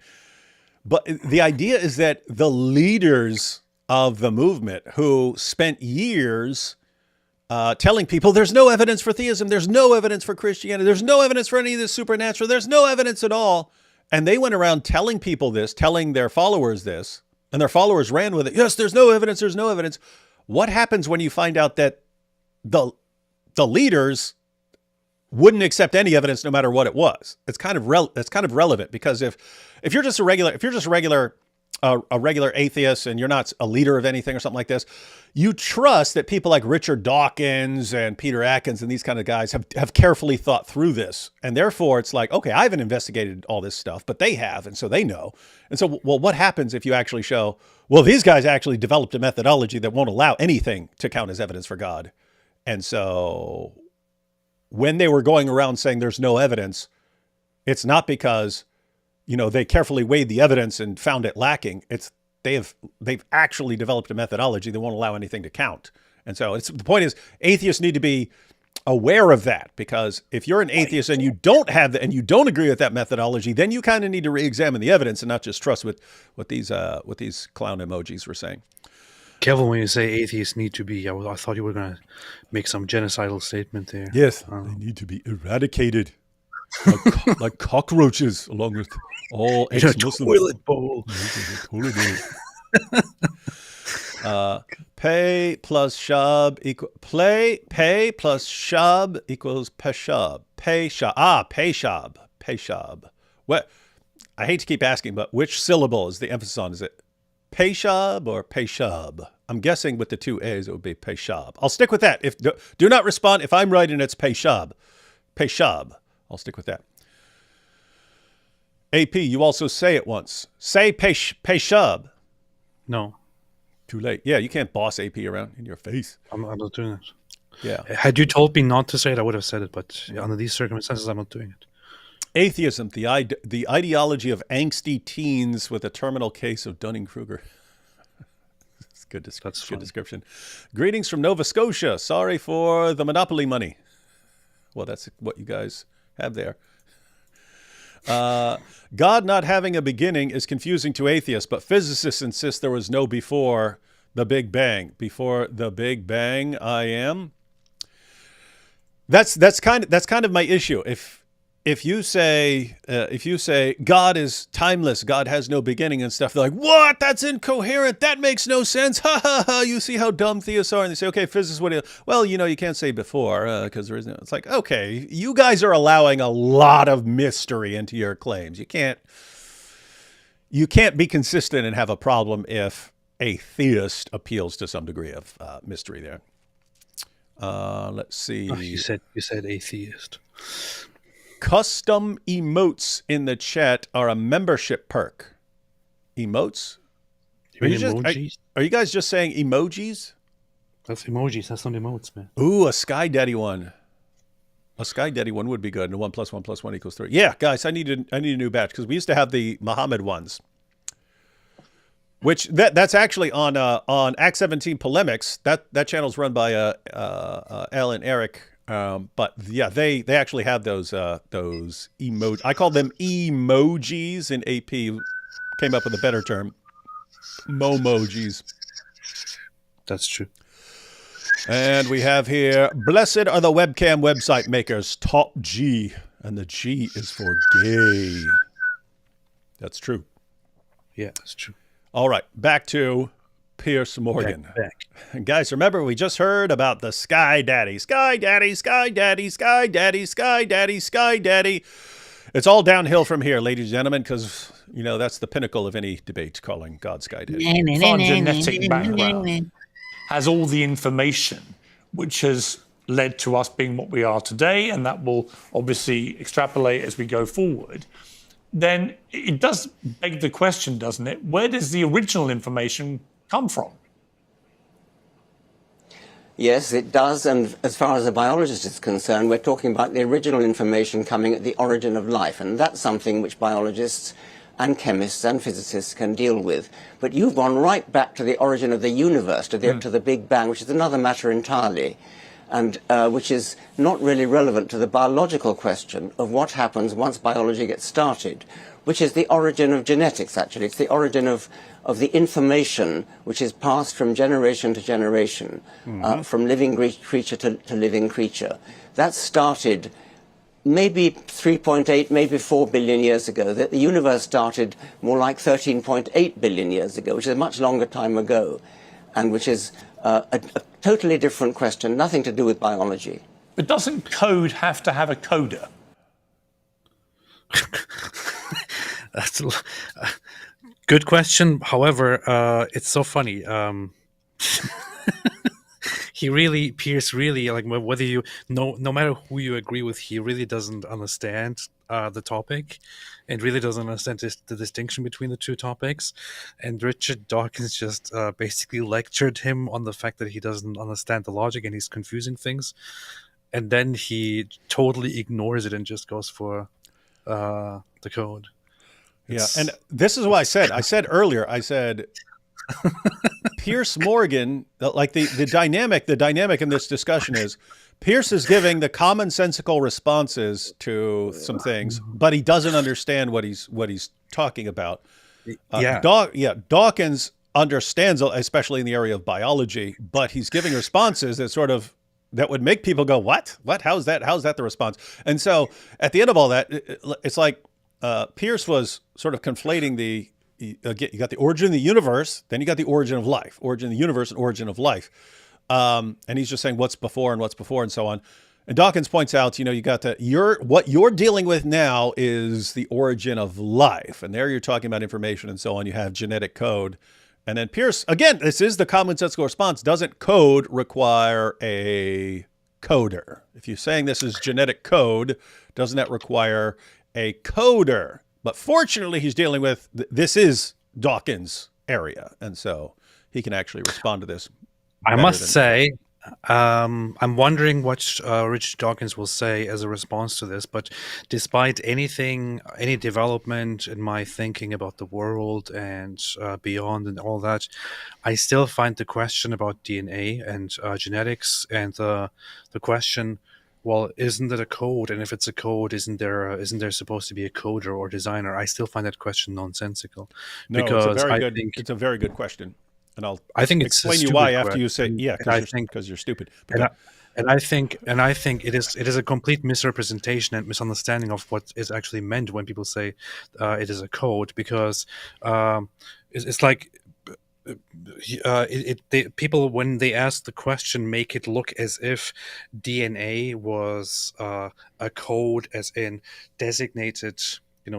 But the idea is that the leaders of the movement, who spent years telling people there's no evidence for theism, there's no evidence for Christianity, there's no evidence for any of this supernatural, there's no evidence at all. And they went around telling people this, telling their followers this, and their followers ran with it. Yes, there's no evidence, there's no evidence. What happens when you find out that the leaders wouldn't accept any evidence no matter what it was? It's kind of relevant, because if you're just a regular atheist and you're not a leader of anything or something like this, you trust that people like Richard Dawkins and Peter Atkins and these kind of guys have carefully thought through this. And therefore it's like, okay, I haven't investigated all this stuff, but they have. And so they know. And so, well, what happens if you actually show, well, these guys actually developed a methodology that won't allow anything to count as evidence for God. And so when they were going around saying there's no evidence, it's not because, they carefully weighed the evidence and found it lacking. They've actually developed a methodology that won't allow anything to count. And so the point is, atheists need to be aware of that, because if you're an atheist and you don't have and you don't agree with that methodology, then you kind of need to re-examine the evidence and not just trust what these clown emojis were saying.
Kevin, when you say atheists need to be, I thought you were going to make some genocidal statement there.
Yes, they need to be eradicated like cockroaches, along with all ex-Muslims.
Toilet bowl.
Pay plus shab pay plus shab equals peshab. Peshab. What? I hate to keep asking, but which syllable is the emphasis on? Is it peshab or peshab? I'm guessing with the two A's it would be peshab. I'll stick with that. If do not respond if I'm right and it's peshab. Peshab. I'll stick with that. AP, you also say it once. Say peshab.
No.
Too late. Yeah, you can't boss AP around in your face.
I'm not doing it.
Yeah.
Had you told me not to say it, I would have said it. But under these circumstances, I'm not doing it.
Atheism, the ideology of angsty teens with a terminal case of Dunning-Kruger. That's good. That's good description. Greetings from Nova Scotia. Sorry for the monopoly money. Well, that's what you guys have there. God not having a beginning is confusing to atheists, but physicists insist there was no before the Big Bang. Before the Big Bang, I am. That's kind of my issue. If you say God is timeless, God has no beginning and stuff, they're like, what? That's incoherent. That makes no sense. Ha ha ha. You see how dumb theists are. And they say, okay, physicists, what do you? Well, you can't say before because there is no. It's like, okay, you guys are allowing a lot of mystery into your claims. You can't be consistent and have a problem if a theist appeals to some degree of mystery there. Let's see.
Oh, you said atheist.
Custom emotes in the chat are a membership perk. Emotes?
Emojis?
Are you guys just saying emojis?
That's emojis. That's not emotes, man.
Ooh, a Sky Daddy one. A Sky Daddy one would be good. And 1 + 1 + 1 = 3. Yeah, guys, I need a new batch because we used to have the Muhammad ones. Which that's actually on Act 17 Polemics. That channel's run by Al and Eric. But yeah, they actually have those emoji. I call them emojis, and AP came up with a better term. Momojis.
That's true.
And we have here, blessed are the webcam website makers, top G, and the G is for gay. That's true.
Yeah, that's true.
All right, back to Piers Morgan.
Back.
Guys, remember we just heard about the Sky Daddy. Sky Daddy, Sky Daddy, Sky Daddy, Sky Daddy, Sky Daddy. It's all downhill from here, ladies and gentlemen, because, that's the pinnacle of any debate, calling God Sky Daddy.
Our genetic background has all the information which has led to us being what we are today, and that will obviously extrapolate as we go forward. Then it does beg the question, doesn't it? Where does the original information come from?
Yes, it does. And as far as a biologist is concerned, we're talking about the original information coming at the origin of life. And that's something which biologists and chemists and physicists can deal with. But you've gone right back to the origin of the universe, to the Big Bang, which is another matter entirely, and which is not really relevant to the biological question of what happens once biology gets started, which is the origin of genetics, actually. It's the origin of the information which is passed from generation to generation, from living creature to living creature. That started maybe 3.8, maybe 4 billion years ago. The universe started more like 13.8 billion years ago, which is a much longer time ago, and which is a totally different question, nothing to do with biology.
But doesn't code have to have a coder?
That's a good question. However, it's so funny. Piers really, like, whether you no matter who you agree with, he really doesn't understand the topic, and really doesn't understand the distinction between the two topics. And Richard Dawkins just basically lectured him on the fact that he doesn't understand the logic and he's confusing things, and then he totally ignores it and just goes for the code.
And this is what I said earlier. I said Piers Morgan, like the dynamic in this discussion is Pierce is giving the commonsensical responses to some things, but he doesn't understand what he's talking about. Dawkins understands, especially in the area of biology, but he's giving responses that would make people go, what? How's that the response? And so at the end of all that, it's like Pierce was sort of conflating you got the origin of the universe, then you got the origin of life, origin of the universe and origin of life. And he's just saying what's before and so on. And Dawkins points out, you got what you're dealing with now is the origin of life. And there you're talking about information and so on. You have genetic code. And then Pierce, again, this is the commonsensical response. Doesn't code require a coder? If you're saying this is genetic code, doesn't that require a coder? But fortunately, he's dealing with, this is Dawkins' area. And so he can actually respond to this.
I must say, I'm wondering what Richard Dawkins will say as a response to this, but despite any development in my thinking about the world and beyond and all that, I still find the question about DNA and genetics and the question, well, isn't it a code? And if it's a code, isn't there supposed to be a coder or designer? I still find that question nonsensical.
No,
because
it's a very good question. And
I think it's
explain you why after you say, because you're stupid.
And I think it is a complete misrepresentation and misunderstanding of what is actually meant when people say it is a code, because it's like people, when they ask the question, make it look as if DNA was a code, as in designated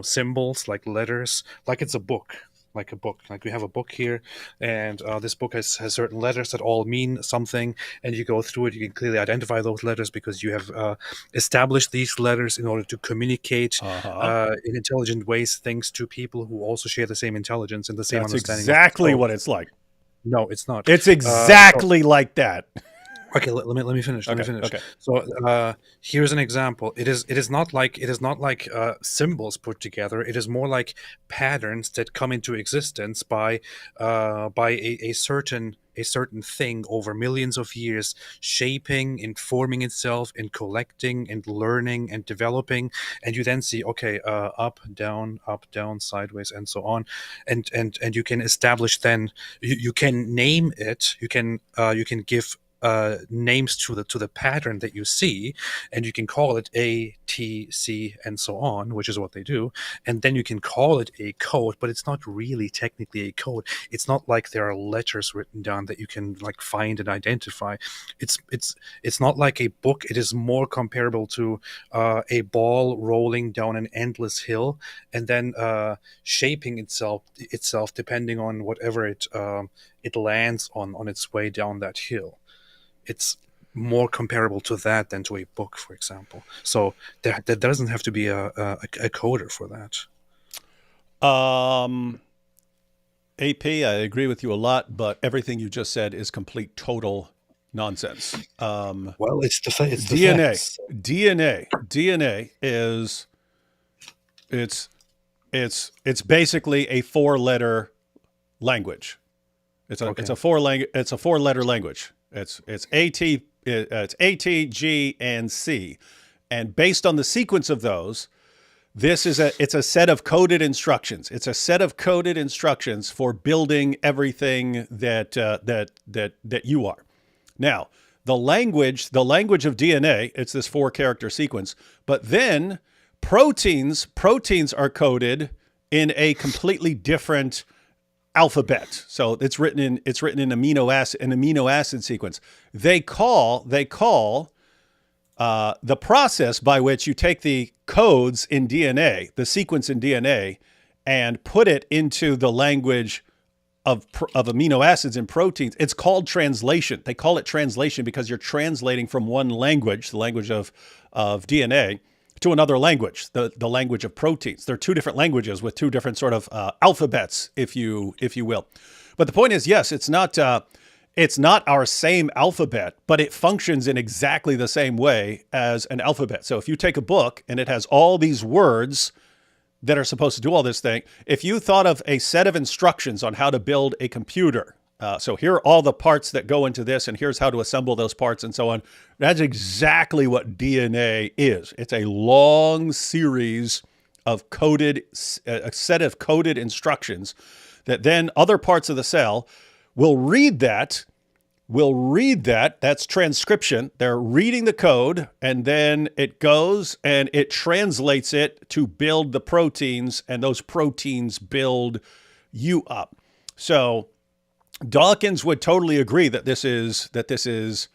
symbols like letters, like it's a book. Like we have a book here, and this book has certain letters that all mean something, and you go through it, you can clearly identify those letters because you have established these letters in order to communicate in intelligent ways things to people who also share the same intelligence and the same understanding.
That's exactly what it's like.
No, it's not.
It's exactly like that.
Okay, let me finish.
Okay.
So here's an example. It is not like symbols put together. It is more like patterns that come into existence by a certain thing over millions of years, shaping and forming itself and collecting and learning and developing. And you then see, okay, up, down, sideways, and so on. And you can establish then. You can name it. You can give names to the pattern that you see, and you can call it A, T, C, and so on, which is what they do. And then you can call it a code, but it's not really technically a code. It's not like there are letters written down that you can find and identify. It's not like a book. It is more comparable to a ball rolling down an endless hill and then shaping itself depending on whatever it lands on its way down that hill. It's more comparable to that than to a book, for example. So there doesn't have to be a coder for that.
AP, I agree with you a lot, but everything you just said is complete, total nonsense.
Well, it's the
DNA.
facts.
DNA is it's basically a 4-letter language. It's a 4-letter language. It's A, T, G, and C, and based on the sequence of those, it's a set of coded instructions. It's a set of coded instructions for building everything that you are. Now, the language of DNA, it's this 4-character sequence, but then proteins are coded in a completely different alphabet. So it's written in amino acid sequence. They call the process by which you take the codes in DNA, the sequence in DNA, and put it into the language of amino acids and proteins. It's called translation. They call it translation because you're translating from one language, the language of DNA, to another language, the language of proteins. They're 2 different languages with 2 different sort of alphabets, if you will. But the point is, yes, it's not our same alphabet, but it functions in exactly the same way as an alphabet. So if you take a book and it has all these words that are supposed to do all this thing, if you thought of a set of instructions on how to build a computer, So here are all the parts that go into this, and here's how to assemble those parts and so on. That's exactly what DNA is. It's a long series of a set of coded instructions that then other parts of the cell will read that. That's transcription. They're reading the code, and then it goes and it translates it to build the proteins, and those proteins build you up. So Dawkins would totally agree that this is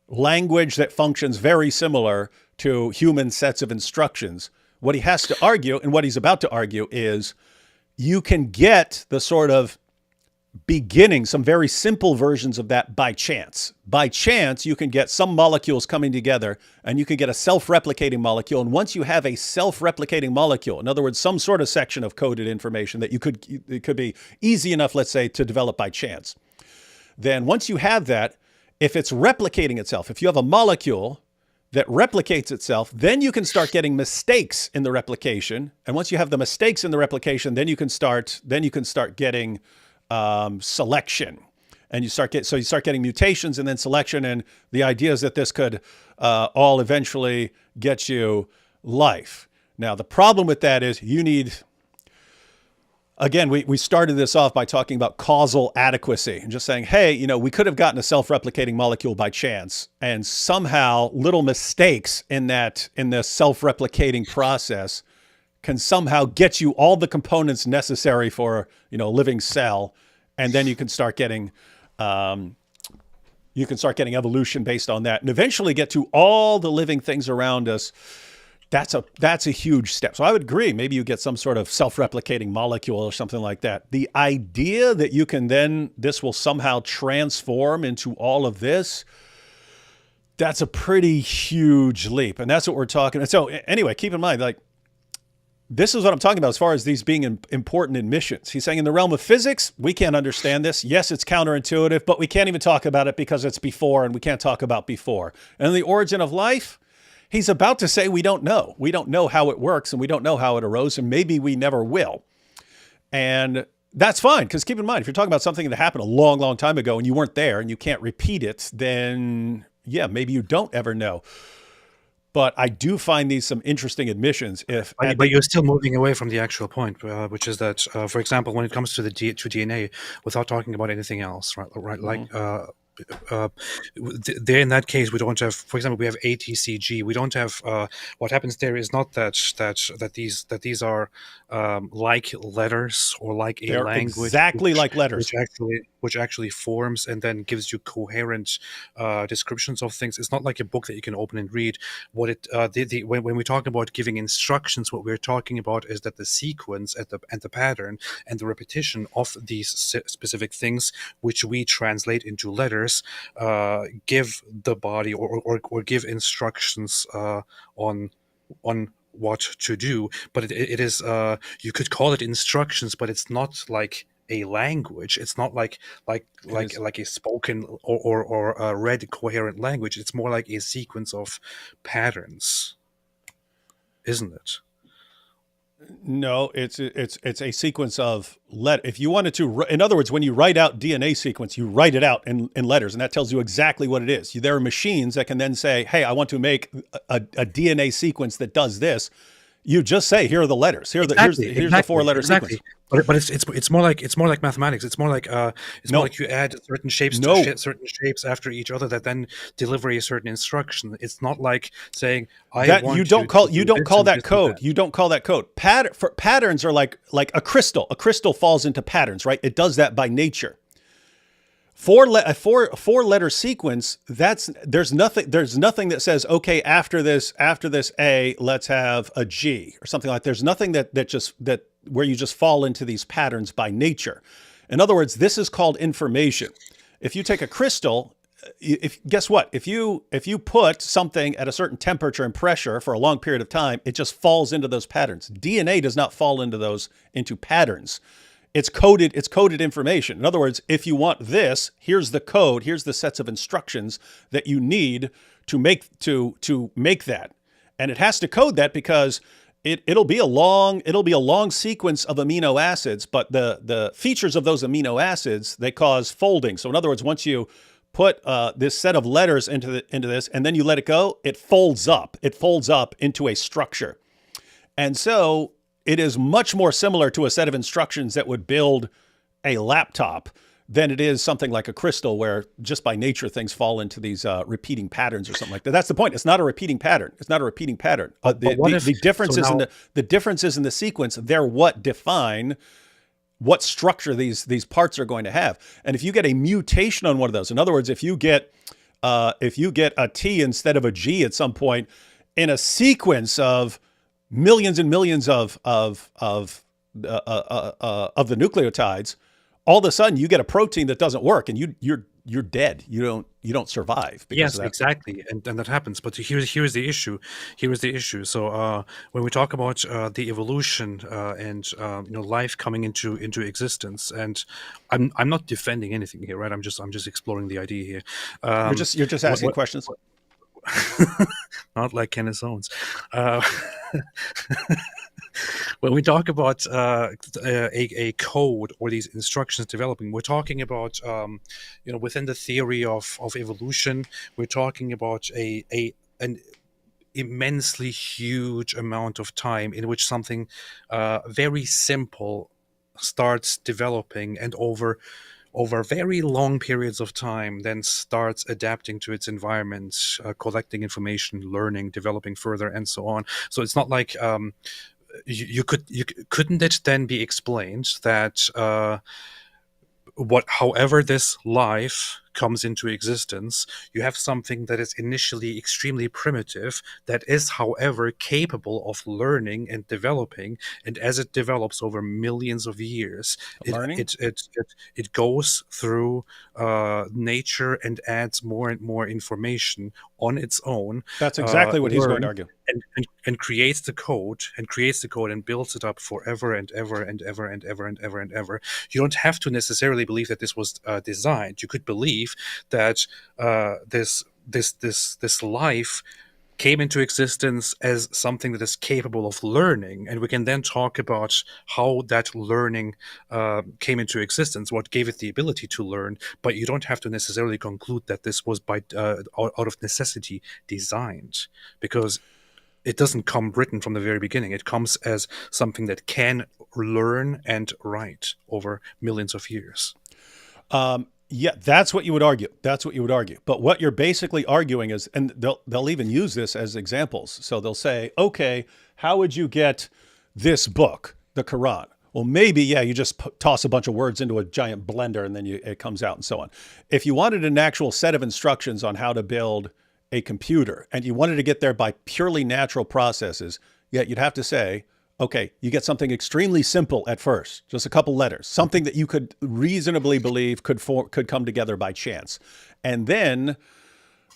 language that functions very similar to human sets of instructions. What he has to argue, and what he's about to argue, is you can get the sort of beginning, some very simple versions of that by chance. By chance, you can get some molecules coming together, and you can get a self-replicating molecule. And once you have a self-replicating molecule, in other words, some sort of section of coded information that it could be easy enough, let's say, to develop by chance. Then once you have that, if it's replicating itself, if you have a molecule that replicates itself, then you can start getting mistakes in the replication. And once you have the mistakes in the replication, then you can start getting selection, and you start getting mutations and then selection. And the idea is that this could all eventually get you life. Now, the problem with that is you need, again, we started this off by talking about causal adequacy and just saying, hey, we could have gotten a self-replicating molecule by chance, and somehow little mistakes in the self-replicating process can somehow get you all the components necessary for a living cell, and then you can start getting evolution based on that, and eventually get to all the living things around us. That's a huge step. So I would agree. Maybe you get some sort of self-replicating molecule or something like that. The idea that you can this will somehow transform into all of this, that's a pretty huge leap, and that's what we're talking. And so anyway, keep in mind, this is what I'm talking about as far as these being important admissions. He's saying in the realm of physics, we can't understand this. Yes, it's counterintuitive, but we can't even talk about it because it's before, and we can't talk about before. And in the origin of life, he's about to say we don't know. We don't know how it works, and we don't know how it arose, and maybe we never will. And that's fine, because keep in mind, if you're talking about something that happened a long, long time ago and you weren't there and you can't repeat it, then yeah, maybe you don't ever know. But I do find these some interesting admissions.
But you're still moving away from the actual point, which is that, for example, when it comes to DNA, without talking about anything else, right?
Mm-hmm.
There in that case, we don't have, for example, we have ATCG. We don't have. What happens there is not that these are like letters or like a
They're
language,
exactly like letters,
which actually forms and then gives you coherent descriptions of things. It's not like a book that you can open and read. What when we talk about giving instructions, what we're talking about is that the sequence and the pattern and the repetition of these specific things, which we translate into letters, give the body or give instructions on what to do. But it is you could call it instructions, but it's not like a language. It's not like a spoken or a read coherent language. It's more like a sequence of patterns, isn't it?
No, it's a sequence of if you wanted to, in other words, when you write out DNA sequence, you write it out in letters, and that tells you exactly what it is. There are machines that can then say, hey, I want to make a DNA sequence that does this. You just say, here are the letters. Here's the 4-letter sequence.
But it's more like mathematics. It's more like more like you add certain shapes to certain shapes after each other that then deliver a certain instruction. It's not like saying
you don't call that code. You don't call that code. Patterns are like a crystal. A crystal falls into patterns, right? It does that by nature. A four-letter sequence, there's nothing that says, okay, after this A, let's have a G or something like that. There's nothing that where you just fall into these patterns by nature. In other words, this is called information. If you take a crystal, guess what? If you put something at a certain temperature and pressure for a long period of time, it just falls into those patterns. DNA does not fall into patterns. It's coded information. In other words, if you want this, here's the code, here's the sets of instructions that you need to make that. And it has to code that because it'll be a long sequence of amino acids, but the features of those amino acids, they cause folding. So in other words, once you put this set of letters into this and then you let it go, it folds up. It folds up into a structure. And so it is much more similar to a set of instructions that would build a laptop than it is something like a crystal, where just by nature things fall into these repeating patterns or something like that. That's the point. It's not a repeating pattern. It's not a repeating pattern. The difference is the differences in the sequence. They're what define what structure these parts are going to have. And if you get a mutation on one of those, in other words, if you get a T instead of a G at some point in a sequence of millions and millions of the nucleotides, all of a sudden you get a protein that doesn't work, and you're dead. You don't survive.
Yes, exactly, and that happens. But here's the issue. So when we talk about the evolution and life coming into existence, and I'm not defending anything here, right? I'm just exploring the idea here.
You're just asking questions.
Not like Kenneth Owens. When we talk about a code or these instructions developing, we're talking about within the theory of evolution, we're talking about an immensely huge amount of time in which something very simple starts developing, and over very long periods of time then starts adapting to its environment, collecting information, learning, developing further, and so on. So it's not like couldn't it then be explained that however this life comes into existence, you have something that is initially extremely primitive, that is, however, capable of learning and developing, and as it develops over millions of years, it goes through nature and adds more and more information on its own.
That's exactly what he's going to argue.
And creates the code and builds it up forever and ever and ever and ever and ever and ever. You don't have to necessarily believe that this was designed. You could believe that this life came into existence as something that is capable of learning, and we can then talk about how that learning came into existence, what gave it the ability to learn. But you don't have to necessarily conclude that this was out of necessity designed, because it doesn't come written from the very beginning. It comes as something that can learn and write over millions of years.
Yeah, that's what you would argue. But what you're basically arguing is, and they'll even use this as examples. So they'll say, okay, how would you get this book, the Quran? Well, maybe, you just toss a bunch of words into a giant blender and then it comes out and so on. If you wanted an actual set of instructions on how to build a computer and you wanted to get there by purely natural processes, you'd have to say, okay, you get something extremely simple at first, just a couple letters, something that you could reasonably believe could come together by chance. And then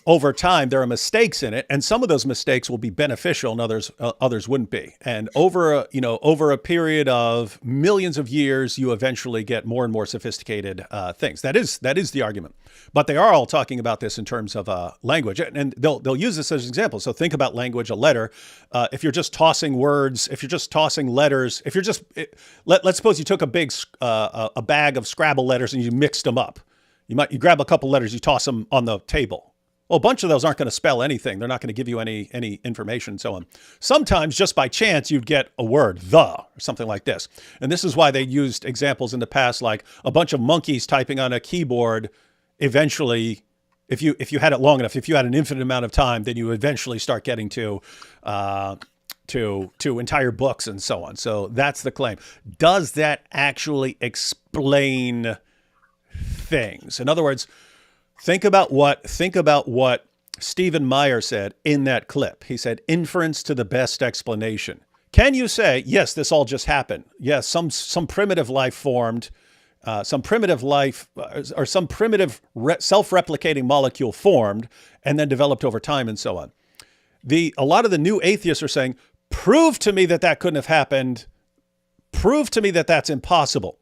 over time, there are mistakes in it, and some of those mistakes will be beneficial and others wouldn't be. And over a period of millions of years, you eventually get more and more sophisticated things. That is the argument. But they are all talking about this in terms of language, and they'll use this as an example. So think about language, a letter. If you're just tossing words, if you're just tossing letters, let's suppose you took a bag of Scrabble letters and you mixed them up. You grab a couple letters, you toss them on the table. Well, a bunch of those aren't going to spell anything. They're not going to give you any information and so on. Sometimes just by chance, you'd get a word, the, or something like this. And this is why they used examples in the past, like a bunch of monkeys typing on a keyboard. Eventually, if you had it long enough, if you had an infinite amount of time, then you eventually start getting to entire books and so on. So that's the claim. Does that actually explain things? In other words, think about what Stephen Meyer said in that clip. He said, inference to the best explanation. Can you say, yes, this all just happened? Yes, some primitive life formed, some primitive self-replicating molecule formed and then developed over time and so on. A lot of the new atheists are saying, prove to me that couldn't have happened. Prove to me that that's impossible.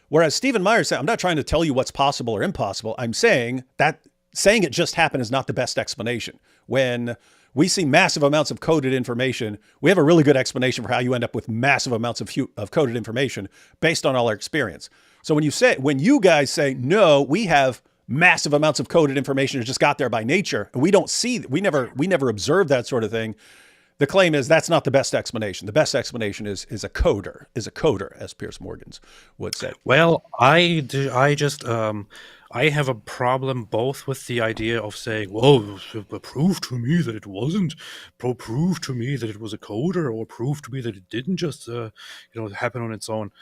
Whereas Stephen Meyer said, I'm not trying to tell you what's possible or impossible. I'm saying that saying it just happened is not the best explanation. When we see massive amounts of coded information. We have a really good explanation for how you end up with massive amounts of coded information based on all our experience. So when you guys say, no, we have massive amounts of coded information that just got there by nature, and we never observe that sort of thing. The claim is that's not the best explanation. The best explanation is a coder, as Piers Morgan would say.
Well, I have a problem both with the idea of saying, well, prove to me that it wasn't, prove to me that it was a coder, or prove to me that it didn't just happen on its own.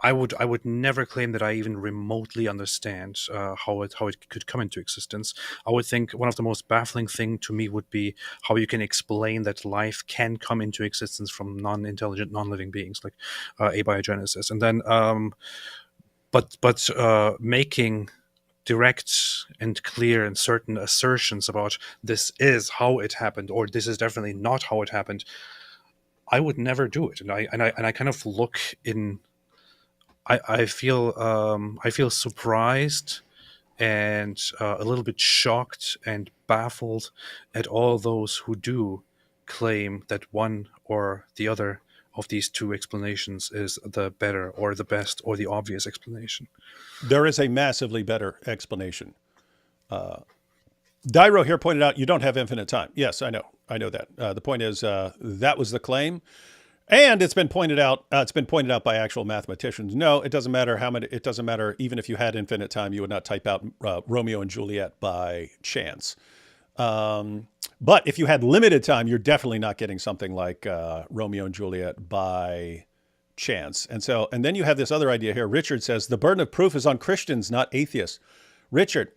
I would never claim that I even remotely understand how it could come into existence. I would think one of the most baffling thing to me would be how you can explain that life can come into existence from non-intelligent, non-living beings, like abiogenesis, and then but making direct and clear and certain assertions about this is how it happened or this is definitely not how it happened, I would never do it, and I kind of look in. I feel surprised and a little bit shocked and baffled at all those who do claim that one or the other of these two explanations is the better or the best or the obvious explanation.
There is a massively better explanation. Dairo here pointed out you don't have infinite time. Yes, I know that. The point is that was the claim. And it's been pointed out. By actual mathematicians. No, it doesn't matter how many. It doesn't matter even if you had infinite time, you would not type out Romeo and Juliet by chance. But if you had limited time, you're definitely not getting something like Romeo and Juliet by chance. And then you have this other idea here. Richard says the burden of proof is on Christians, not atheists. Richard,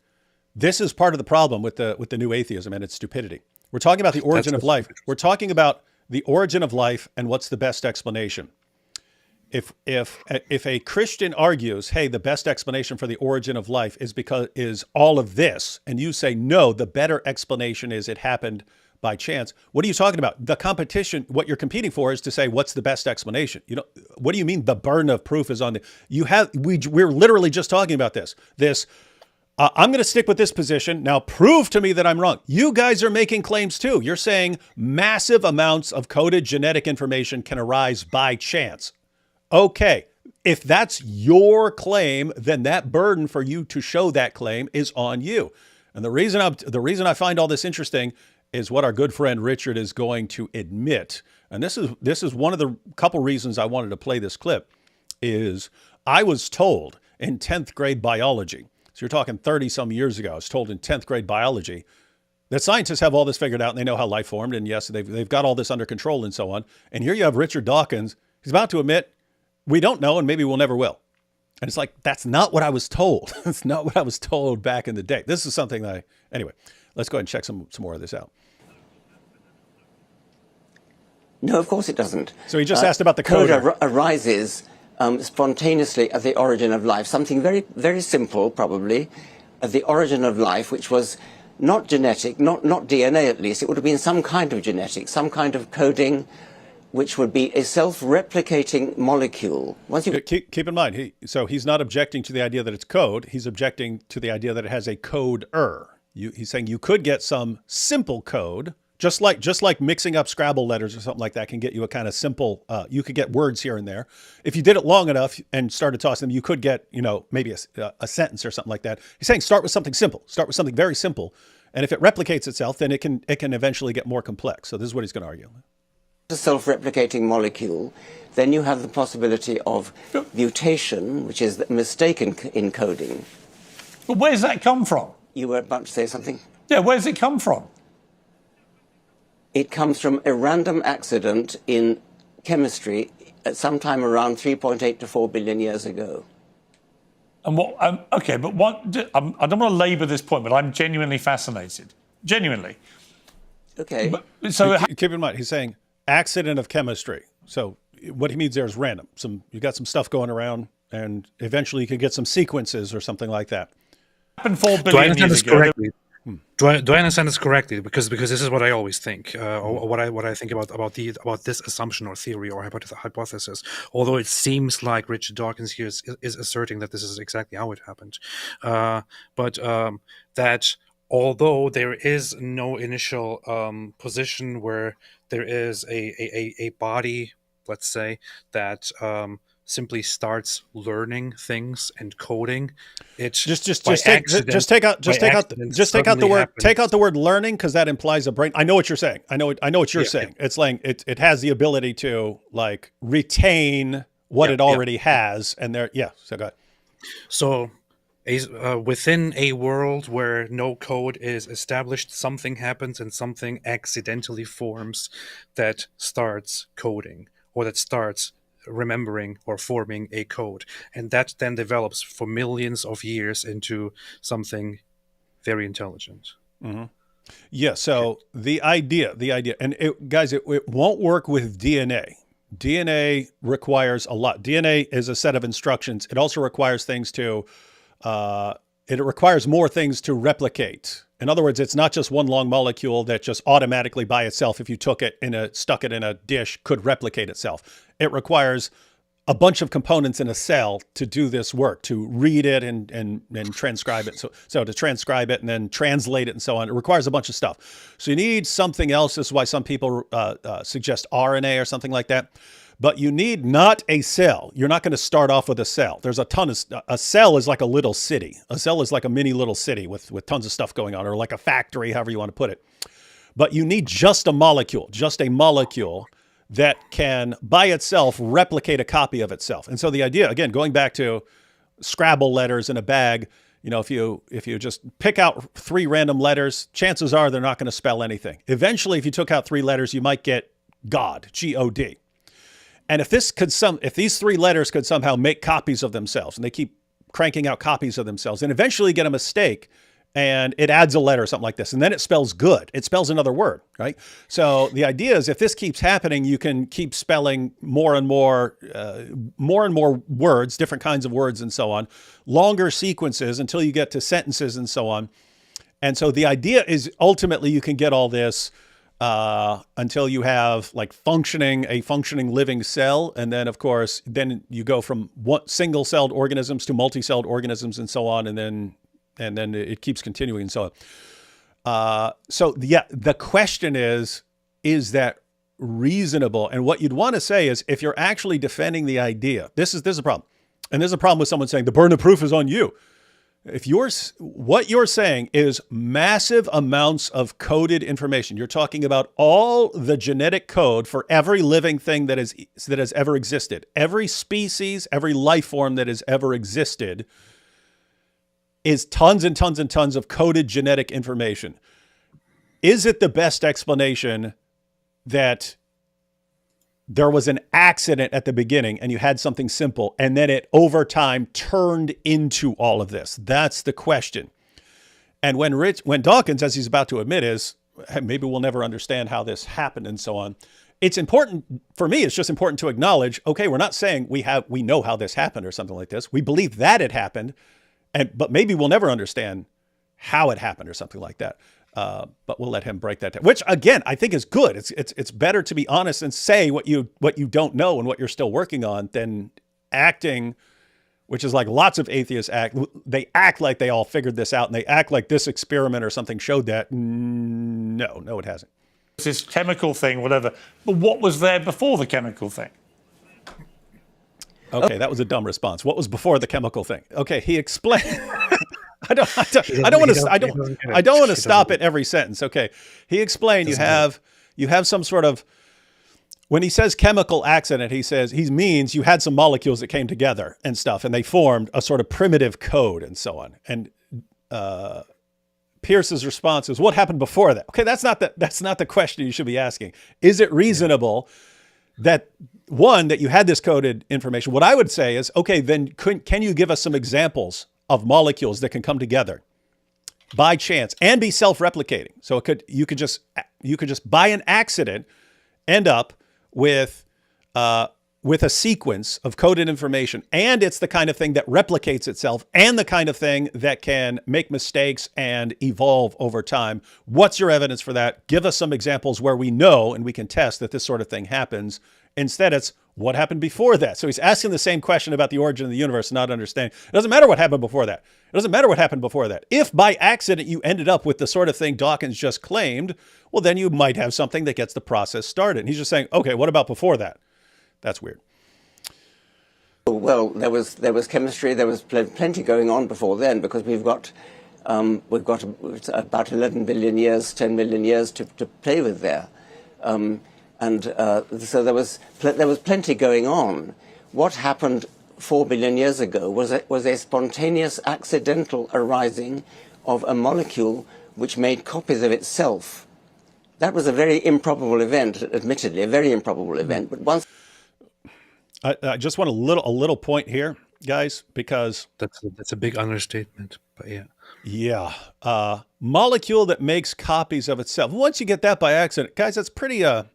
this is part of the problem with the new atheism and its stupidity. We're talking about the origin of life. We're talking about the origin of life and what's the best explanation. If a Christian argues, hey, the best explanation for the origin of life is all of this, and you say, no, the better explanation is it happened by chance, what are you talking about? The competition, what you're competing for is to say, what's the best explanation? What do you mean the burden of proof is on we're literally just talking about this. I'm going to stick with this position. Now prove to me that I'm wrong. You guys are making claims too. You're saying massive amounts of coded genetic information can arise by chance. Okay, if that's your claim, then that burden for you to show that claim is on you. And the reason I find all this interesting is what our good friend Richard is going to admit. And this is one of the couple reasons I wanted to play this clip. Is I was told in 10th grade biology. So you're talking 30 some years ago. I was told in 10th grade biology that scientists have all this figured out and they know how life formed. And yes, they've got all this under control and so on. And here you have Richard Dawkins. He's about to admit, we don't know and maybe we'll never will. And it's like, that's not what I was told. That's not what I was told back in the day. This is something anyway, let's go ahead and check some more of this out.
No, of course it doesn't.
So he just asked about the coder.
Coder arises spontaneously at the origin of life. Something very, very simple, probably, at the origin of life, which was not genetic, not DNA at least. It would have been some kind of genetic, some kind of coding, which would be a self-replicating molecule.
Keep in mind, he's not objecting to the idea that it's code. He's objecting to the idea that it has a coder. He's saying you could get some simple code, just like mixing up Scrabble letters or something like that can get you a kind of simple, you could get words here and there. If you did it long enough and started tossing them, you could get, maybe a sentence or something like that. He's saying start with something simple, start with something very simple. And if it replicates itself, then it can eventually get more complex. So this is what he's going to argue.
A self-replicating molecule, then you have the possibility of mutation, which is the mistake in coding.
But where does that come from?
You were about to say something?
Yeah, where does it come from?
It comes from a random accident in chemistry at some time around 3.8 to 4 billion years ago.
And what? Okay, but what? I don't want to labour this point, but I'm genuinely fascinated. Genuinely.
Okay.
So keep in mind, he's saying accident of chemistry. So what he means there is random. You got some stuff going around, and eventually you could get some sequences or something like that.
Happened 4 billion years ago.
Do I understand this correctly? Because this is what I always think, or what I think about this assumption or theory or hypothesis. Although it seems like Richard Dawkins here is asserting that this is exactly how it happened, but that although there is no initial position where there is a body, let's say, that simply starts learning things and coding, it's
just take out the word learning, because that implies a brain. I know what you're saying. I know what you're saying. It's like it has the ability to like retain what it already has, and there. Yeah. So go ahead.
So, within a world where no code is established, something happens and something accidentally forms that starts coding, or that starts remembering or forming a code, and that then develops for millions of years into something very intelligent.
Mm-hmm. Yeah. So the idea, and guys, it won't work with DNA. DNA requires a lot. DNA is a set of instructions. It also requires things to, it requires more things to replicate. In other words, it's not just one long molecule that just automatically by itself, if you stuck it in a dish, could replicate itself. It requires a bunch of components in a cell to do this work, to read it and transcribe it. So to transcribe it and then translate it and so on, it requires a bunch of stuff. So you need something else. This is why some people suggest RNA or something like that. But you need not a cell. You're not going to start off with a cell. There's a cell is like a little city. A cell is like a mini little city with tons of stuff going on, or like a factory, however you want to put it. But you need just a molecule that can by itself replicate a copy of itself. And so the idea, again, going back to Scrabble letters in a bag, if you just pick out 3 random letters, chances are they're not going to spell anything. Eventually, if you took out 3 letters, you might get God, G-O-D. And if these 3 letters could somehow make copies of themselves, and they keep cranking out copies of themselves, and eventually get a mistake, and it adds a letter or something like this, and then it spells good. It spells another word, right? So the idea is, if this keeps happening, you can keep spelling more and more words, different kinds of words, and so on, longer sequences until you get to sentences and so on. And so the idea is ultimately you can get all this until you have like a functioning living cell. And then of course, then you go from single-celled organisms to multi-celled organisms and so on. And then it keeps continuing and so on. The question is that reasonable? And what you'd want to say is, if you're actually defending the idea, this is a problem. And there's a problem with someone saying the burden of proof is on you. What you're saying is massive amounts of coded information. You're talking about all the genetic code for every living thing that has ever existed. Every species, every life form that has ever existed is tons and tons and tons of coded genetic information. Is it the best explanation that there was an accident at the beginning and you had something simple, and then it over time turned into all of this? That's the question. And when Dawkins, as he's about to admit, is, hey, maybe we'll never understand how this happened and so on. It's important for me. It's just important to acknowledge, okay, we're not saying we know how this happened or something like this. We believe that it happened, but maybe we'll never understand how it happened or something like that. But we'll let him break that down, which again, I think is good. It's better to be honest and say what you don't know and what you're still working on, than acting, which is like lots of atheists act. They act like they all figured this out, and they act like this experiment or something showed that. No, it hasn't.
This chemical thing, whatever. But what was there before the chemical thing?
Okay, that was a dumb response. What was before the chemical thing? Okay, he explained. I don't want to stop at every sentence. Okay, he explained you have some sort of, when he says chemical accident, he means you had some molecules that came together and stuff, and they formed a sort of primitive code and so on. And Pierce's response is, what happened before that? Okay, that's not the question you should be asking. Is it reasonable that you had this coded information? What I would say is, okay, then can you give us some examples of molecules that can come together by chance and be self-replicating? So you could just by an accident end up with a sequence of coded information, and it's the kind of thing that replicates itself, and the kind of thing that can make mistakes and evolve over time. What's your evidence for that? Give us some examples where we know and we can test that this sort of thing happens, Instead, it's what happened before that. So he's asking the same question about the origin of the universe, not understanding. It doesn't matter what happened before that. It doesn't matter what happened before that. If by accident you ended up with the sort of thing Dawkins just claimed, well, then you might have something that gets the process started. And he's just saying, okay, what about before that? That's weird.
Well, there was chemistry. There was plenty going on before then, because we've got about 11 billion years, 10 million years to play with there. So there was plenty going on. What happened 4 billion years ago was a spontaneous, accidental arising of a molecule which made copies of itself. That was a very improbable event, admittedly, a very improbable event. But once
I just want a little point here, guys, because
that's a big understatement. But yeah.
Yeah. Molecule that makes copies of itself. Once you get that by accident, guys, that's pretty, a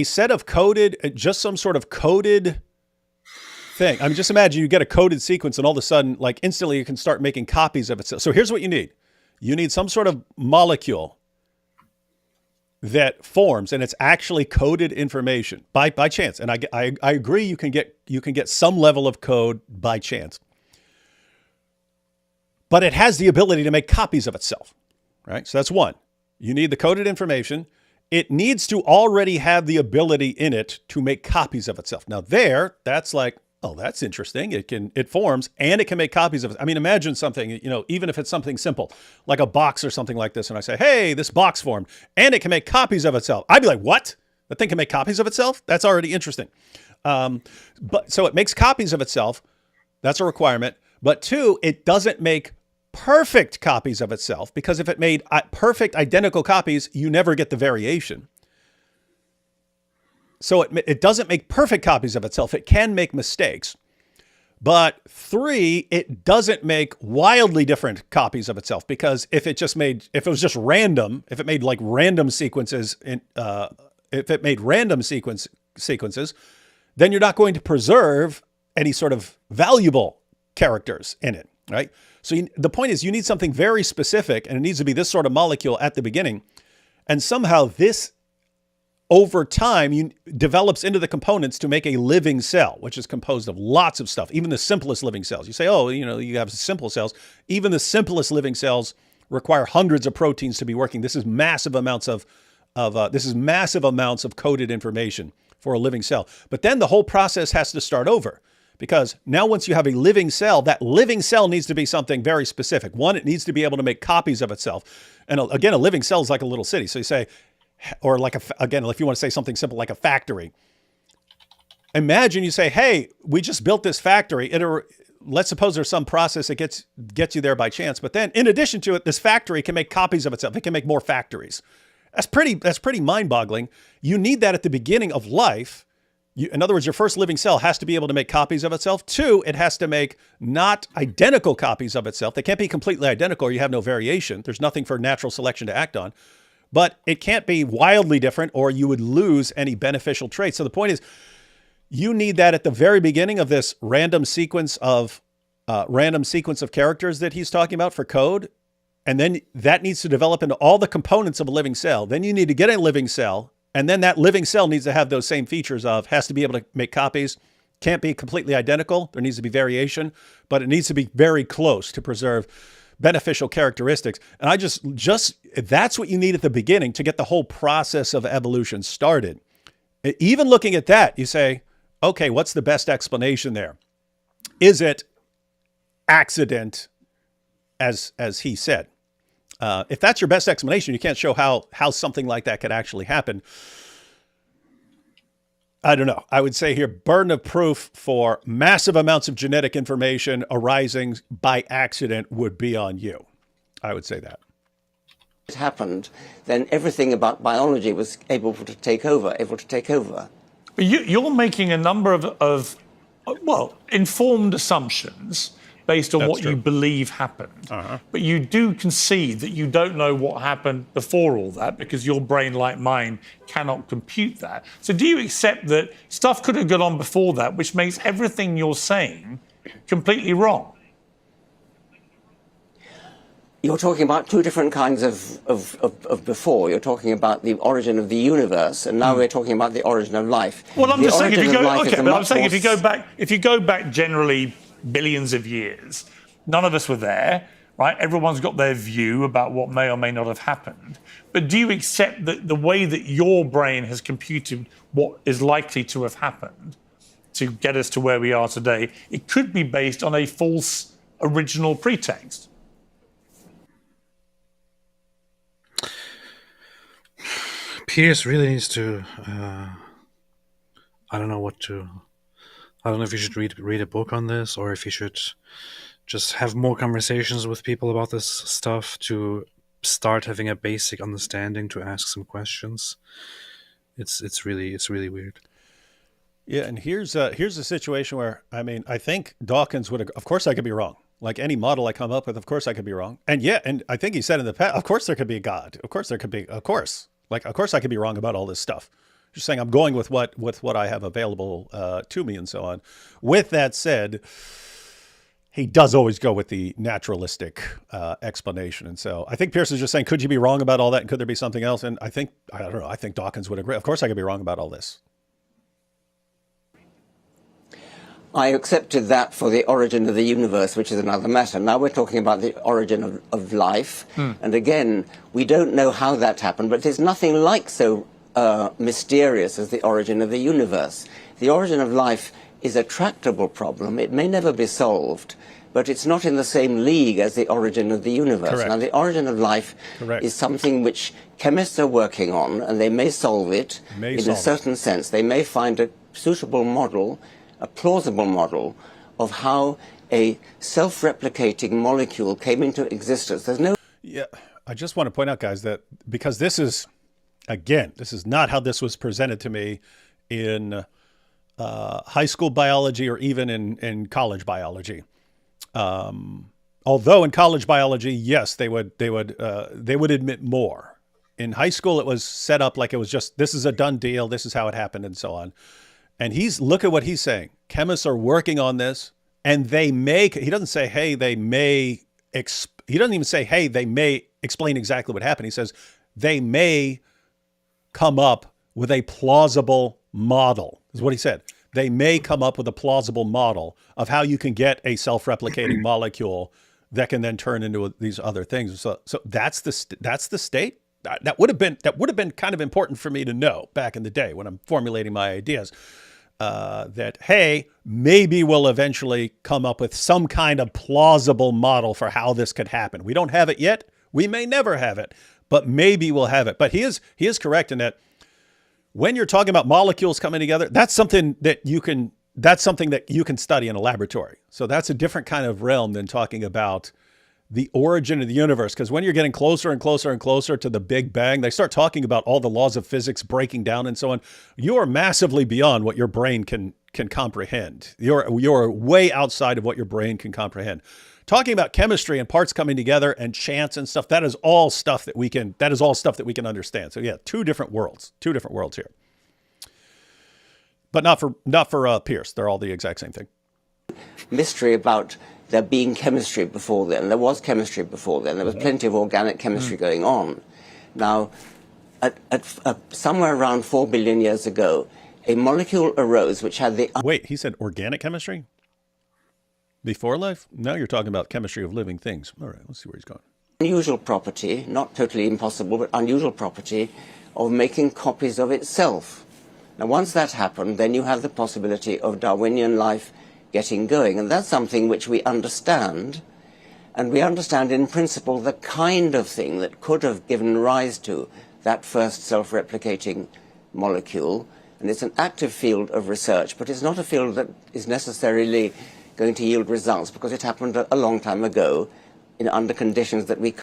set of coded, just some sort of coded thing. I mean, just imagine you get a coded sequence and all of a sudden, like instantly you can start making copies of itself. So here's what you need. You need some sort of molecule that forms, and it's actually coded information by chance. And I agree, you can get some level of code by chance. But it has the ability to make copies of itself, right? So that's one. You need the coded information. It needs to already have the ability in it to make copies of itself. Now that's like, oh, that's interesting. It forms and it can make copies of it. I mean, imagine something, even if it's something simple, like a box or something like this. And I say, hey, this box formed and it can make copies of itself. I'd be like, what? That thing can make copies of itself? That's already interesting. But so it makes copies of itself. That's a requirement. But two, it doesn't make perfect copies of itself, because if it made perfect identical copies, you never get the variation. So it doesn't make perfect copies of itself. It can make mistakes. But three, it doesn't make wildly different copies of itself, because if it was just random, if it made like random sequences, sequences, then you're not going to preserve any sort of valuable characters in it, right? So the point is, you need something very specific, and it needs to be this sort of molecule at the beginning. And somehow this, over time, develops into the components to make a living cell, which is composed of lots of stuff, even the simplest living cells. You say, oh, you have simple cells. Even the simplest living cells require hundreds of proteins to be working. This is massive amounts of coded information for a living cell. But then the whole process has to start over. Because now once you have a living cell, that living cell needs to be something very specific. One, it needs to be able to make copies of itself. And again, a living cell is like a little city. So you say, or like, again, if you want to say something simple, like a factory. Imagine you say, hey, we just built this factory. Let's suppose there's some process that gets you there by chance. But then in addition to it, this factory can make copies of itself. It can make more factories. That's pretty mind-boggling. You need that at the beginning of life. In other words, your first living cell has to be able to make copies of itself. Two, it has to make not identical copies of itself. They can't be completely identical, or you have no variation. There's nothing for natural selection to act on. But it can't be wildly different, or you would lose any beneficial traits. So the point is, you need that at the very beginning of this random sequence of characters that he's talking about for code. And then that needs to develop into all the components of a living cell. Then you need to get a living cell. And then that living cell needs to have those same features has to be able to make copies, can't be completely identical. There needs to be variation, but it needs to be very close to preserve beneficial characteristics. And that's what you need at the beginning to get the whole process of evolution started. Even looking at that, you say, okay, what's the best explanation there? Is it accident, as he said? If that's your best explanation, you can't show how something like that could actually happen. I don't know. I would say here, burden of proof for massive amounts of genetic information arising by accident would be on you. I would say that.
It happened, then everything about biology was able to take over.
But you're making a number of informed assumptions based on what you believe happened. But you do concede that you don't know what happened before all that, because your brain, like mine, cannot compute that. So do you accept that stuff could have gone on before that, which makes everything you're saying completely wrong?
You're talking about two different kinds of before. You're talking about the origin of the universe, and now we're talking about the origin of life.
Well, I'm
the
just saying, if you go, okay, but I'm saying
more
if you go back generally billions of years, none of us were there, right? Everyone's got their view about what may or may not have happened. But do you accept that the way that your brain has computed what is likely to have happened to get us to where we are today, it could be based on a false original pretext?
Piers really needs to. I don't know if you should read a book on this, or if you should just have more conversations with people about this stuff to start having a basic understanding, to ask some questions. It's really weird.
Yeah, and here's a situation where, I mean, I think Dawkins would. Of course, I could be wrong. Like any model I come up with, of course I could be wrong. And yeah, and I think he said in the past, of course there could be a God. Of course there could be. Of course. Like, of course I could be wrong about all this stuff. Just saying I'm going with what I have available to me and so on. With that said, he does always go with the naturalistic explanation. And so I think Piers is just saying, could you be wrong about all that? And could there be something else? And I don't know. I think Dawkins would agree. Of course I could be wrong about all this.
I accepted that for the origin of the universe, which is another matter. Now we're talking about the origin of life. And again, we don't know how that happened, but there's nothing like so mysterious as the origin of the universe. The origin of life is a tractable problem. It may never be solved, but it's not in the same league as the origin of the universe.
Correct.
Now, the origin of life is something which chemists are working on, and they may solve it in a certain sense. They may find a suitable model, a plausible model of how a self-replicating molecule came into existence. There's no...
Yeah, I just want to point out, guys, that because this is not how this was presented to me in high school biology or even in college biology. Although in college biology, yes, they would admit more. In high school, it was set up like it was just, this is a done deal, this is how it happened, and so on. And look at what he's saying. Chemists are working on this, and he doesn't say, hey, they may, he doesn't even say, hey, they may explain exactly what happened. He says, they may come up with a plausible model, is what he said. They may come up with a plausible model of how you can get a self-replicating molecule that can then turn into these other things. So that's the state. That would have been kind of important for me to know back in the day when I'm formulating my ideas. That, hey, maybe we'll eventually come up with some kind of plausible model for how this could happen. We don't have it yet. We may never have it, but maybe we'll have it. But he is correct in that when you're talking about molecules coming together, that's something that you can study in a laboratory. So that's a different kind of realm than talking about the origin of the universe. Because when you're getting closer and closer and closer to the Big Bang, they start talking about all the laws of physics breaking down and so on. You are massively beyond what your brain can comprehend. You're way outside of what your brain can comprehend. Talking about chemistry and parts coming together and chance and stuff, that is all stuff that we can understand. So yeah, two different worlds here. But not for Piers. They're all the exact same thing.
Mystery about there being chemistry before then. There was chemistry before then. There was plenty of organic chemistry going on. Now, at somewhere around 4 billion years ago, a molecule arose which had the...
Wait, he said organic chemistry? Before life? Now you're talking about chemistry of living things. All right, let's see where he's going.
Unusual property, not totally impossible, but unusual property of making copies of itself. Now, once that happened, then you have the possibility of Darwinian life getting going. And that's something which we understand. And we understand in principle the kind of thing that could have given rise to that first self-replicating molecule. And it's an active field of research, but it's not a field that is necessarily going to yield results because it happened a long time ago under conditions that we...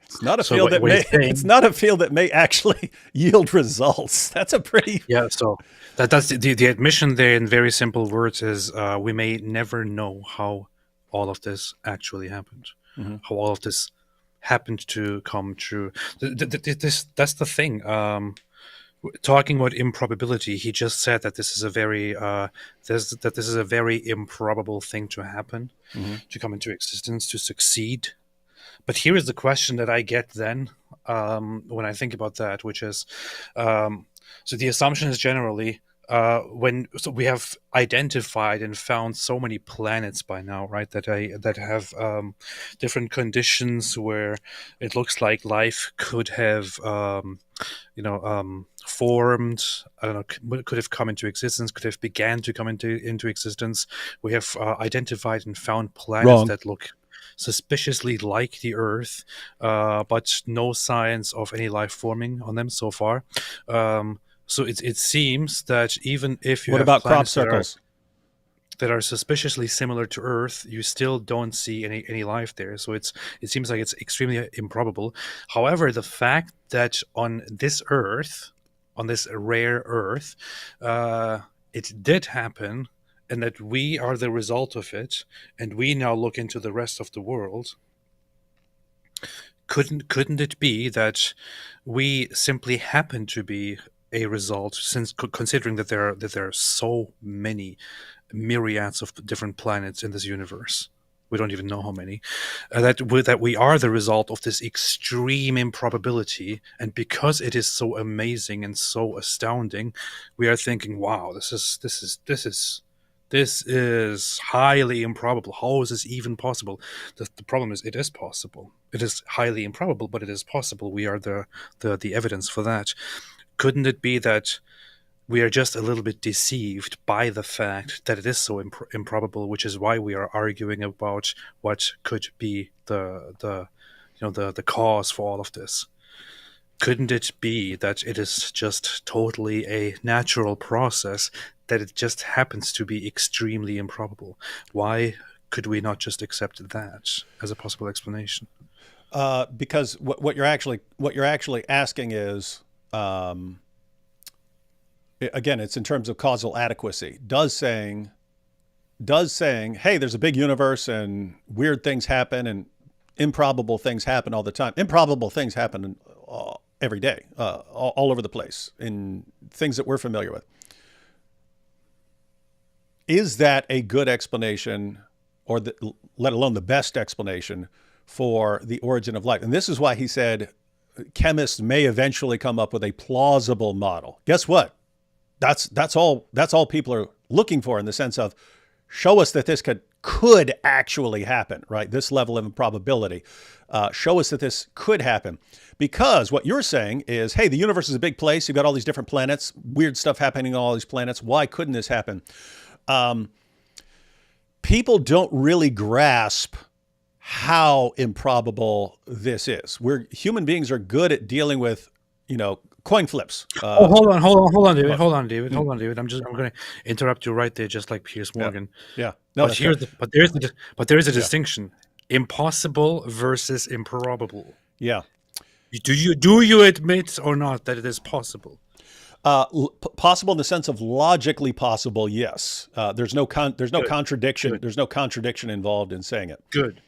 It's not a field it's not a field that may actually yield results. That's a pretty...
Yeah, so that's the admission there in very simple words is we may never know how all of this actually happened, how all of this happened to come true. That's the thing. Talking about improbability, he just said that this is a very improbable thing to happen, to come into existence, to succeed. But here is the question that I get then when I think about that, which is, so the assumption is generally so we have identified and found so many planets by now, right? That have different conditions where it looks like life could have, formed. I don't know, could have come into existence, could have began to come into existence. We have identified and found planets that look suspiciously like the Earth, but no signs of any life forming on them so far. So it seems that even if you
what
have
about crop
planets
circles
that are suspiciously similar to Earth, you still don't see any life there. So it seems like it's extremely improbable. However, the fact that on this Earth, on this rare Earth, it did happen, and that we are the result of it, and we now look into the rest of the world. Couldn't it be that we simply happen to be a result, since considering that there are so many myriads of different planets in this universe, we don't even know how many, that we are the result of this extreme improbability, and because it is so amazing and so astounding, we are thinking, wow, this is highly improbable. How is this even possible? The problem is, it is possible. It is highly improbable, but it is possible. We are the evidence for that. Couldn't it be that we are just a little bit deceived by the fact that it is so improbable, which is why we are arguing about what could be the cause for all of this? Couldn't it be that it is just totally a natural process, that it just happens to be extremely improbable? Why could we not just accept that as a possible explanation?
Because what you're actually asking is, again, it's in terms of causal adequacy. Does saying, hey, there's a big universe and weird things happen and improbable things happen all the time. Improbable things happen every day, all over the place, in things that we're familiar with. Is that a good explanation, or let alone the best explanation for the origin of life? And this is why he said chemists may eventually come up with a plausible model. Guess what? That's all people are looking for, in the sense of, show us that this could actually happen, right? This level of improbability. Show us that this could happen. Because what you're saying is, hey, the universe is a big place. You've got all these different planets, weird stuff happening on all these planets. Why couldn't this happen? People don't really grasp how improbable this is. Human beings are good at dealing with, coin flips.
Hold on, David. Hold on, David. I'm going to interrupt you right there, just like Piers Morgan.
Yeah. No,
but there is a distinction: impossible versus improbable.
Yeah.
Do you admit or not that it is possible?
Possible in the sense of logically possible. Yes. There's no contradiction.
Good.
There's no contradiction involved in saying it.
Good.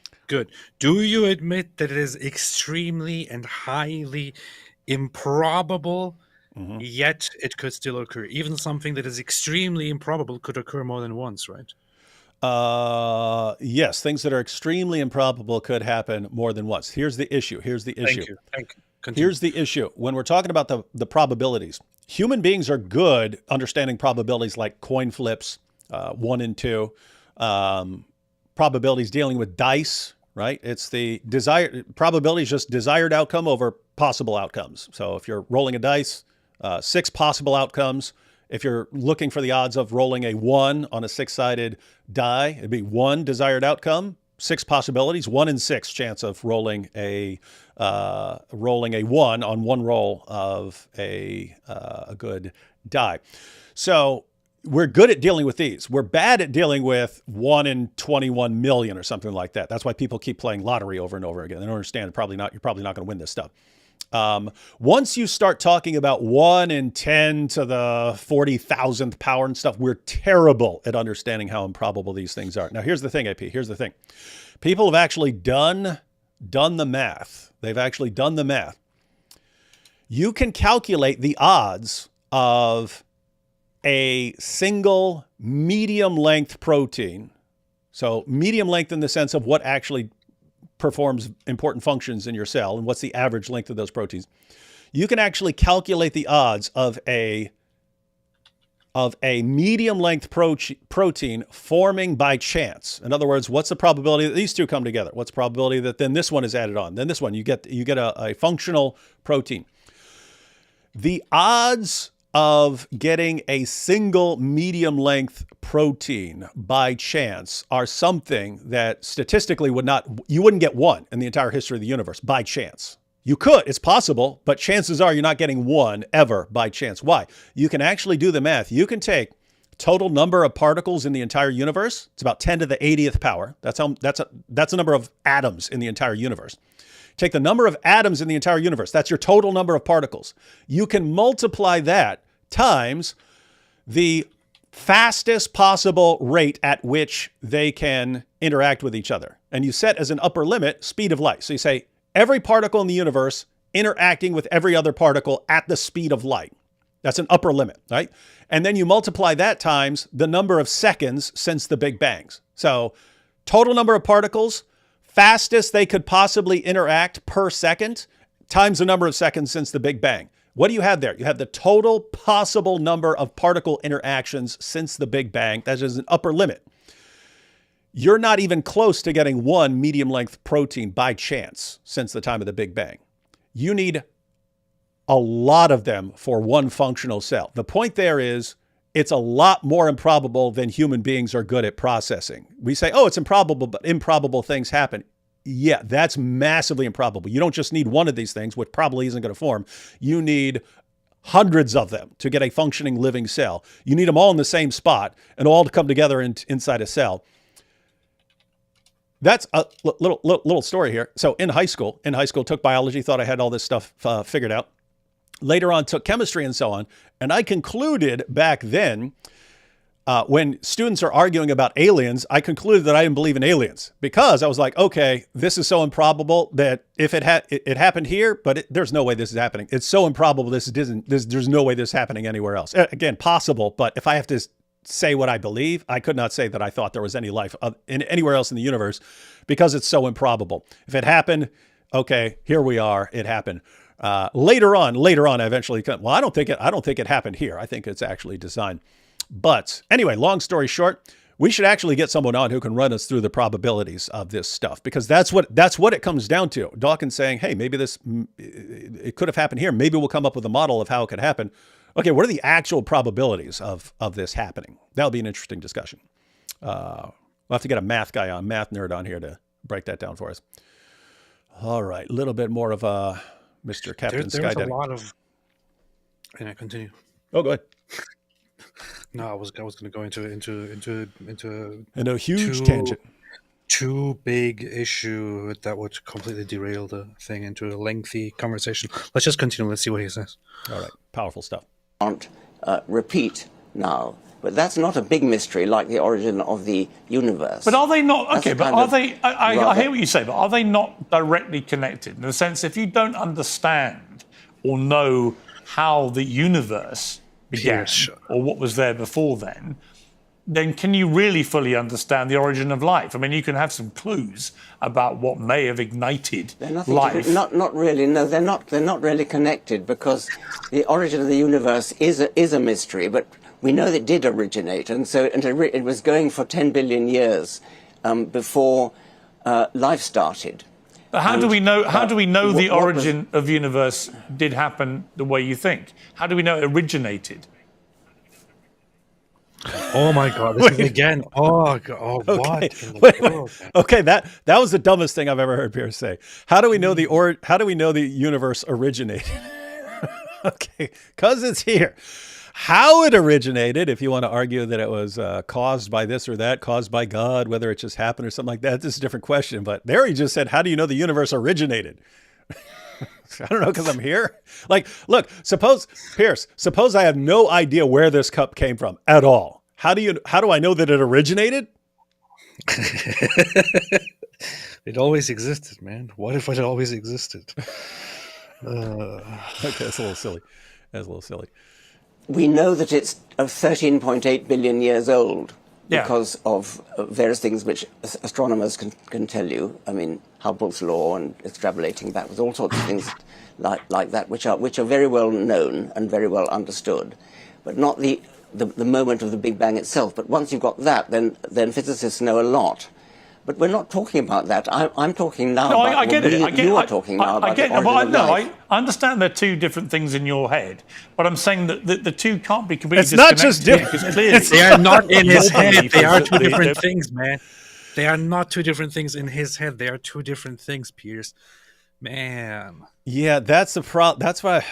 Do you admit that it is extremely and highly improbable, yet it could still occur? Even something that is extremely improbable could occur more than once, right?
Yes, things that are extremely improbable could happen more than once. Here's the issue.
Thank you. Continue.
Here's the issue. When we're talking about the probabilities, human beings are good understanding probabilities like coin flips, 1 and 2, probabilities dealing with dice, right? It's the probability is just desired outcome over possible outcomes. So if you're rolling a dice, 6 possible outcomes. If you're looking for the odds of rolling a 1 on a 6-sided die, it'd be 1 desired outcome, 6 possibilities, 1 in 6 chance of rolling a 1 on one roll of a good die. So we're good at dealing with these. We're bad at dealing with 1 in 21 million or something like that. That's why people keep playing lottery over and over again. They don't understand. You're probably not going to win this stuff. Once you start talking about 1 in 10 to the 40,000th power and stuff, we're terrible at understanding how improbable these things are. Now, here's the thing, AP. Here's the thing. People have actually done the math. They've actually done the math. You can calculate the odds of a single medium length protein. So medium length in the sense of what actually performs important functions in your cell and what's the average length of those proteins, you can actually calculate the odds of a medium length protein forming by chance. In other words, what's the probability that these two come together? What's the probability that then this one is added on? Then this one, you get a functional protein. The odds of getting a single medium length protein by chance are something that statistically you wouldn't get one in the entire history of the universe by chance. You could, it's possible, but chances are you're not getting one ever by chance. Why? You can actually do the math. You can take total number of particles in the entire universe. It's about 10 to the 80th power. That's the number of atoms in the entire universe. Take the number of atoms in the entire universe. That's your total number of particles. You can multiply that times the fastest possible rate at which they can interact with each other. And you set as an upper limit speed of light. So you say every particle in the universe interacting with every other particle at the speed of light. That's an upper limit, right? And then you multiply that times the number of seconds since the Big Bangs. So total number of particles, fastest they could possibly interact per second, times the number of seconds since the Big Bang. What do you have there? You have the total possible number of particle interactions since the Big Bang. That is an upper limit. You're not even close to getting one medium length protein by chance since the time of the Big Bang. You need a lot of them for one functional cell. The point there is it's a lot more improbable than human beings are good at processing. We say, oh, it's improbable, but improbable things happen. Yeah, that's massively improbable. You don't just need one of these things, which probably isn't going to form. You need hundreds of them to get a functioning living cell. You need them all in the same spot and all to come together inside a cell. That's a little story here. So in high school, took biology, thought I had all this stuff figured out. Later on, took chemistry and so on. And I concluded back then, when students are arguing about aliens, I concluded that I didn't believe in aliens because I was like, okay, this is so improbable that if it happened here, but there's no way this is happening. It's so improbable there's no way this is happening anywhere else. Again, possible, but if I have to say what I believe, I could not say that I thought there was any life anywhere else in the universe because it's so improbable. If it happened, okay, here we are. It happened. Later on, I eventually, I don't think it happened here. I think it's actually designed. But anyway, long story short, we should actually get someone on who can run us through the probabilities of this stuff, because that's what it comes down to. Dawkins saying, hey, maybe it could have happened here. Maybe we'll come up with a model of how it could happen. Okay, what are the actual probabilities of this happening? That'll be an interesting discussion. We'll have to get a math nerd on here to break that down for us. All right, a little bit more of Mr. Captain Skydaddy.
There's a lot of... Can I continue?
Oh, go ahead.
No, I was going to go into
a huge tangent.
Too big issue that would completely derail the thing into a lengthy conversation. Let's just continue. Let's see what he says.
All right, powerful stuff.
Can't repeat now, but that's not a big mystery like the origin of the universe.
But are they not? Okay, but are they? I hear what you say, but are they not directly connected in the sense if you don't understand or know how the universe began, or what was there before then can you really fully understand the origin of life? I mean, you can have some clues about what may have ignited life.
Not really. No, they're not really connected, because the origin of the universe is a mystery. But we know that it did originate, and it was going for 10 billion years before life started.
But how do we know? How do we know the origin of the universe did happen the way you think? How do we know it originated?
Oh my God! This is again. Oh God!
Okay.
What?
Okay, that was the dumbest thing I've ever heard Piers say. How do we know the universe originated? Okay, because it's here. How it originated, if you want to argue that it was caused by this or that, caused by God, whether it just happened or something like that, this is a different question. But there he just said, how do you know the universe originated? I don't know, because I'm here. Like, look, suppose I have no idea where this cup came from at all. How do I know that it originated?
It always existed, man. What if it always existed?
Okay, that's a little silly.
We know that it's 13.8 billion years old. because of various things which astronomers can tell you. I mean, Hubble's law and extrapolating backwards, all sorts of things like that, which are very well known and very well understood, but not the moment of the Big Bang itself. But once you've got that, then physicists know a lot. But we're not talking about that. I'm talking now about
I get it.
You are talking now about the origin of life.
I understand there are two different things in your head, but I'm saying that the two can't be completely
It's not just
disconnected,
different.
because clearly
They are not in his head. They are two
the-
different things, man. They are not two different things in his head. They are two different things, Piers. Man.
Yeah, that's the problem. That's why.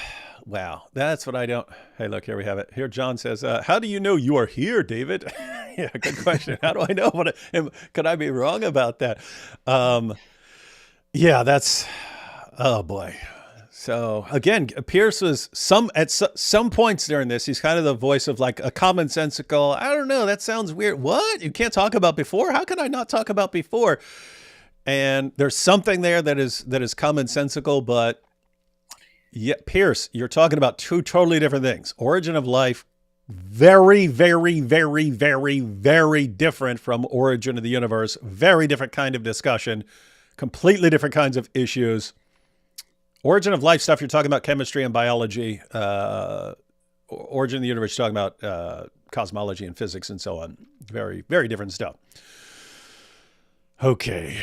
Wow, that's what I don't. Hey, look, here we have it. Here, John says, "How do you know you are here, David?" Yeah, good question. How do I know? Could I be wrong about that? Yeah, that's. Oh boy. So again, Piers was at some points during this, he's kind of the voice of like a commonsensical. I don't know. That sounds weird. What? You can't talk about before? How can I not talk about before? And there's something there that is commonsensical, but. Yeah, Piers, you're talking about two totally different things. Origin of life, very, very, very, very, very different from origin of the universe. Very different kind of discussion, completely different kinds of issues. Origin of life stuff, you're talking about chemistry and biology. Origin of the universe, you're talking about cosmology and physics and so on. Very, very different stuff. Okay.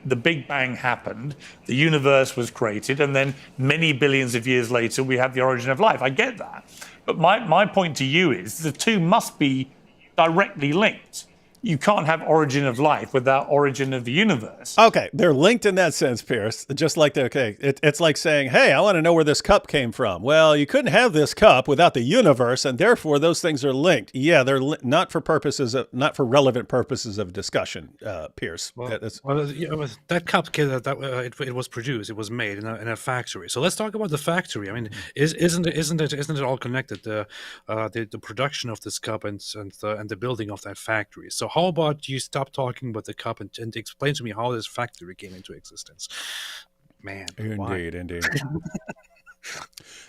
the Big Bang happened, the universe was created, and then many billions of years later, we have the origin of life. I get that. But my point to you is the two must be directly linked. You can't have origin of life without origin of the universe.
Okay, they're linked in that sense, Piers. Just like it's like saying, "Hey, I want to know where this cup came from." Well, you couldn't have this cup without the universe, and therefore those things are linked. Yeah, they're not for relevant purposes of discussion, Piers.
That cup it was produced, it was made in a factory. So let's talk about the factory. I mean, isn't it all connected? The production of this cup and the building of that factory. So how about you stop talking about the cup and explain to me how this factory came into existence? Man,
indeed.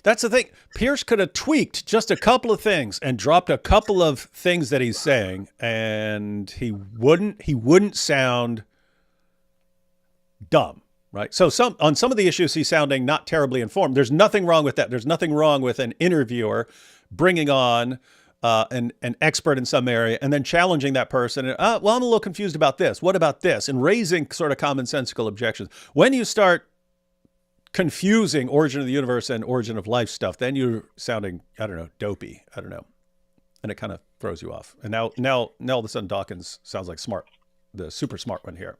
That's the thing. Piers could have tweaked just a couple of things and dropped a couple of things that he's saying, and he wouldn't sound dumb, right? So on some of the issues, he's sounding not terribly informed. There's nothing wrong with that. There's nothing wrong with an interviewer bringing on an expert in some area and then challenging that person. Well, I'm a little confused about this. What about this? And raising sort of commonsensical objections. When you start confusing origin of the universe and origin of life stuff, then you're sounding, I don't know, dopey. I don't know. And it kind of throws you off. And now all of a sudden Dawkins sounds like smart, the super smart one here.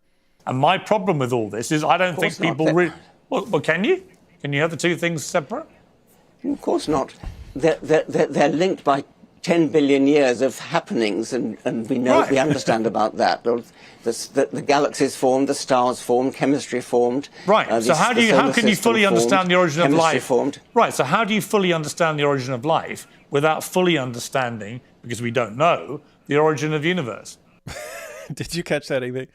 And my problem with all this is I don't think people really... Well, can you? Can you have the two things separate?
Of course not. They're linked by 10 billion years of happenings, and we know, we understand about that. The galaxies formed, the stars formed, chemistry formed.
Right. So how can you fully understand the origin of life?
Formed.
Right. So how do you fully understand the origin of life without fully understanding, because we don't know, the origin of the universe?
Did you catch that, Evie?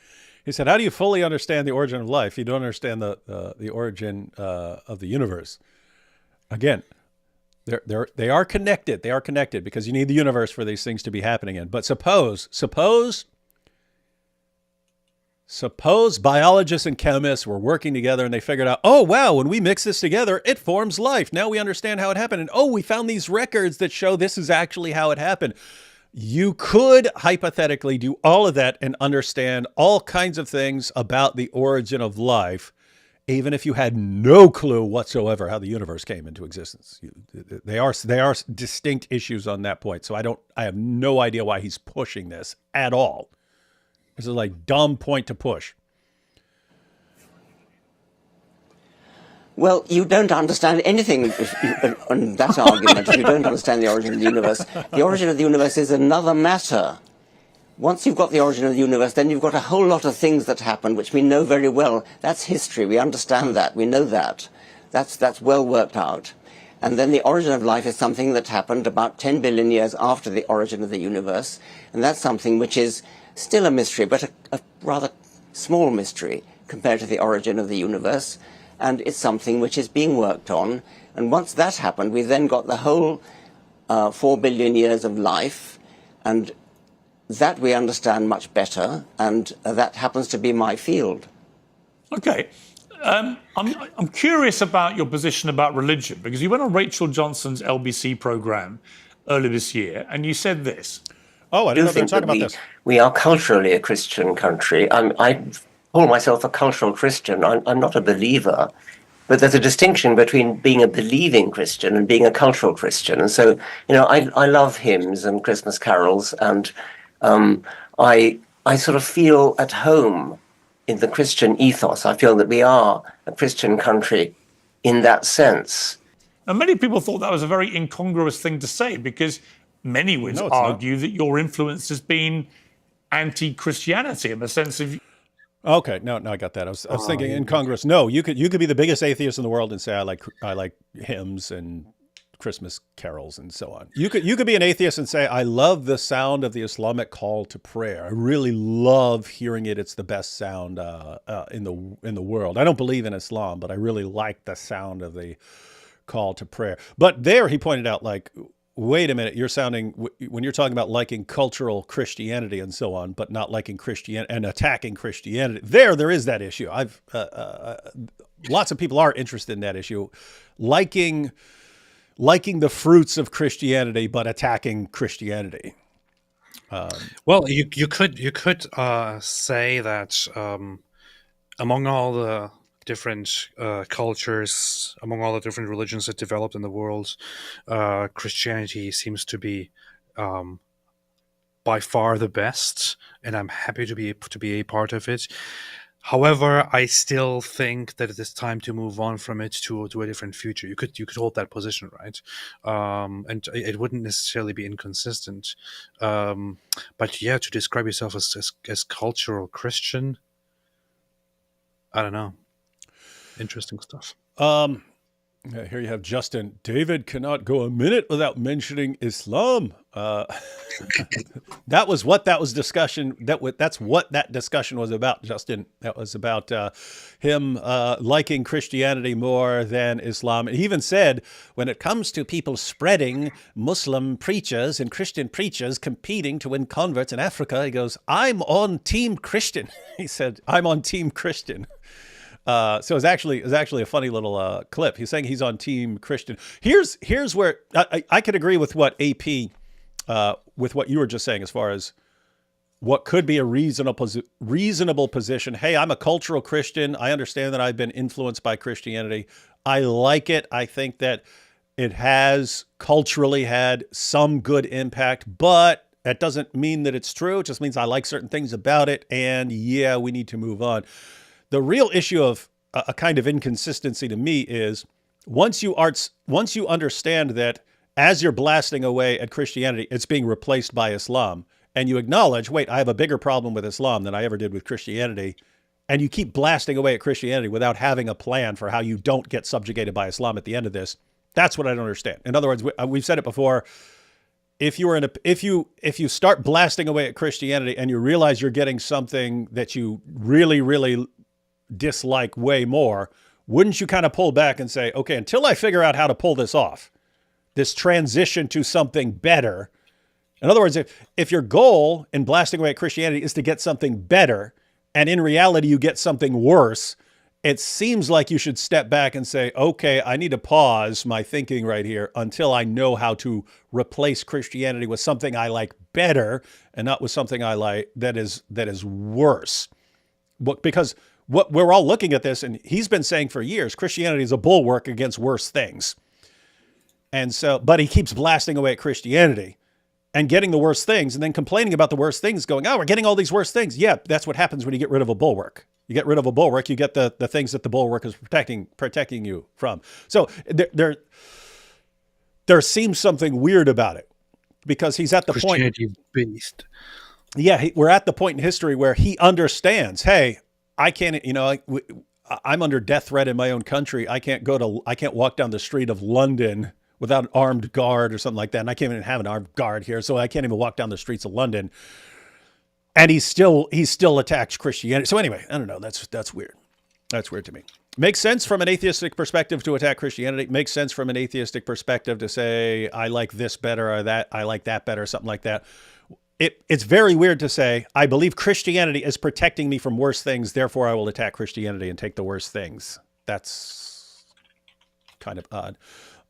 He said, "How do you fully understand the origin of life? You don't understand the origin of the universe." Again. They are connected. They are connected because you need the universe for these things to be happening in. But suppose biologists and chemists were working together and they figured out, oh, wow, when we mix this together, it forms life. Now we understand how it happened. And oh, we found these records that show this is actually how it happened. You could hypothetically do all of that and understand all kinds of things about the origin of life, even if you had no clue whatsoever how the universe came into existence. They are distinct issues on that point. So I have no idea why he's pushing this at all. This is like dumb point to push.
Well, you don't understand anything on that argument if you don't understand the origin of the universe. The origin of the universe is another matter. Once you've got the origin of the universe, then you've got a whole lot of things that happened, which we know very well. That's history. We understand that. We know that. That's well worked out. And then the origin of life is something that happened about 10 billion years after the origin of the universe. And that's something which is still a mystery, but a rather small mystery compared to the origin of the universe. And it's something which is being worked on. And once that happened, we then got the whole 4 billion years of life, and that we understand much better, and that happens to be my field.
Okay. I'm curious about your position about religion, because you went on Rachel Johnson's LBC program earlier this year, and you said this.
Oh, I didn't know they were talking about this.
We are culturally a Christian country. I call myself a cultural Christian. I'm not a believer, but there's a distinction between being a believing Christian and being a cultural Christian. And so, I love hymns and Christmas carols, and I sort of feel at home in the Christian ethos. I feel that we are a Christian country in that sense.
And many people thought that was a very incongruous thing to say, because many would argue that your influence has been anti-Christianity in the sense of...
Okay, no, I got that. I was thinking incongruous. No, you could be the biggest atheist in the world and say I like hymns and Christmas carols and so on. You could be an atheist and say I love the sound of the Islamic call to prayer. I really love hearing it. It's the best sound in the world. I don't believe in Islam, but I really like the sound of the call to prayer. But there he pointed out, like, wait a minute, you're sounding, when you're talking about liking cultural Christianity and so on, but not liking Christianity and attacking Christianity, there is that issue. Lots of people are interested in that issue, liking the fruits of Christianity, but attacking Christianity.
Well, you could say that among all the different cultures, among all the different religions that developed in the world, Christianity seems to be by far the best, and I'm happy to be a part of it. However, I still think that it is time to move on from it to a different future. You could hold that position, right? And it wouldn't necessarily be inconsistent. But yeah, to describe yourself as cultural Christian, I don't know. Interesting stuff.
Here you have Justin. David cannot go a minute without mentioning Islam. That was what that was discussion. That's what that discussion was about, Justin. That was about him liking Christianity more than Islam. And he even said, when it comes to people spreading Muslim preachers and Christian preachers competing to win converts in Africa, he goes, "I'm on Team Christian." He said, "I'm on Team Christian." So it's actually a funny little clip. He's saying he's on Team Christian. Here's where I could agree with what AP, with what you were just saying, as far as what could be a reasonable position. Hey, I'm a cultural Christian. I understand that I've been influenced by Christianity. I like it. I think that it has culturally had some good impact, but that doesn't mean that it's true. It just means I like certain things about it. And yeah, we need to move on. The real issue of a kind of inconsistency to me is once you understand that as you're blasting away at Christianity, it's being replaced by Islam, and you acknowledge, wait, I have a bigger problem with Islam than I ever did with Christianity, and you keep blasting away at Christianity without having a plan for how you don't get subjugated by Islam at the end of this, that's what I don't understand. In other words, we've said it before. If you start blasting away at Christianity and you realize you're getting something that you really, really dislike way more, wouldn't you kind of pull back and say, okay, until I figure out how to pull this off, this transition to something better. In other words, if your goal in blasting away at Christianity is to get something better, and in reality you get something worse, it seems like you should step back and say, okay, I need to pause my thinking right here until I know how to replace Christianity with something I like better and not with something I like that is worse. Because what we're all looking at this, and he's been saying for years, Christianity is a bulwark against worse things. And so, but he keeps blasting away at Christianity and getting the worst things and then complaining about the worst things, going, oh, we're getting all these worst things. Yeah, that's what happens when you get rid of a bulwark. You get rid of a bulwark, you get the things that the bulwark is protecting you from. So there seems something weird about it, because he's at the
Christianity beast.
Yeah, we're at the point in history where he understands, hey, I can't, I'm under death threat in my own country. I can't walk down the street of London without an armed guard or something like that. And I can't even have an armed guard here, so I can't even walk down the streets of London. And he still attacks Christianity. So anyway, I don't know. That's weird. That's weird to me. Makes sense from an atheistic perspective to attack Christianity. Makes sense from an atheistic perspective to say, I like this better or that, I like that better, something like that. it's very weird to say, I believe Christianity is protecting me from worse things, therefore I will attack Christianity and take the worst things. That's kind of odd.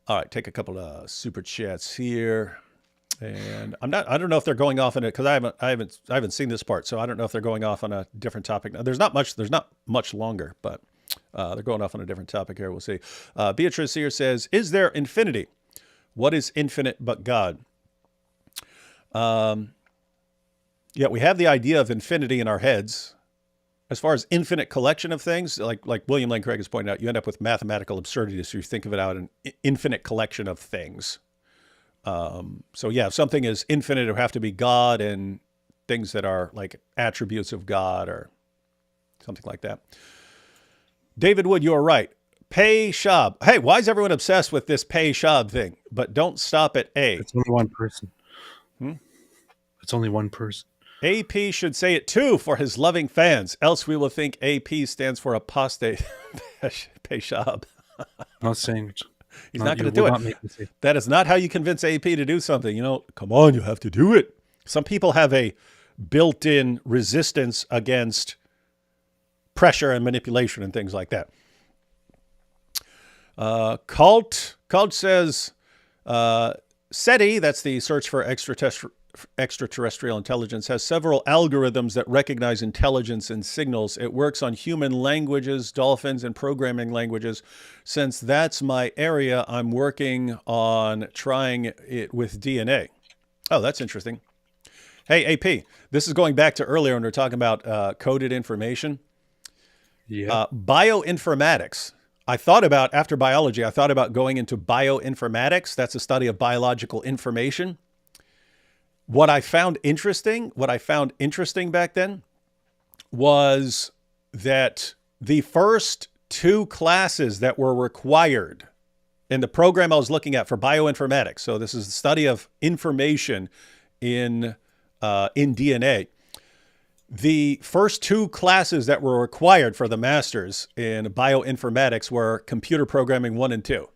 All right, take a couple of super chats here. And I don't know if they're going off on it because I haven't seen this part, so I don't know if they're going off on a different topic. Now, there's not much longer, but they're going off on a different topic here. We'll see. Beatrice here says, is there infinity? What is infinite but God? Yeah, we have the idea of infinity in our heads. As far as infinite collection of things, like William Lane Craig has pointed out, you end up with mathematical absurdity. So you think of it out an infinite collection of things. So yeah, if something is infinite, it would have to be God and things that are like attributes of God or something like that. David Wood, you're right. Pei Shab. Hey, why is everyone obsessed with this Pei Shab thing? But don't stop at A.
It's only one person. It's only one person.
AP should say it too for his loving fans. Else we will think AP stands for apostate. Pei Shab.
Not saying it.
He's not going to do it. That is not how you convince AP to do something. Come on, you have to do it. Some people have a built-in resistance against pressure and manipulation and things like that. Cult says, SETI, that's the search for extraterrestrial intelligence, has several algorithms that recognize intelligence in signals. It works on human languages, dolphins, and programming languages. Since that's my area, I'm working on trying it with DNA. Oh, that's interesting. Hey, AP, this is going back to earlier when we were talking about coded information.
Yeah.
Bioinformatics. After biology, I thought about going into bioinformatics. That's a study of biological information. What I found interesting back then was that the first 2 classes that were required in the program I was looking at for bioinformatics, so this is the study of information in DNA. The first 2 classes that were required for the masters in bioinformatics were computer programming 1 and 2.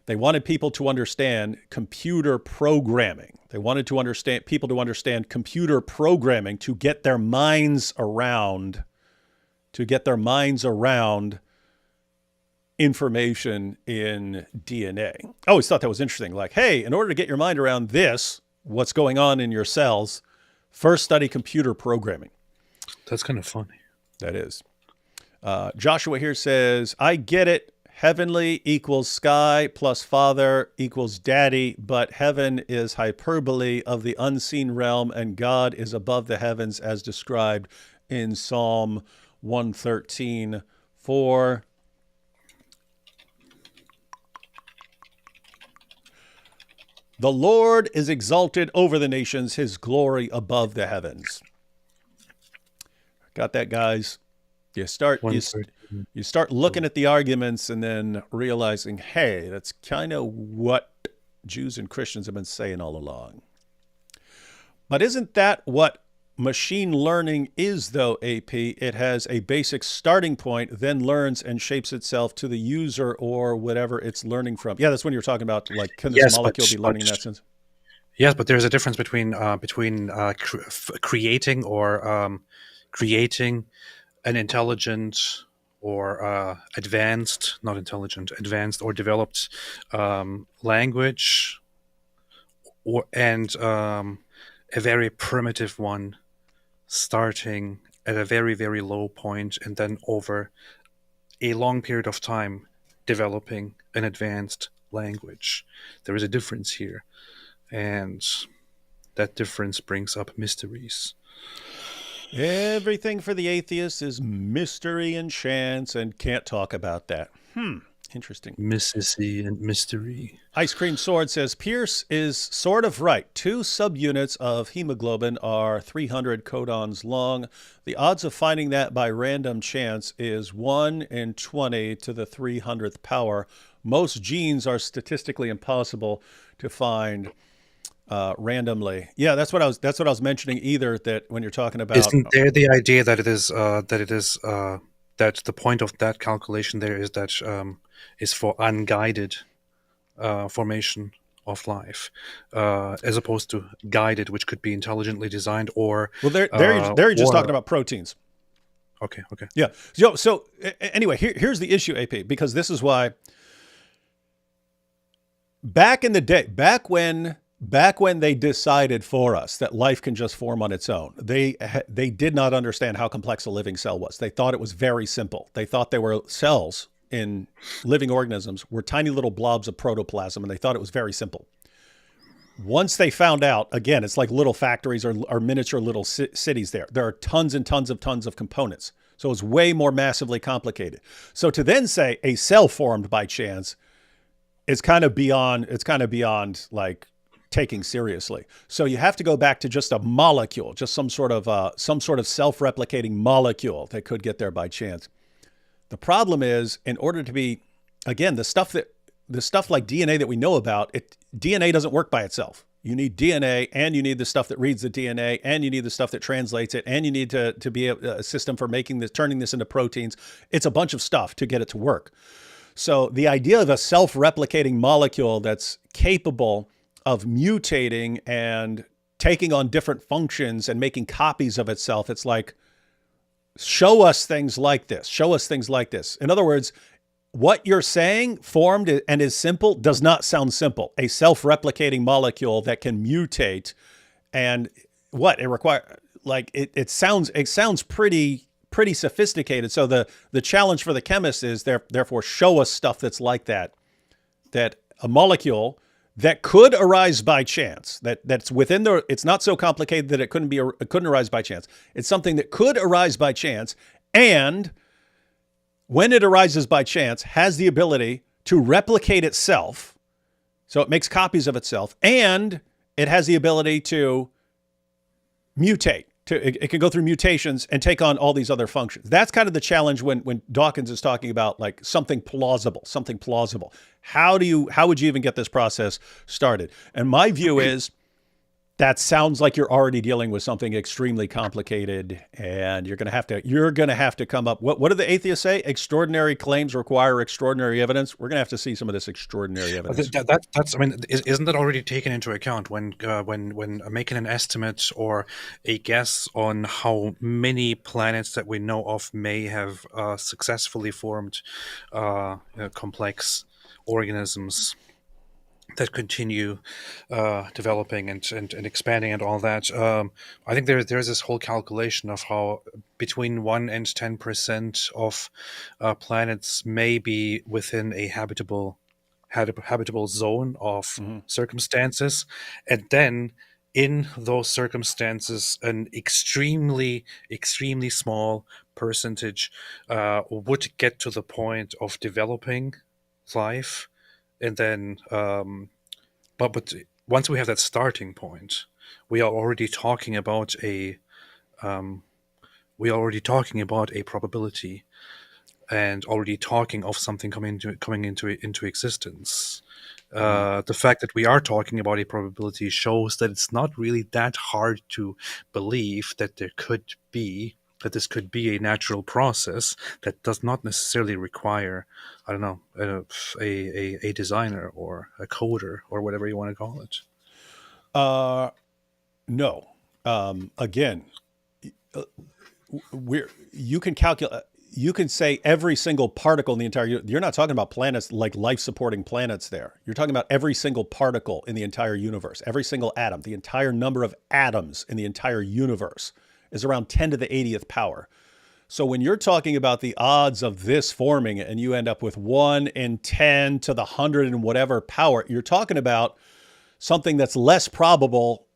They wanted people to understand computer programming. They wanted people to understand computer programming to get their minds around information in DNA. I always thought that was interesting. Like, hey, in order to get your mind around this, what's going on in your cells, first study computer programming.
That's kind of funny.
That is. Joshua here says, I get it. Heavenly equals sky plus father equals daddy, but heaven is hyperbole of the unseen realm and God is above the heavens as described in Psalm 113:4. The Lord is exalted over the nations, his glory above the heavens. Got that, guys? You start looking at the arguments and then realizing, hey, that's kind of what Jews and Christians have been saying all along. But isn't that what machine learning is, though, AP? It has a basic starting point, then learns and shapes itself to the user or whatever it's learning from. Yeah, that's when you're talking about, like, can this molecule be learning in that sense?
Yes, but there's a difference between creating an intelligent or advanced or developed language and a very primitive one starting at a very, very low point and then over a long period of time developing an advanced language. There is a difference here, and that difference brings up mysteries.
Everything for the atheist is mystery and chance, and can't talk about that. Interesting.
Mysticy and mystery.
Ice Cream Sword says, Piers is sort of right. 2 subunits of hemoglobin are 300 codons long. The odds of finding that by random chance is 1 in 20 to the 300th power. Most genes are statistically impossible to find randomly. Yeah, that's what I was mentioning. Either that when you're talking about,
isn't there the idea that that the point of that calculation there is that is for unguided formation of life, as opposed to guided, which could be intelligently designed or.
Well, they're just talking about proteins.
Okay.
Yeah. So anyway, here's the issue, AP, because this is why back in the day, back when they decided for us that life can just form on its own, they did not understand how complex a living cell was. They thought it was very simple. They thought there were cells in living organisms were tiny little blobs of protoplasm, and they thought it was very simple. Once they found out, again, it's like little factories or miniature little cities there. There are tons and tons of components. So it's way more massively complicated. So to then say a cell formed by chance is kind of beyond like taking seriously. So you have to go back to just a molecule, just some sort of self-replicating molecule that could get there by chance. The problem is, in order to be, again, the stuff like DNA that we know about, DNA doesn't work by itself. You need DNA, and you need the stuff that reads the DNA, and you need the stuff that translates it, and you need to be a system for turning this into proteins. It's a bunch of stuff to get it to work. So the idea of a self-replicating molecule that's capable of mutating and taking on different functions and making copies of itself, it's like, show us things like this. Show us things like this. In other words, what you're saying, formed and is simple, does not sound simple. A self-replicating molecule that can mutate, and what it requires, like it sounds pretty sophisticated. So the challenge for the chemist is therefore show us stuff that's like that a molecule that could arise by chance, that's within it's not so complicated that it couldn't arise by chance. It's something that could arise by chance, and when it arises by chance, has the ability to replicate itself. So it makes copies of itself, and it has the ability to mutate. It can go through mutations and take on all these other functions. That's kind of the challenge when Dawkins is talking about like something plausible. How would you even get this process started? And my view is that sounds like you're already dealing with something extremely complicated, and you're going to have to come up. What do the atheists say? Extraordinary claims require extraordinary evidence. We're going to have to see some of this extraordinary evidence.
That's. I mean, isn't that already taken into account when making an estimate or a guess on how many planets that we know of may have successfully formed complex organisms that continue developing and expanding and all that. I think there's this whole calculation of how between 1 and 10% of planets may be within a habitable zone of circumstances, and then in those circumstances, an extremely small percentage would get to the point of developing life. And then, but once we have that starting point, we are already talking about a probability, and already talking of something coming into existence. The fact that we are talking about a probability shows that it's not really that hard to believe that this could be a natural process that does not necessarily require, I don't know, a designer or a coder or whatever you want to call it.
No. Again, you can calculate. You can say every single particle in the entire. You're not talking about planets like life-supporting planets. There, you're talking about every single particle in the entire universe, every single atom, the entire number of atoms in the entire universe is around 10 to the 80th power. So when you're talking about the odds of this forming and you end up with 1 in 10 to the 100 and whatever power, you're talking about something that's less probable,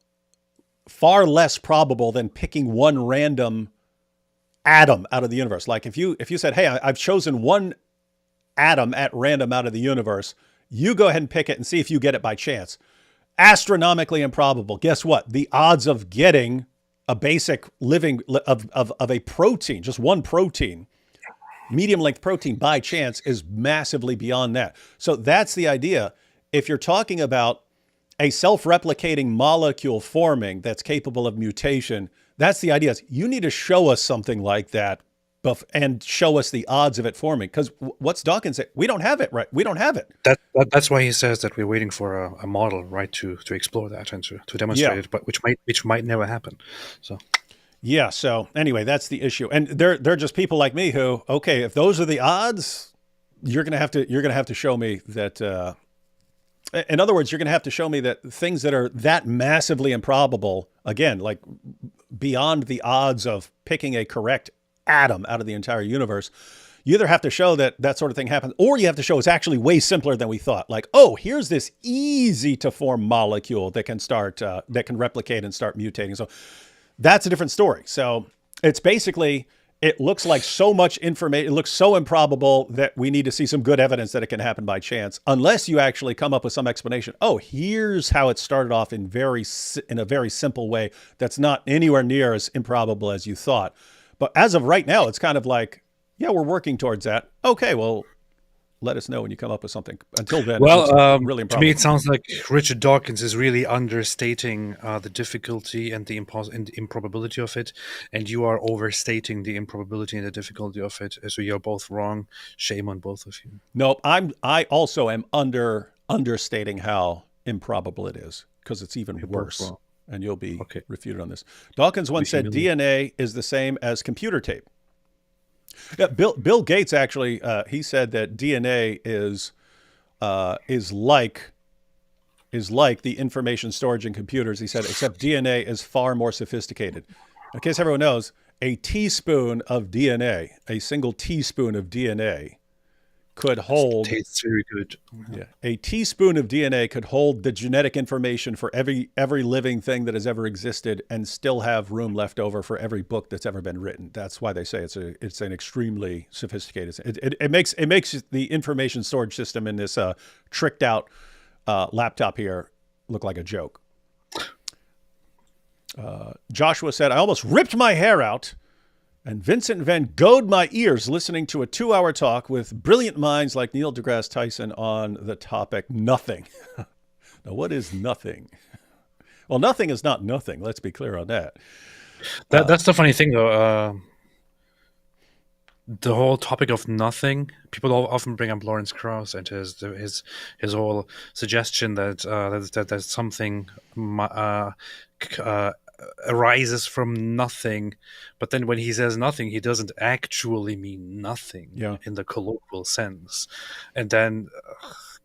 far less probable than picking one random atom out of the universe. Like if you said, hey, I've chosen one atom at random out of the universe, you go ahead and pick it and see if you get it by chance. Astronomically improbable. Guess what? The odds of getting a basic living of a protein, just one protein, medium length protein by chance, is massively beyond that. So that's the idea. If you're talking about a self-replicating molecule forming that's capable of mutation, that's the idea. You need to show us something like that and show us the odds of it forming. Because what's Dawkins say? We don't have it, right? We don't have it.
That's why he says that we're waiting for a model, right, to explore that and to demonstrate it, but which might never happen. So.
Yeah. So anyway, that's the issue, and they're just people like me who, okay, if those are the odds, you're gonna have to show me that. In other words, you're gonna have to show me that things that are that massively improbable, again, like beyond the odds of picking a correct atom out of the entire universe, you either have to show that that sort of thing happens, or you have to show it's actually way simpler than we thought. Like, oh, here's this easy to form molecule that can start, that can replicate and start mutating. So that's a different story. So it's basically, it looks like so much information, it looks so improbable that we need to see some good evidence that it can happen by chance, unless you actually come up with some explanation. Oh, here's how it started off in a very simple way that's not anywhere near as improbable as you thought. But as of right now, it's kind of like, yeah, we're working towards that. Okay, well, let us know when you come up with something. Until then,
well,
really
to me, it sounds like Richard Dawkins is really understating the difficulty and the improbability of it, and you are overstating the improbability and the difficulty of it. So you're both wrong. Shame on both of you.
No, I also am understating how improbable it is, because it's even worse. And you'll be refuted on this. Dawkins once said DNA is the same as computer tape. Yeah, Bill Gates actually, he said that DNA is like the information storage in computers. He said, except DNA is far more sophisticated. In case everyone knows, a teaspoon of DNA, a single teaspoon of DNA, could hold.
Tastes very good.
Yeah, a teaspoon of DNA could hold the genetic information for every living thing that has ever existed, and still have room left over for every book that's ever been written. That's why they say it's an extremely sophisticated. It makes the information storage system in this tricked out laptop here look like a joke. Joshua said, "I almost ripped my hair out. And Vincent Van Gogh'd my ears listening to a 2-hour talk with brilliant minds like Neil deGrasse Tyson on the topic nothing." Now, what is nothing? Well, nothing is not nothing. Let's be clear on that.
That's the funny thing, though. The whole topic of nothing, people often bring up Lawrence Krauss and his whole suggestion that there's something arises from nothing, but then when he says nothing, he doesn't actually mean nothing in the colloquial sense, and then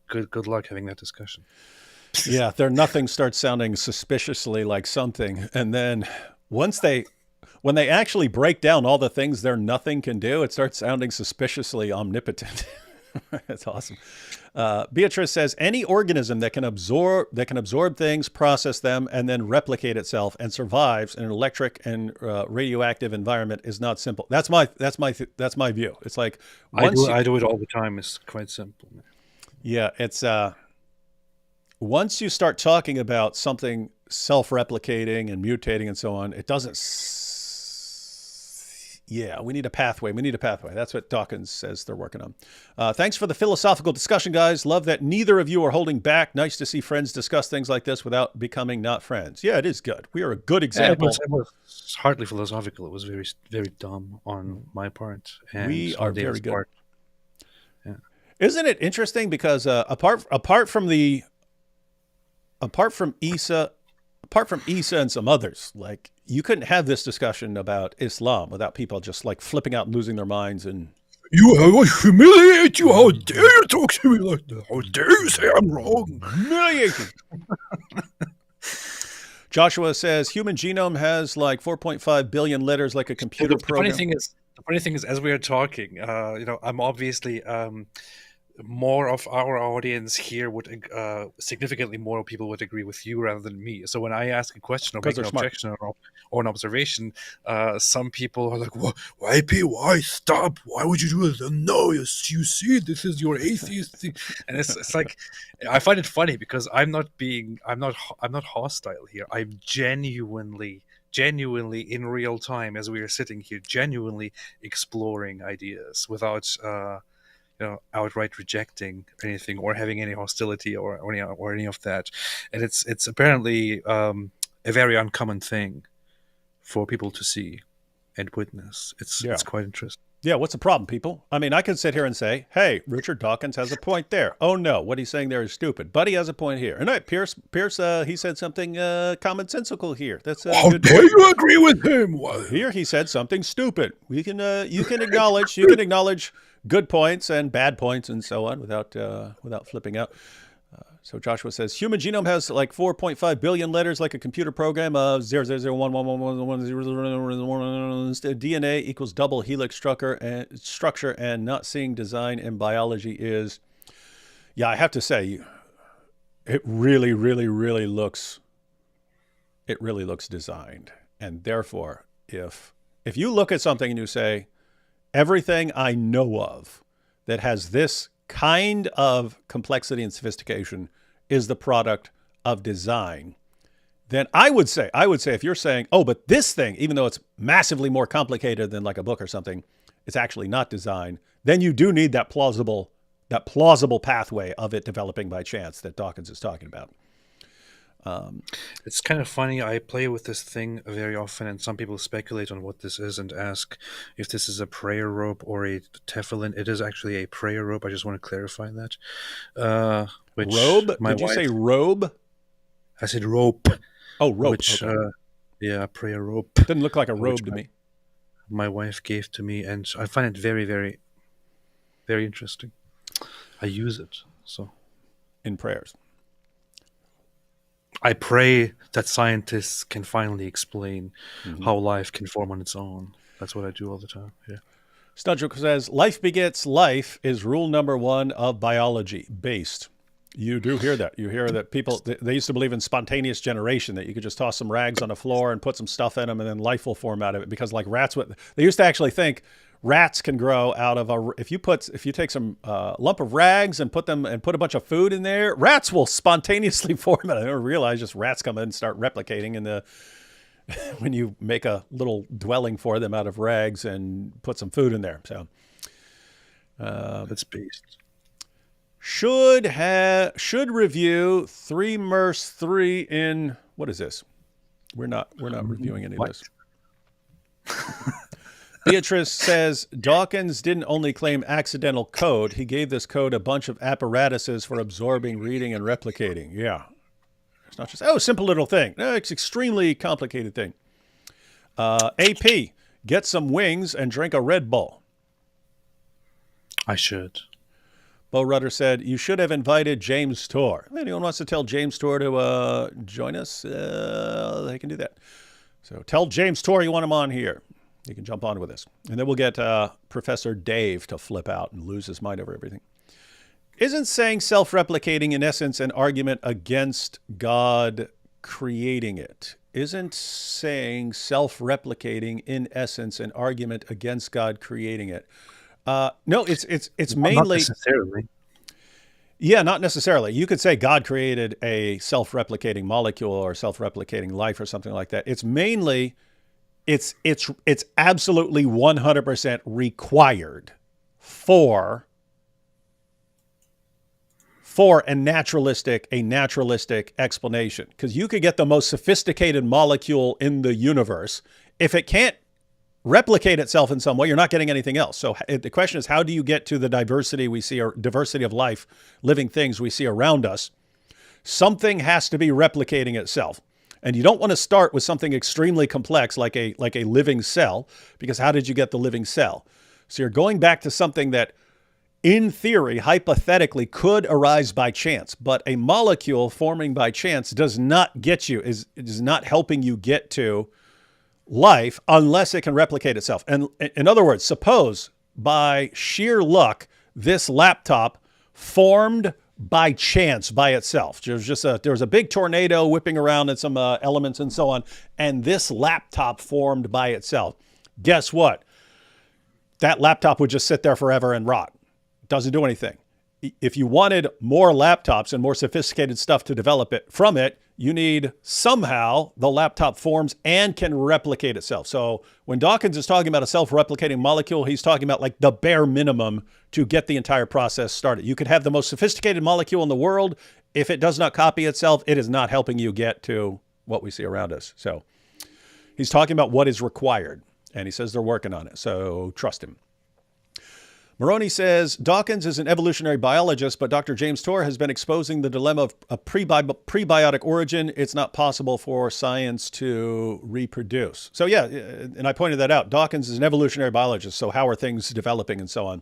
good luck having that discussion.
Yeah, their nothing starts sounding suspiciously like something, and then when they actually break down all the things their nothing can do, it starts sounding suspiciously omnipotent. That's awesome. Beatrice says, any organism that can absorb things, process them, and then replicate itself and survives in an electric and radioactive environment is not simple. That's my view. It's like
I do it all the time. It's quite simple.
Yeah, it's once you start talking about something self-replicating and mutating and so on, it doesn't. Yeah, we need a pathway. That's what Dawkins says they're working on. Thanks for the philosophical discussion, guys. Love that neither of you are holding back. Nice to see friends discuss things like this without becoming not friends. Yeah, it is good. We are a good example.
It was hardly philosophical. It was very, very dumb on my part. And
we are very good.
Part. Yeah.
Isn't it interesting? Because apart from Isa and some others, like, you couldn't have this discussion about Islam without people just like flipping out and losing their minds. And
I humiliate you. How dare you talk to me like that? How dare you say I'm wrong?
Humiliating. Joshua says human genome has like 4.5 billion letters, like a computer program.
The funny thing is, as we are talking, I'm obviously more of our audience here would significantly more people would agree with you rather than me. So when I ask a question or make an objection or an observation, some people are like, why stop? Why would you do it? No, you see, this is your atheist thing. And it's like, I find it funny because I'm not hostile here. I'm genuinely in real time, as we are sitting here, genuinely exploring ideas without outright rejecting anything or having any hostility or any of that. And it's apparently a very uncommon thing for people to see. and witness. It's quite interesting.
Yeah, what's the problem, people? I mean, I could sit here and say, hey, Richard Dawkins has a point there. Oh, no, what he's saying there is stupid. But he has a point here. And Piers, he said something commonsensical here. That's
How dare you agree with him?
Here he said something stupid. You can acknowledge good points and bad points and so on without flipping out. So Joshua says, human genome has like 4.5 billion letters, like a computer program of 0.0011111. DNA equals double helix structure, and not seeing design in biology is, yeah, I have to say, it really, really, really looks designed. And therefore, if you look at something and you say, everything I know of that has this kind of complexity and sophistication is the product of design, then I would say if you're saying, oh, but this thing, even though it's massively more complicated than like a book or something, it's actually not design, then you do need that plausible pathway of it developing by chance that Dawkins is talking about.
It's kind of funny. I play with this thing very often, and some people speculate on what this is and ask if this is a prayer rope or a tefillin. It is actually a prayer rope. I just want to clarify that.
Robe? Did you say robe?
I said rope.
Oh, rope.
Which,
okay.
Yeah, a prayer rope.
Didn't look like a robe to me.
My wife gave to me, and I find it very, very, very interesting. I use it so
in prayers.
I pray that scientists can finally explain how life can form on its own. That's what I do all the time. Yeah.
Snudrick says, life begets life is rule number 1 of biology, based. You do hear that. You hear that people, they used to believe in spontaneous generation, that you could just toss some rags on the floor and put some stuff in them and then life will form out of it. Because like rats, they used to actually think rats can grow out of if you take some lump of rags and put a bunch of food in there, rats will spontaneously form it. I never realized just rats come in and start replicating when you make a little dwelling for them out of rags and put some food in there. So
that's beast.
Should review 3 MERS 3 in, what is this? We're not reviewing any of this. Beatrice says, Dawkins didn't only claim accidental code. He gave this code a bunch of apparatuses for absorbing, reading, and replicating. Yeah. It's not just, simple little thing. No, it's extremely complicated thing. AP, get some wings and drink a Red Bull.
I should.
Bo Rudder said, you should have invited James Torr. If anyone wants to tell James Torr to join us, they can do that. So tell James Torr you want him on here. You can jump on with us. And then we'll get Professor Dave to flip out and lose his mind over everything. Isn't saying self-replicating in essence an argument against God creating it? Isn't saying self-replicating in essence an argument against God creating it? No, it's mainly... Not
necessarily.
Yeah, not necessarily. You could say God created a self-replicating molecule or self-replicating life or something like that. It's mainly... It's absolutely 100% required for a naturalistic explanation. Because you could get the most sophisticated molecule in the universe. If it can't replicate itself in some way, you're not getting anything else. So the question is, how do you get to the diversity we see, or diversity of life, living things we see around us? Something has to be replicating itself. And you don't want to start with something extremely complex like a living cell, because how did you get the living cell? So you're going back to something that, in theory, hypothetically, could arise by chance. But a molecule forming by chance does not get you, is not helping you get to life unless it can replicate itself. And in other words, suppose by sheer luck, this laptop formed by chance, by itself. There was a big tornado whipping around and some elements and so on, and this laptop formed by itself. Guess what? That laptop would just sit there forever and rot. Doesn't do anything. If you wanted more laptops and more sophisticated stuff to develop it from it, you need somehow the laptop forms and can replicate itself. So when Dawkins is talking about a self-replicating molecule, he's talking about like the bare minimum to get the entire process started. You could have the most sophisticated molecule in the world. If it does not copy itself, it is not helping you get to what we see around us. So he's talking about what is required. And he says they're working on it, so trust him. Maroney says, Dawkins is an evolutionary biologist, but Dr. James Tour has been exposing the dilemma of a prebiotic origin. It's not possible for science to reproduce. So yeah, and I pointed that out. Dawkins is an evolutionary biologist, so how are things developing and so on.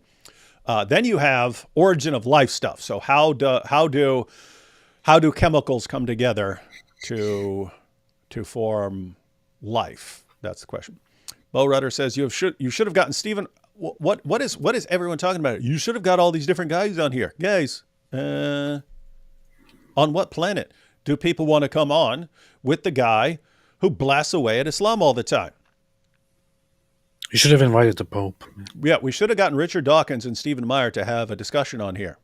Then you have origin of life stuff. So how do chemicals come together to form life? That's the question. Bo Rudder says, you should have gotten Stephen. What is everyone talking about? You should have got all these different guys on here. Guys, on what planet do people want to come on with the guy who blasts away at Islam all the time?
You should have invited the Pope.
Yeah, we should have gotten Richard Dawkins and Stephen Meyer to have a discussion on here.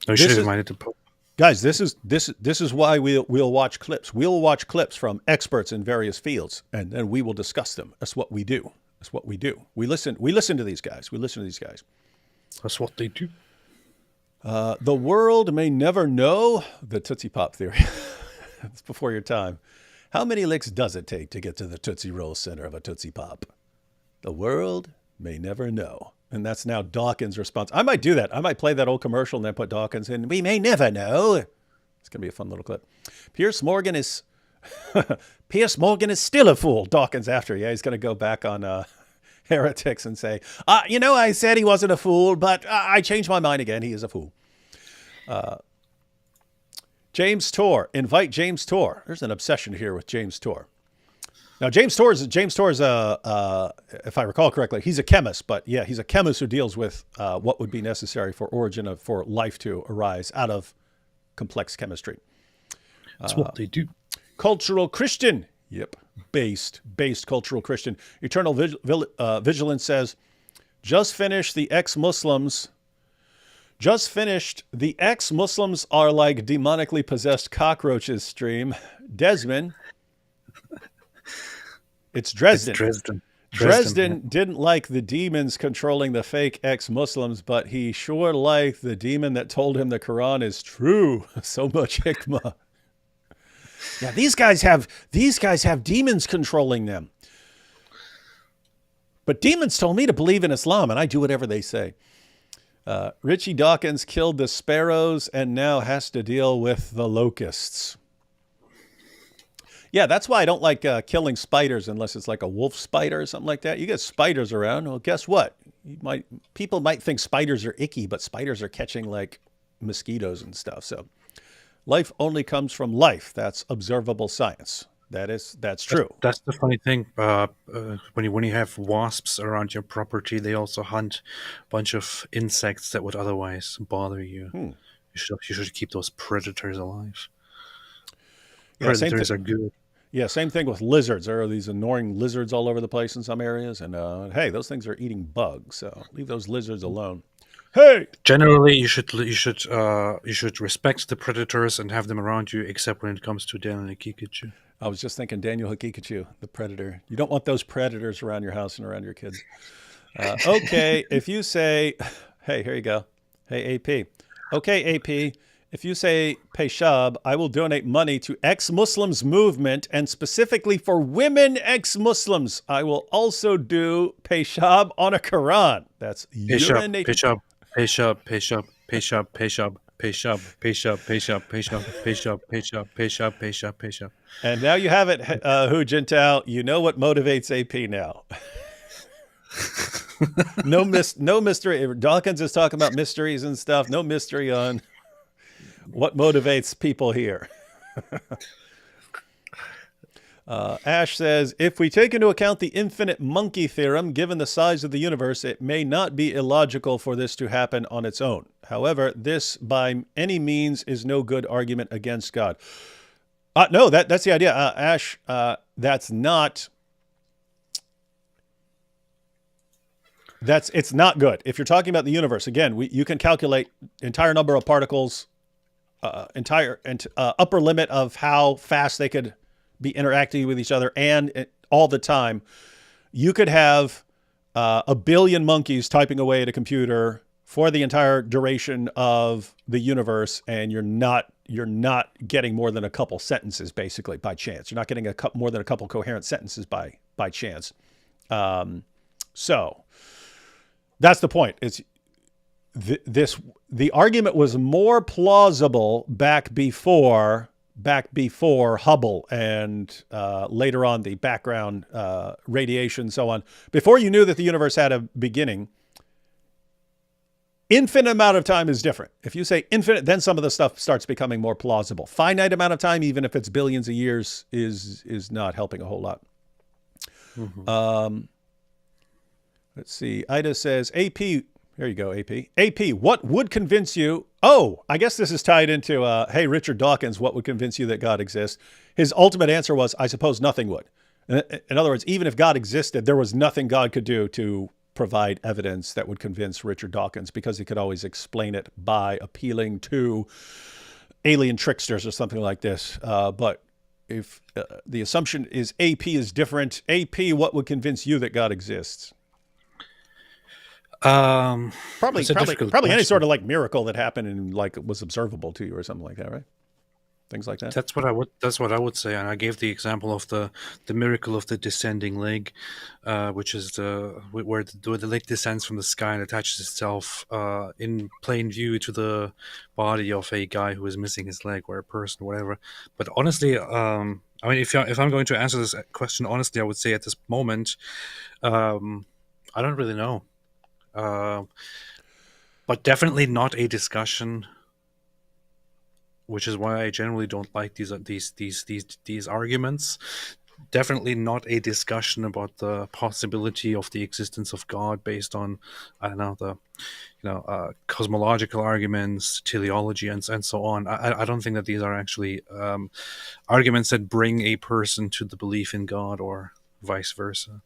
No, you should have invited the Pope.
Guys, this is why we'll watch clips. We'll watch clips from experts in various fields, and then we will discuss them. That's what we do. That's what we do. We listen to these guys.
That's what they do.
The world may never know the Tootsie Pop theory. It's before your time. How many licks does it take to get to the Tootsie Roll center of a Tootsie Pop? The world may never know. And that's now Dawkins' response. I might do that. I might play that old commercial and then put Dawkins in. We may never know. It's going to be a fun little clip. Piers Morgan is still a fool. Dawkins after. Yeah, he's going to go back on heretics and say, I said he wasn't a fool, but I changed my mind again. He is a fool. James Tour. Invite James Tour. There's an obsession here with James Tour. Now, James Tour is if I recall correctly, he's a chemist, but yeah, he's a chemist who deals with what would be necessary for for life to arise out of complex chemistry.
That's what they do.
Cultural Christian. Yep. Based cultural Christian. Eternal Vigilance says, just finished the ex-Muslims are like demonically possessed cockroaches stream. Desmond. It's Dresden. Dresden didn't like the demons controlling the fake ex-Muslims, but he sure liked the demon that told him the Quran is true. So much hikmah. Yeah, these guys have demons controlling them. But demons told me to believe in Islam, and I do whatever they say. Richie Dawkins killed the sparrows and now has to deal with the locusts. Yeah, that's why I don't like killing spiders unless it's like a wolf spider or something like that. You get spiders around. Well, guess what? People might think spiders are icky, but spiders are catching like mosquitoes and stuff. So life only comes from life. That's observable science. That's true.
That's the funny thing. When you have wasps around your property, they also hunt a bunch of insects that would otherwise bother you. You should keep those predators alive. Predators are good.
Yeah, same thing with lizards. There are these annoying lizards all over the place in some areas, and hey, those things are eating bugs, so leave those lizards alone. Hey,
generally, you should respect the predators and have them around you, except when it comes to Daniel Hakikachu.
I was just thinking Daniel Hakikachu, the predator. You don't want those predators around your house and around your kids. Okay, if you say, hey, here you go. Hey, AP. Okay, AP. If you say Peshab, I will donate money to ex-Muslims movement and specifically for women ex-Muslims. I will also do Peshab on a Quran. That's urination.
Peshab.
And now you have it, Hu Jintao. You know what motivates AP now. No mystery. Dawkins is talking about mysteries and stuff. No mystery on what motivates people here. Ash says, if we take into account the infinite monkey theorem, given the size of the universe, it may not be illogical for this to happen on its own. However, this by any means is no good argument against God. No, that's the idea. Ash, it's not good. If you're talking about the universe, again, you can calculate entire number of particles, upper limit of how fast they could be interacting with each other and all the time. You could have 1 billion monkeys typing away at a computer for the entire duration of the universe, and you're not getting more than a couple sentences basically by chance. You're not getting more than a couple coherent sentences by chance. So that's the point. It's the argument was more plausible back before Hubble and later on the background radiation and so on. Before you knew that the universe had a beginning, infinite amount of time is different. If you say infinite, then some of the stuff starts becoming more plausible. Finite amount of time, even if it's billions of years, is not helping a whole lot. Mm-hmm. Let's see. Ida says, AP, here you go, AP. AP, what would convince you? Oh, I guess this is tied into, hey, Richard Dawkins, what would convince you that God exists? His ultimate answer was, I suppose nothing would. In other words, even if God existed, there was nothing God could do to provide evidence that would convince Richard Dawkins, because he could always explain it by appealing to alien tricksters or something like this. But if the assumption is AP is different, AP, what would convince you that God exists? Probably any sort of like miracle that happened and like was observable to you or something like that, right? Things like that.
That's what I would say, and I gave the example of the miracle of the descending leg, which is where the leg descends from the sky and attaches itself in plain view to the body of a guy who is missing his leg, or a person, whatever. But honestly, I mean, if I'm going to answer this question honestly, I would say at this moment, I don't really know. But definitely not a discussion, which is why I generally don't like these arguments. Definitely not a discussion about the possibility of the existence of God based on, I don't know, cosmological arguments, teleology, and so on. I don't think that these are actually arguments that bring a person to the belief in God, or vice versa.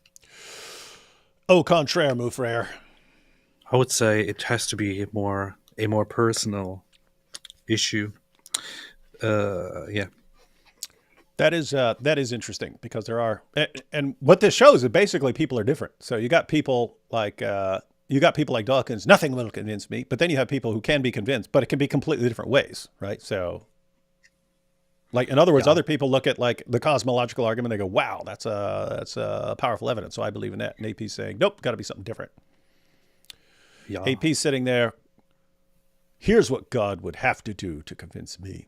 Au contraire, mon frère.
I would say it has to be a more personal issue. Yeah.
That is interesting, because there are, and what this shows is that basically people are different. So you got people like Dawkins, nothing will convince me, but then you have people who can be convinced, but it can be completely different ways, right? So, like, in other words, other people look at like the cosmological argument, they go, "Wow, that's a powerful evidence, so I believe in that." And AP's saying, "Nope, got to be something different."
Yeah.
AP's sitting there. Here's what God would have to do to convince me.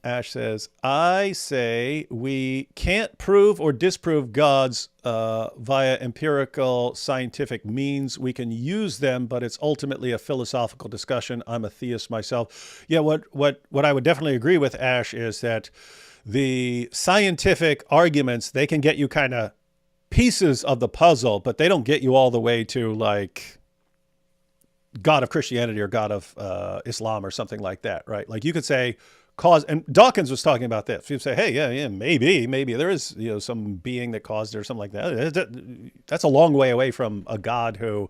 Ash says, I say we can't prove or disprove gods via empirical scientific means. We can use them, but it's ultimately a philosophical discussion. I'm a theist myself. Yeah, what I would definitely agree with, Ash, is that the scientific arguments, they can get you kind of pieces of the puzzle, but they don't get you all the way to like God of Christianity or God of Islam or something like that, right? Like you could say cause, and Dawkins was talking about this. He'd say, hey, yeah, maybe there is, some being that caused it or something like that. That's a long way away from a God who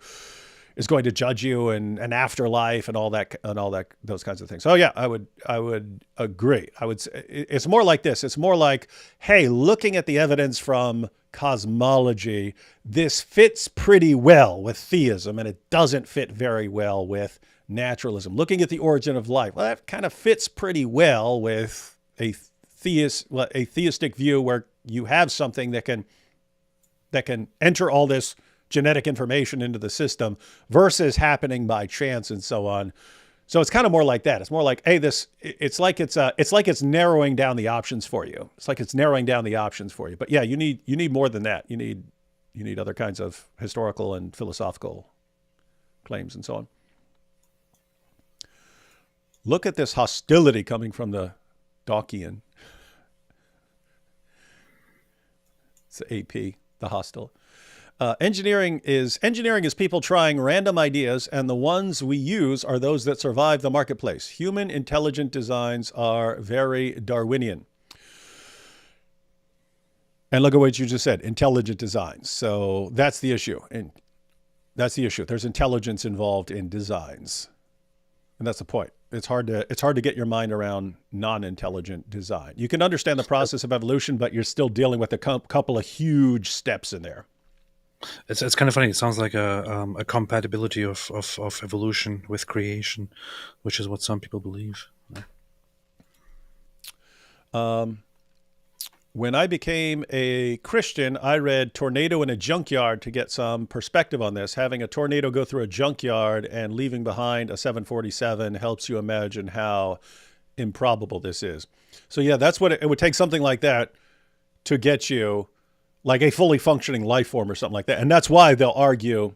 is going to judge you and an afterlife and all that, those kinds of things. So yeah, I would agree. I would say it's more like this. It's more like, hey, looking at the evidence from cosmology, this fits pretty well with theism, and it doesn't fit very well with naturalism. Looking at the origin of life, well, that kind of fits pretty well with a theistic view where you have something that can enter all this genetic information into the system versus happening by chance and so on. So it's kind of more like that. It's more like, hey, it's like it's narrowing down the options for you. It's like it's narrowing down the options for you. But yeah, you need more than that. You need other kinds of historical and philosophical claims and so on. Look at this hostility coming from the Dawkian. It's the AP, the hostile. Engineering is people trying random ideas, and the ones we use are those that survive the marketplace. Human intelligent designs are very Darwinian. And look at what you just said, intelligent designs. So that's the issue. And that's the issue. There's intelligence involved in designs. And that's the point. It's hard to get your mind around non-intelligent design. You can understand the process of evolution, but you're still dealing with a couple of huge steps in there.
It's kind of funny. It sounds like a compatibility of evolution with creation, which is what some people believe.
When I became a Christian, I read Tornado in a Junkyard to get some perspective on this. Having a tornado go through a junkyard and leaving behind a 747 helps you imagine how improbable this is. So yeah, that's what it would take, something like that to get you like a fully functioning life form or something like that. And that's why they'll argue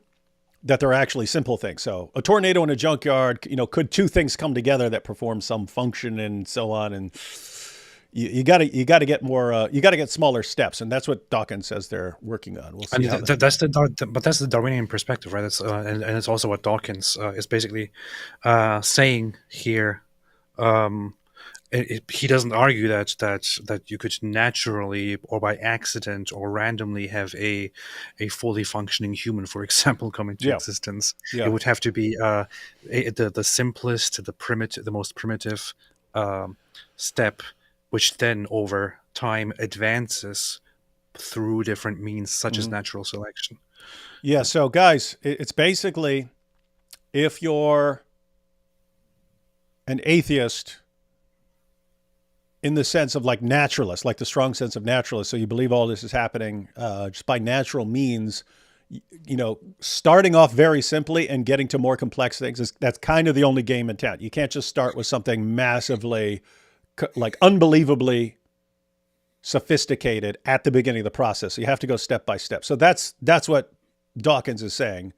that they're actually simple things. So a tornado in a junkyard, could two things come together that perform some function and so on? And you got to get more. You got to get smaller steps, and that's what Dawkins says they're working on. We'll see.
That's the Darwinian perspective, right? That's and it's also what Dawkins is basically saying here. He doesn't argue that you could naturally or by accident or randomly have a fully functioning human, for example, come into existence. Yeah. It would have to be the simplest, the most primitive step, which then over time advances through different means such as natural selection.
Yeah. So guys, it's basically, if you're an atheist in the sense of like naturalist, like the strong sense of naturalist, so you believe all this is happening just by natural means, starting off very simply and getting to more complex things, that's kind of the only game in town. You can't just start with something massively, like unbelievably sophisticated at the beginning of the process. So you have to go step by step. So that's what Dawkins is saying.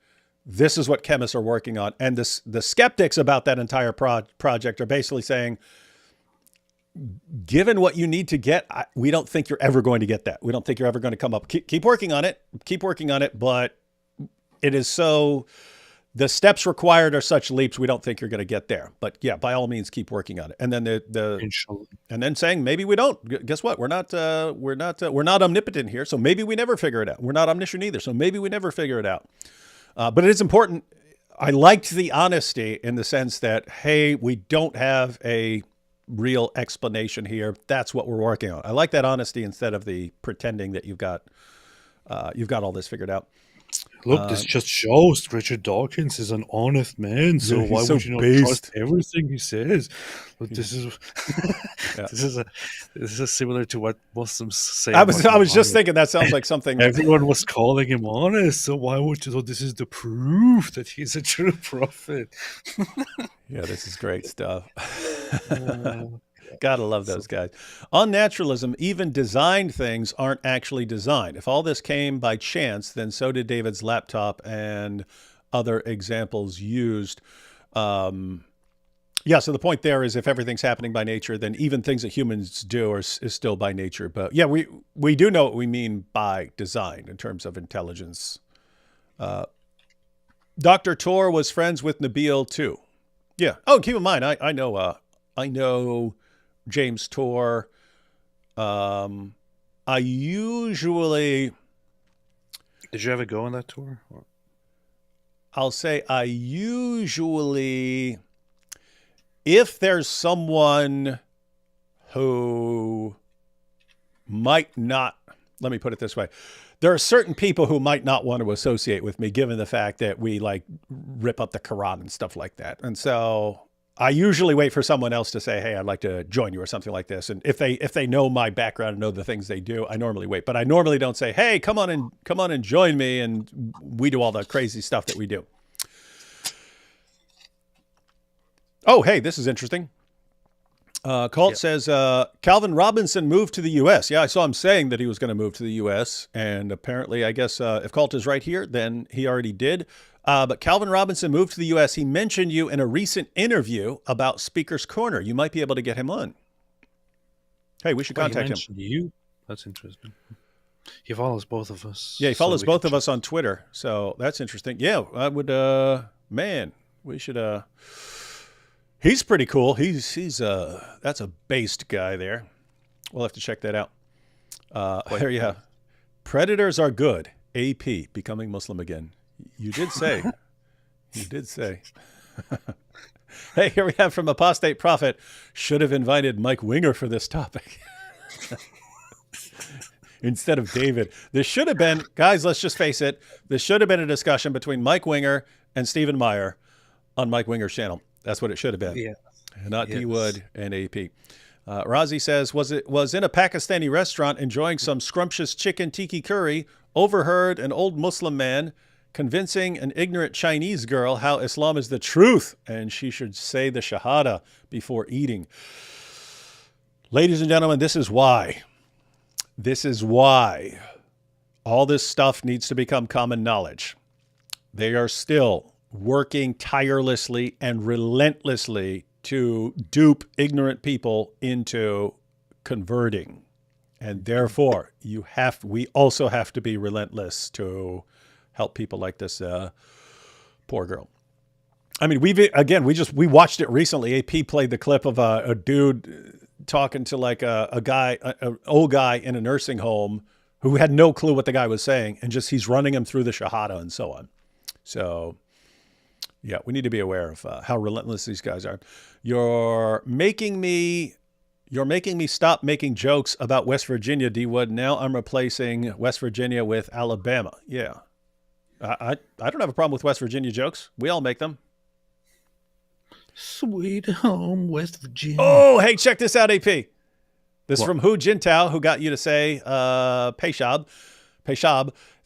This is what chemists are working on. And the skeptics about that entire project are basically saying, given what you need to get, we don't think you're ever going to get that. We don't think you're ever going to come up. Keep working on it. Keep working on it. But it is so, the steps required are such leaps, we don't think you're going to get there. But yeah, by all means, keep working on it. And then and then saying, maybe we don't. Guess what? We're not omnipotent here. So maybe we never figure it out. We're not omniscient either. So maybe we never figure it out. But it is important. I liked the honesty in the sense that, hey, we don't have a real explanation here. That's what we're working on. I like that honesty instead of the pretending that you've got all this figured out.
Look, this just shows Richard Dawkins is an honest man. So why would you not trust everything he says? But this is this is similar to what Muslims say.
I was just thinking that sounds like something.
Everyone was calling him honest. So why would you? So this is the proof that he's a true prophet.
Yeah, this is great stuff. Gotta love those guys. On naturalism, even designed things aren't actually designed. If all this came by chance, then so did David's laptop and other examples used. So the point there is, if everything's happening by nature, then even things that humans do is still by nature. But yeah, we do know what we mean by design in terms of intelligence. Dr. Tor was friends with Nabil too. Yeah. Oh, keep in mind, I know James Tor. I usually...
Did you ever go on that tour?
I'll say I usually... If there's someone who might not... Let me put it this way. There are certain people who might not want to associate with me, given the fact that we like rip up the Quran and stuff like that. And so I usually wait for someone else to say, hey, I'd like to join you or something like this. And if they know my background and know the things they do, I normally wait. But I normally don't say, hey, come on and join me, and we do all the crazy stuff that we do. Oh, hey, this is interesting. Colt says, Calvin Robinson moved to the U.S. Yeah, I saw him saying that he was going to move to the U.S. And apparently, I guess if Colt is right here, then he already did. But Calvin Robinson moved to the U.S. He mentioned you in a recent interview about Speaker's Corner. You might be able to get him on. Hey, we should contact him.
You? That's interesting. He follows both of us.
Yeah, he follows both of us on Twitter. So that's interesting. Yeah, I would, man, we should, he's pretty cool. He's that's a based guy there. We'll have to check that out. There you have. Predators are good. AP, becoming Muslim again. You did say. You did say. Hey, here we have from Apostate Prophet. Should have invited Mike Winger for this topic. instead of David. This should have been, guys, let's just face it, this should have been a discussion between Mike Winger and Stephen Meyer on Mike Winger's channel. That's what it should have been.
Yeah.
Not D. Wood and AP. Razi says, was in a Pakistani restaurant enjoying some scrumptious chicken tiki curry, overheard an old Muslim man convincing an ignorant Chinese girl how Islam is the truth and she should say the Shahada before eating. Ladies and gentlemen, this is why all this stuff needs to become common knowledge. They are still working tirelessly and relentlessly to dupe ignorant people into converting. And therefore, we also have to be relentless to help people like this poor girl. I mean, we watched it recently. AP played the clip of a dude talking to like an old guy in a nursing home who had no clue what the guy was saying, and just he's running him through the Shahada and so on. So, yeah, we need to be aware of how relentless these guys are. You're making me stop making jokes about West Virginia, D. Wood. Now I'm replacing West Virginia with Alabama. Yeah. I don't have a problem with West Virginia jokes. We all make them.
Sweet home, West Virginia.
Oh, hey, check this out, AP. This is from Hu Jintao, who got you to say Peshab.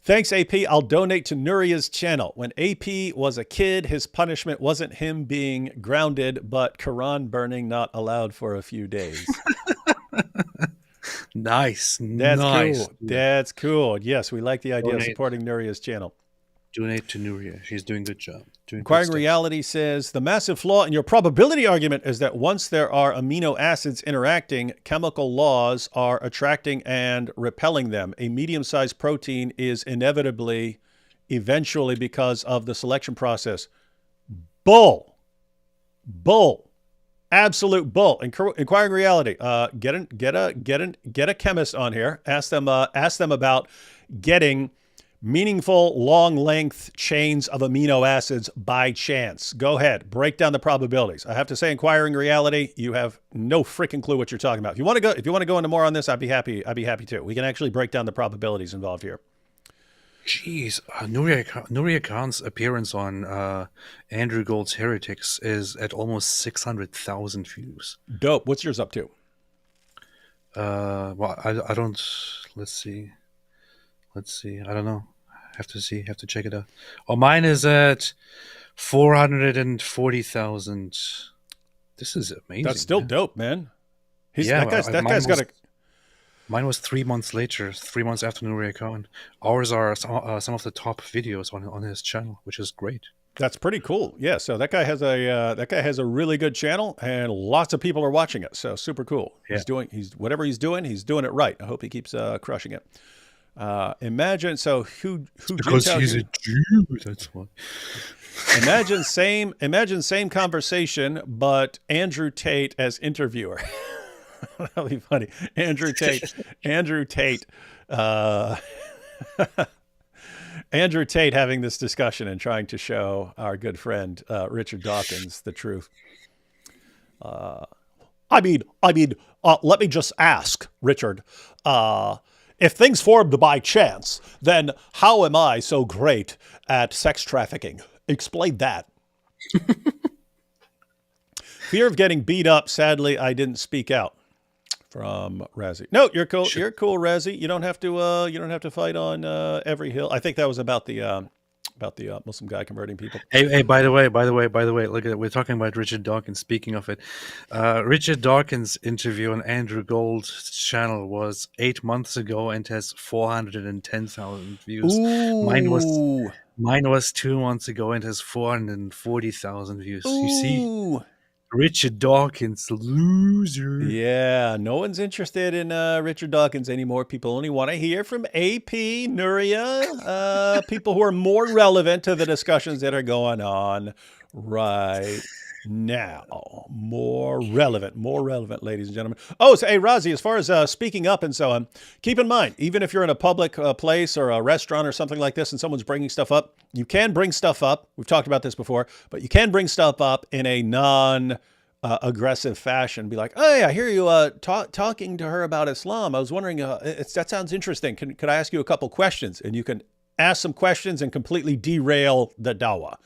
Thanks, AP. I'll donate to Nuria's channel. When AP was a kid, his punishment wasn't him being grounded, but Quran burning not allowed for a few days.
Nice.
That's
nice.
cool. That's cool. Yes, we like the idea of supporting Nuria's channel.
Donate to Nuria. She's doing a good job.
Inquiring Reality says, the massive flaw in your probability argument is that once there are amino acids interacting, chemical laws are attracting and repelling them. A medium-sized protein is eventually because of the selection process. Bull. Absolute bull. Inquiring Reality. Get a chemist on here. Ask them about getting meaningful long length chains of amino acids by chance. Go ahead, break down the probabilities. I have to say, Inquiring Reality, you have no freaking clue what you're talking about. If you want to go into more on this, I'd be happy to. We can actually break down the probabilities involved here.
Jeez, Nuria Khan's appearance on Andrew Gold's Heretics is at almost 600,000 views.
Dope. What's yours up to?
Well, I don't. Let's see. I don't know. Have to check it out. Oh, mine is at 440,000. This is amazing.
That's still dope, man. That guy's got a.
Mine was 3 months later, 3 months after Nuria Khan. Ours are some of the top videos on his channel, which is great.
That's pretty cool. Yeah, so that guy has a really good channel, and lots of people are watching it. So super cool. Yeah. Whatever he's doing it right. I hope he keeps crushing it. Imagine who
because he's a Jew. That's why.
Imagine same conversation, but Andrew Tate as interviewer. That'll be funny. Andrew Tate. Andrew Tate having this discussion and trying to show our good friend Richard Dawkins the truth. Let me just ask, Richard. If things formed by chance, then how am I so great at sex trafficking? Explain that. Fear of getting beat up. Sadly, I didn't speak out. From Razzie. No, you're cool. You're cool, Razzie. You don't have to fight on every hill. I think that was about the Muslim guy converting people.
Hey, by the way, look at it. We're talking about Richard Dawkins. Speaking of it, Richard Dawkins' interview on Andrew Gold's channel was 8 months ago and has 410,000 views.
Ooh.
Mine was 2 months ago and has 440,000 views.
Ooh.
You see, Richard Dawkins, loser.
Yeah, no one's interested in Richard Dawkins anymore. People only want to hear from AP, Nuria, people who are more relevant to the discussions that are going on right now. More relevant, ladies and gentlemen. Oh, so hey, Razi, as far as speaking up and so on, keep in mind, even if you're in a public place or a restaurant or something like this and someone's bringing stuff up, you can bring stuff up. We've talked about this before, but you can bring stuff up in a aggressive fashion, be like, "Hey, I hear you talking to her about Islam. I was wondering, that sounds interesting. Could I ask you a couple questions?" And you can ask some questions and completely derail the dawah.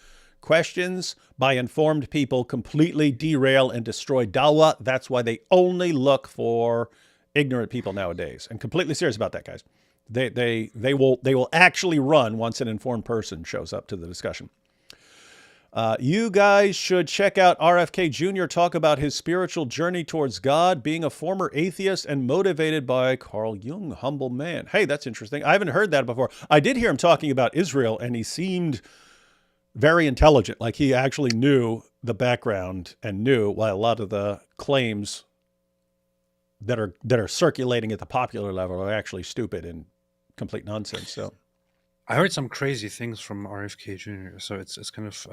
Questions by informed people completely derail and destroy dawah. That's why they only look for ignorant people nowadays. And completely serious about that, guys. They will actually run once an informed person shows up to the discussion. You guys should check out RFK Jr. talk about his spiritual journey towards God, being a former atheist and motivated by Carl Jung, humble man. Hey, that's interesting. I haven't heard that before. I did hear him talking about Israel, and he seemed very intelligent. Like he actually knew the background and knew why a lot of the claims that are circulating at the popular level are actually stupid and complete nonsense. So
I heard some crazy things from RFK Jr. So it's kind of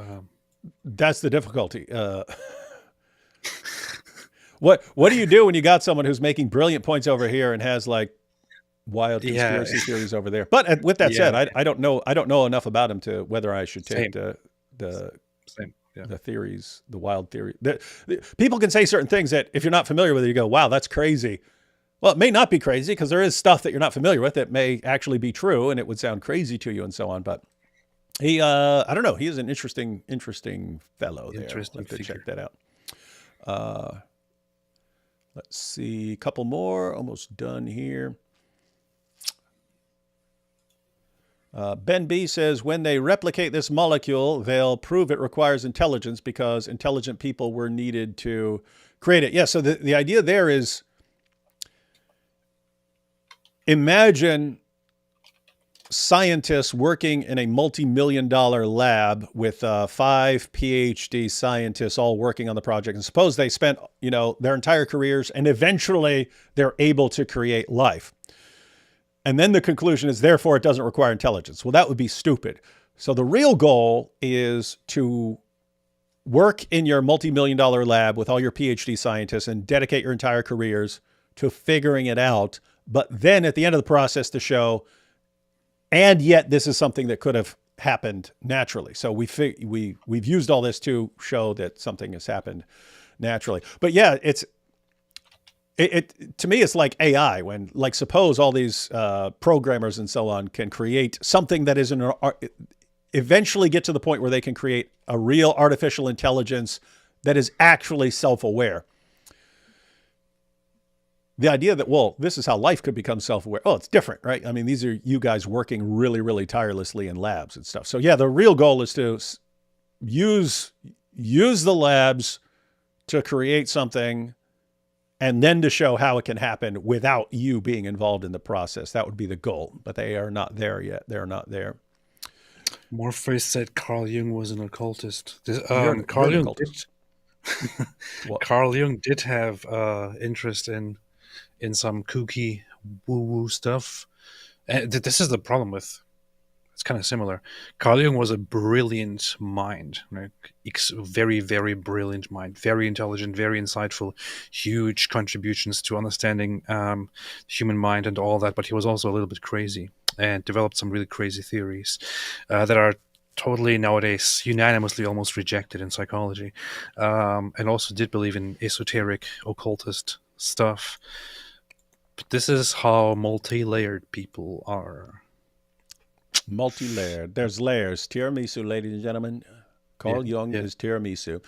that's the difficulty. What do you do when you got someone who's making brilliant points over here and has like wild conspiracy theories over there? But with that said, I don't know enough about him to whether I should take the theories, the wild theory. People can say certain things that if you're not familiar with it, you go, "Wow, that's crazy." Well, it may not be crazy because there is stuff that you're not familiar with that may actually be true and it would sound crazy to you and so on. But he, I don't know. He is an interesting fellow there.
Interesting
I'll have to
figure.
check that out. Let's see. A couple more. Almost done here. Ben B says, when they replicate this molecule, they'll prove it requires intelligence because intelligent people were needed to create it. Yeah, so the idea there is, imagine scientists working in a multi-million-dollar lab with 5 PhD scientists all working on the project. And suppose they spent, their entire careers and eventually they're able to create life. And then the conclusion is, therefore, it doesn't require intelligence. Well, that would be stupid. So the real goal is to work in your multi-million-dollar lab with all your PhD scientists and dedicate your entire careers to figuring it out. But then at the end of the process to show, and yet this is something that could have happened naturally. So we've used all this to show that something has happened naturally. But yeah, it to me, it's like AI when, like, suppose all these programmers and so on can create something that is eventually get to the point where they can create a real artificial intelligence that is actually self-aware. The idea that, well, this is how life could become self-aware. Oh, it's different, right? I mean, these are you guys working really, really tirelessly in labs and stuff. So yeah, the real goal is to use the labs to create something and then to show how it can happen without you being involved in the process. That would be the goal, but they are not there yet. They're not there.
Morpheus said Carl Jung was an occultist. Carl Jung did have interest in some kooky woo-woo stuff. And this is the problem with, it's kind of similar. Carl Jung was a brilliant mind, very, very brilliant mind, very intelligent, very insightful, huge contributions to understanding human mind and all that. But he was also a little bit crazy and developed some really crazy theories that are totally nowadays unanimously almost rejected in psychology, and also did believe in esoteric occultist stuff. But this is how multi-layered people are.
Multi-layered. There's layers. Tiramisu, ladies and gentlemen. Carl Jung is tiramisu.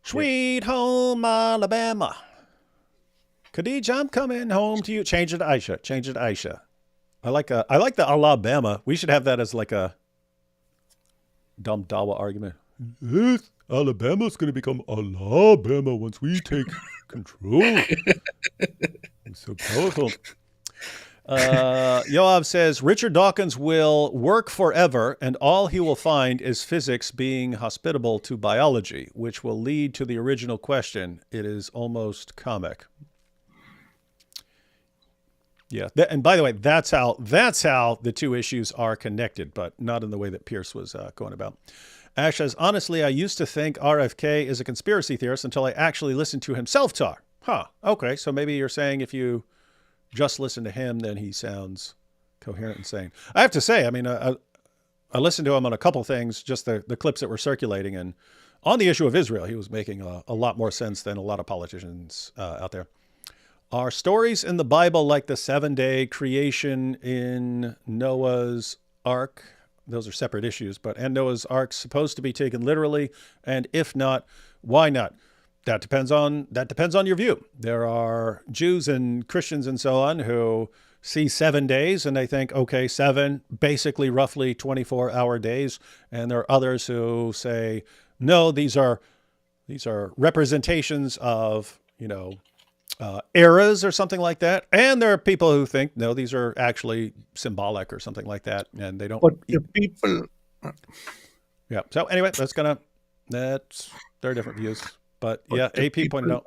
Sweet home Alabama. Khadija, I'm coming home to you. Change it to Aisha. Change it to Aisha. I like the Alabama. We should have that as like a dumb Dawa argument. Yes, Alabama's going to become Alabama once we take control. It's so powerful. Yoav says, Richard Dawkins will work forever, and all he will find is physics being hospitable to biology, which will lead to the original question. It is almost comic. Yeah, and by the way, that's how the two issues are connected, but not in the way that Piers was going about. Ash says, honestly, I used to think RFK is a conspiracy theorist until I actually listened to him self-talk. Huh, okay, so maybe you're saying if you just listen to him, then he sounds coherent and sane. I have to say, I mean, I listened to him on a couple things, just the clips that were circulating, and On the issue of Israel, he was making a lot more sense than a lot of politicians out there. Are stories in the Bible like the 7-day creation in Noah's Ark? Those are separate issues, and Noah's Ark supposed to be taken literally? And if not, why not? That depends on your view. There are Jews and Christians and so on who see 7 days and they think, okay, 7, basically roughly 24-hour days. And there are others who say, no, these are representations of, eras or something like that. And there are people who think, no, these are actually symbolic or something like that. And they don't.
But the people.
Yeah. So anyway, that's there are different views. But yeah, AP pointed out.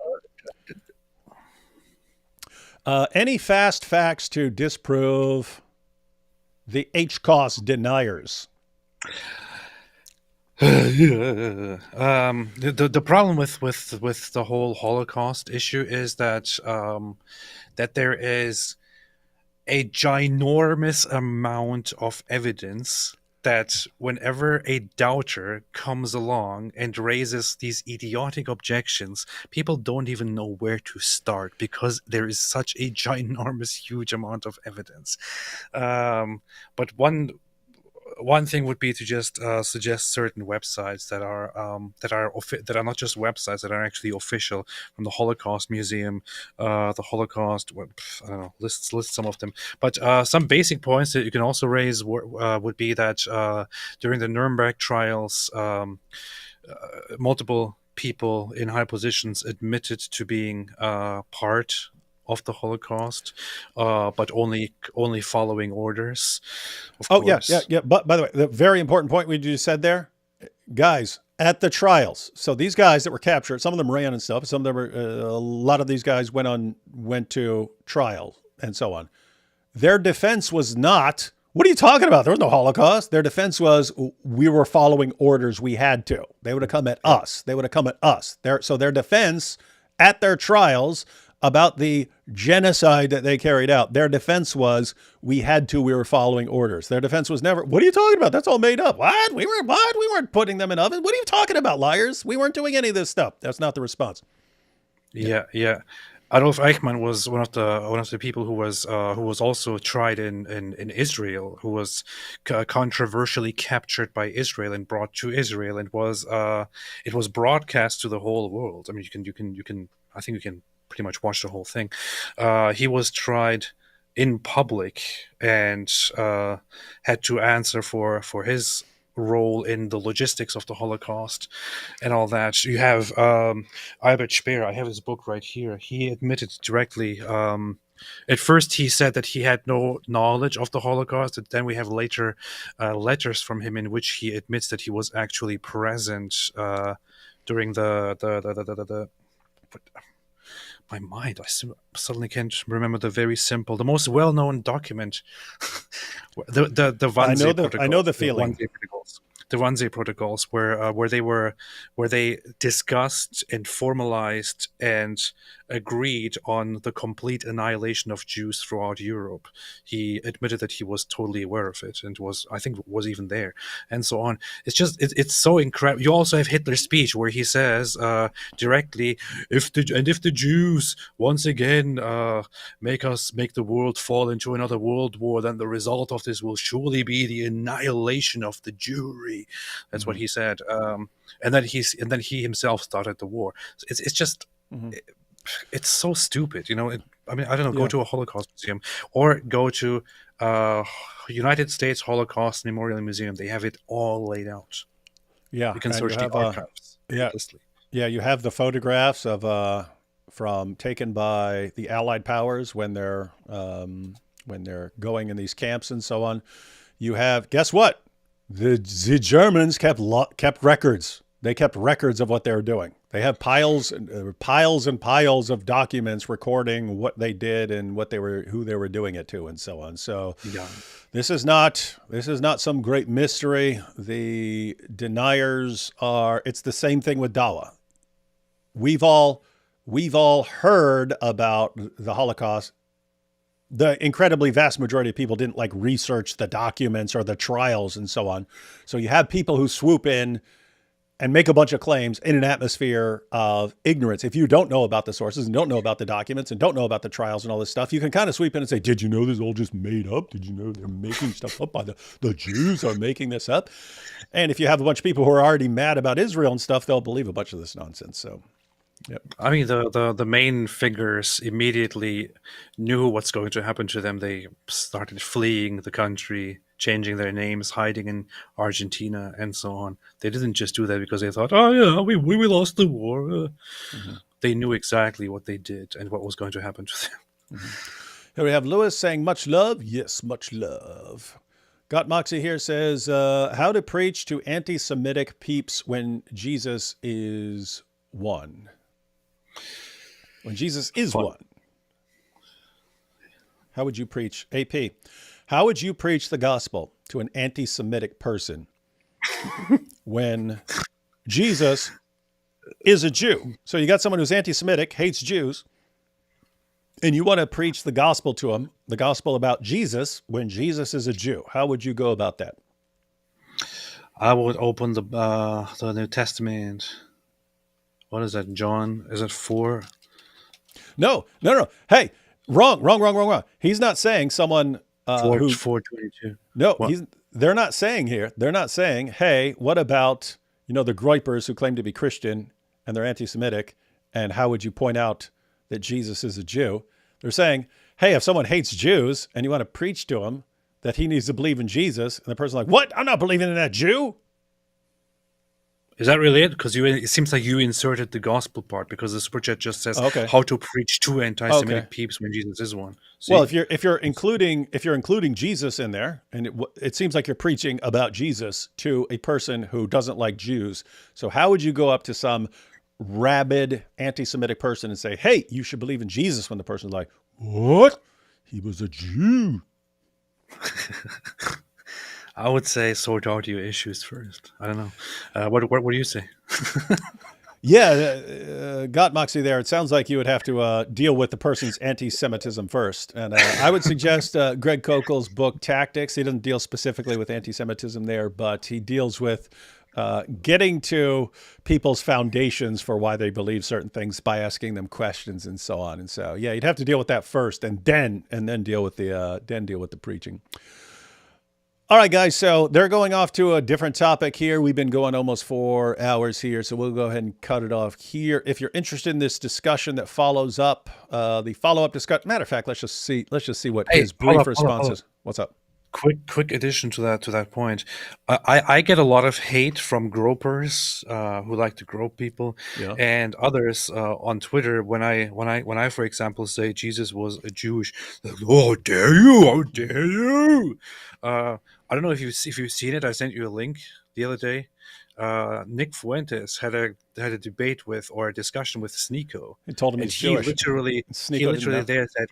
Any fast facts to disprove the HCOS deniers?
The problem with the whole Holocaust issue is that that there is a ginormous amount of evidence that whenever a doubter comes along and raises these idiotic objections, people don't even know where to start because there is such a ginormous, huge amount of evidence. But one thing would be to just suggest certain websites that are not just websites, that are actually official, from the Holocaust Museum, the Holocaust. I don't know, list some of them. But some basic points that you can also raise would be that during the Nuremberg trials, multiple people in high positions admitted to being part of the Holocaust, but only following orders. Of course.
Yeah. But by the way, the very important point we just said there, guys, at the trials. So these guys that were captured, some of them ran and stuff. Some of them were, a lot of these guys went to trial and so on. Their defense was not, what are you talking about? There was no Holocaust. Their defense was, we were following orders. We had to. They would have come at us. So their defense at their trials about the genocide that they carried out, their defense was, we were following orders. Their defense was never, what are you talking about? That's all made up. What? We weren't putting them in ovens. What are you talking about, liars? We weren't doing any of this stuff. That's not the response.
Yeah. Adolf Eichmann was one of the people who was also tried in Israel, who was controversially captured by Israel and brought to Israel, and it was broadcast to the whole world. I mean, I think you can pretty much watch the whole thing. He was tried in public and had to answer for his role in the logistics of the Holocaust and all that. You have Albert Speer. I have his book right here. He admitted directly. At first, he said that he had no knowledge of the Holocaust. And then we have later letters from him in which he admits that he was actually present during the my mind, I suddenly can't remember the most well-known document. the Wannsee Protocols.
I know the feeling.
The Wannsee Protocols, where they discussed and formalized and agreed on the complete annihilation of Jews throughout Europe. He admitted that he was totally aware of it and was even there, and so on. It's so incredible. You also have Hitler's speech where he says directly, if the Jews once again make the world fall into another world war, then the result of this will surely be the annihilation of the Jewry. That's what he said, and then he himself started the war. It's just it's so stupid, I mean, I don't know. Go to a Holocaust museum or go to United States Holocaust Memorial Museum. They have it all laid out.
Yeah,
you can search the archives.
Yeah, you have the photographs of taken by the Allied powers when they're going in these camps and so on. You have, guess what? The Germans kept records. They kept records of what they were doing. They have piles and piles of documents recording what they did and who they were doing it to, and so on. So this is not some great mystery. The deniers it's the same thing with Dawa. We've all heard about the Holocaust. The incredibly vast majority of people didn't research the documents or the trials and so on. So you have people who swoop in and make a bunch of claims in an atmosphere of ignorance. If you don't know about the sources and don't know about the documents and don't know about the trials and all this stuff, you can kind of sweep in and say, did you know this is all just made up? Did you know they're making stuff up by the Jews are making this up? And if you have a bunch of people who are already mad about Israel and stuff, they'll believe a bunch of this nonsense. So, yep.
I mean, the main figures immediately knew what's going to happen to them. They started fleeing the country, changing their names, hiding in Argentina, and so on. They didn't just do that because they thought, oh yeah, we lost the war. Mm-hmm. They knew exactly what they did and what was going to happen to them.
Mm-hmm. Here we have Lewis saying, much love. Yes, much love. Got Moxie here says, how to preach to anti-Semitic peeps when Jesus is one. When Jesus is one. How would you preach? AP, how would you preach the gospel to an anti-Semitic person when Jesus is a Jew? So you got someone who's anti-Semitic, hates Jews, and you want to preach the gospel to him, the gospel about Jesus, when Jesus is a Jew. How would you go about that?
I would open the New Testament. What is that, John? Is it 4?
No. Hey, wrong. He's not saying someone...
4:22.
No, they're not saying here. They're not saying, hey, what about, the Groypers who claim to be Christian and they're anti-Semitic, and how would you point out that Jesus is a Jew? They're saying, hey, if someone hates Jews and you want to preach to him that he needs to believe in Jesus, and the person's like, what? I'm not believing in that Jew.
Is that really it? Because it seems like you inserted the gospel part, because the super chat just says how to preach to anti-Semitic peeps when Jesus is one. See?
Well, if you're including Jesus in there, and it seems like you're preaching about Jesus to a person who doesn't like Jews. So how would you go up to some rabid anti-Semitic person and say, hey, you should believe in Jesus, when the person's like, what? He was a Jew.
I would say sort out your issues first. I don't know. What do you say?
Yeah, got Moxie there. It sounds like you would have to deal with the person's anti-Semitism first. And I would suggest Greg Kokel's book, Tactics. He doesn't deal specifically with anti-Semitism there, but he deals with getting to people's foundations for why they believe certain things by asking them questions and so on. And so, yeah, you'd have to deal with that first, and then deal with the preaching. All right, guys, so they're going off to a different topic here. We've been going almost 4 hours here, so we'll go ahead and cut it off here. If you're interested in this discussion that follows up, the follow-up discussion, matter of fact, let's just see what his brief response is. What's up?
Quick addition to that point. I get a lot of hate from gropers who like to grope people, and others on Twitter when I for example say Jesus was a Jewish. Like, oh, dare you! How dare you! I don't know if you've seen it. I sent you a link the other day. Nick Fuentes had a debate with, or a discussion with Sneeko.
He told him he's Jewish.
He literally there said,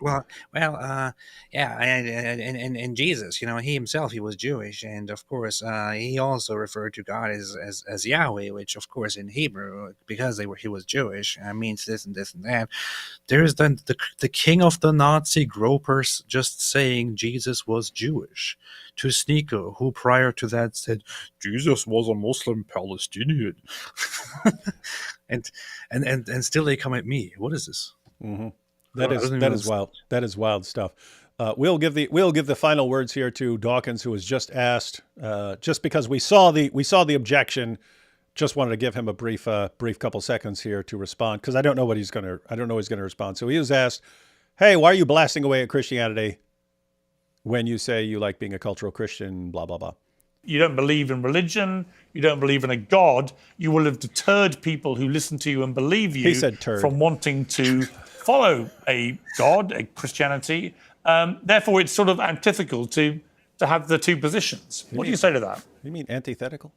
and Jesus, he himself, he was Jewish, and of course he also referred to God as Yahweh, which of course in Hebrew, because he was Jewish, means this and this and that. There's then the king of the Nazi gropers just saying Jesus was Jewish to Sneeko, who prior to that said Jesus was a Muslim Palestinian. and still they come at me. What is this?
Mm-hmm. That is wild. That is wild stuff. We'll give the final words here to Dawkins, who was just asked. Just because we saw the objection, just wanted to give him a brief couple seconds here to respond, because I don't know he's going to respond. So he was asked, "Hey, why are you blasting away at Christianity when you say you like being a cultural Christian?" Blah blah blah.
You don't believe in religion, you don't believe in a God, you will have deterred people who listen to you and believe you from wanting to follow a God, a Christianity. Therefore, it's sort of antithetical to have the two positions. What do you say to that?
You mean antithetical?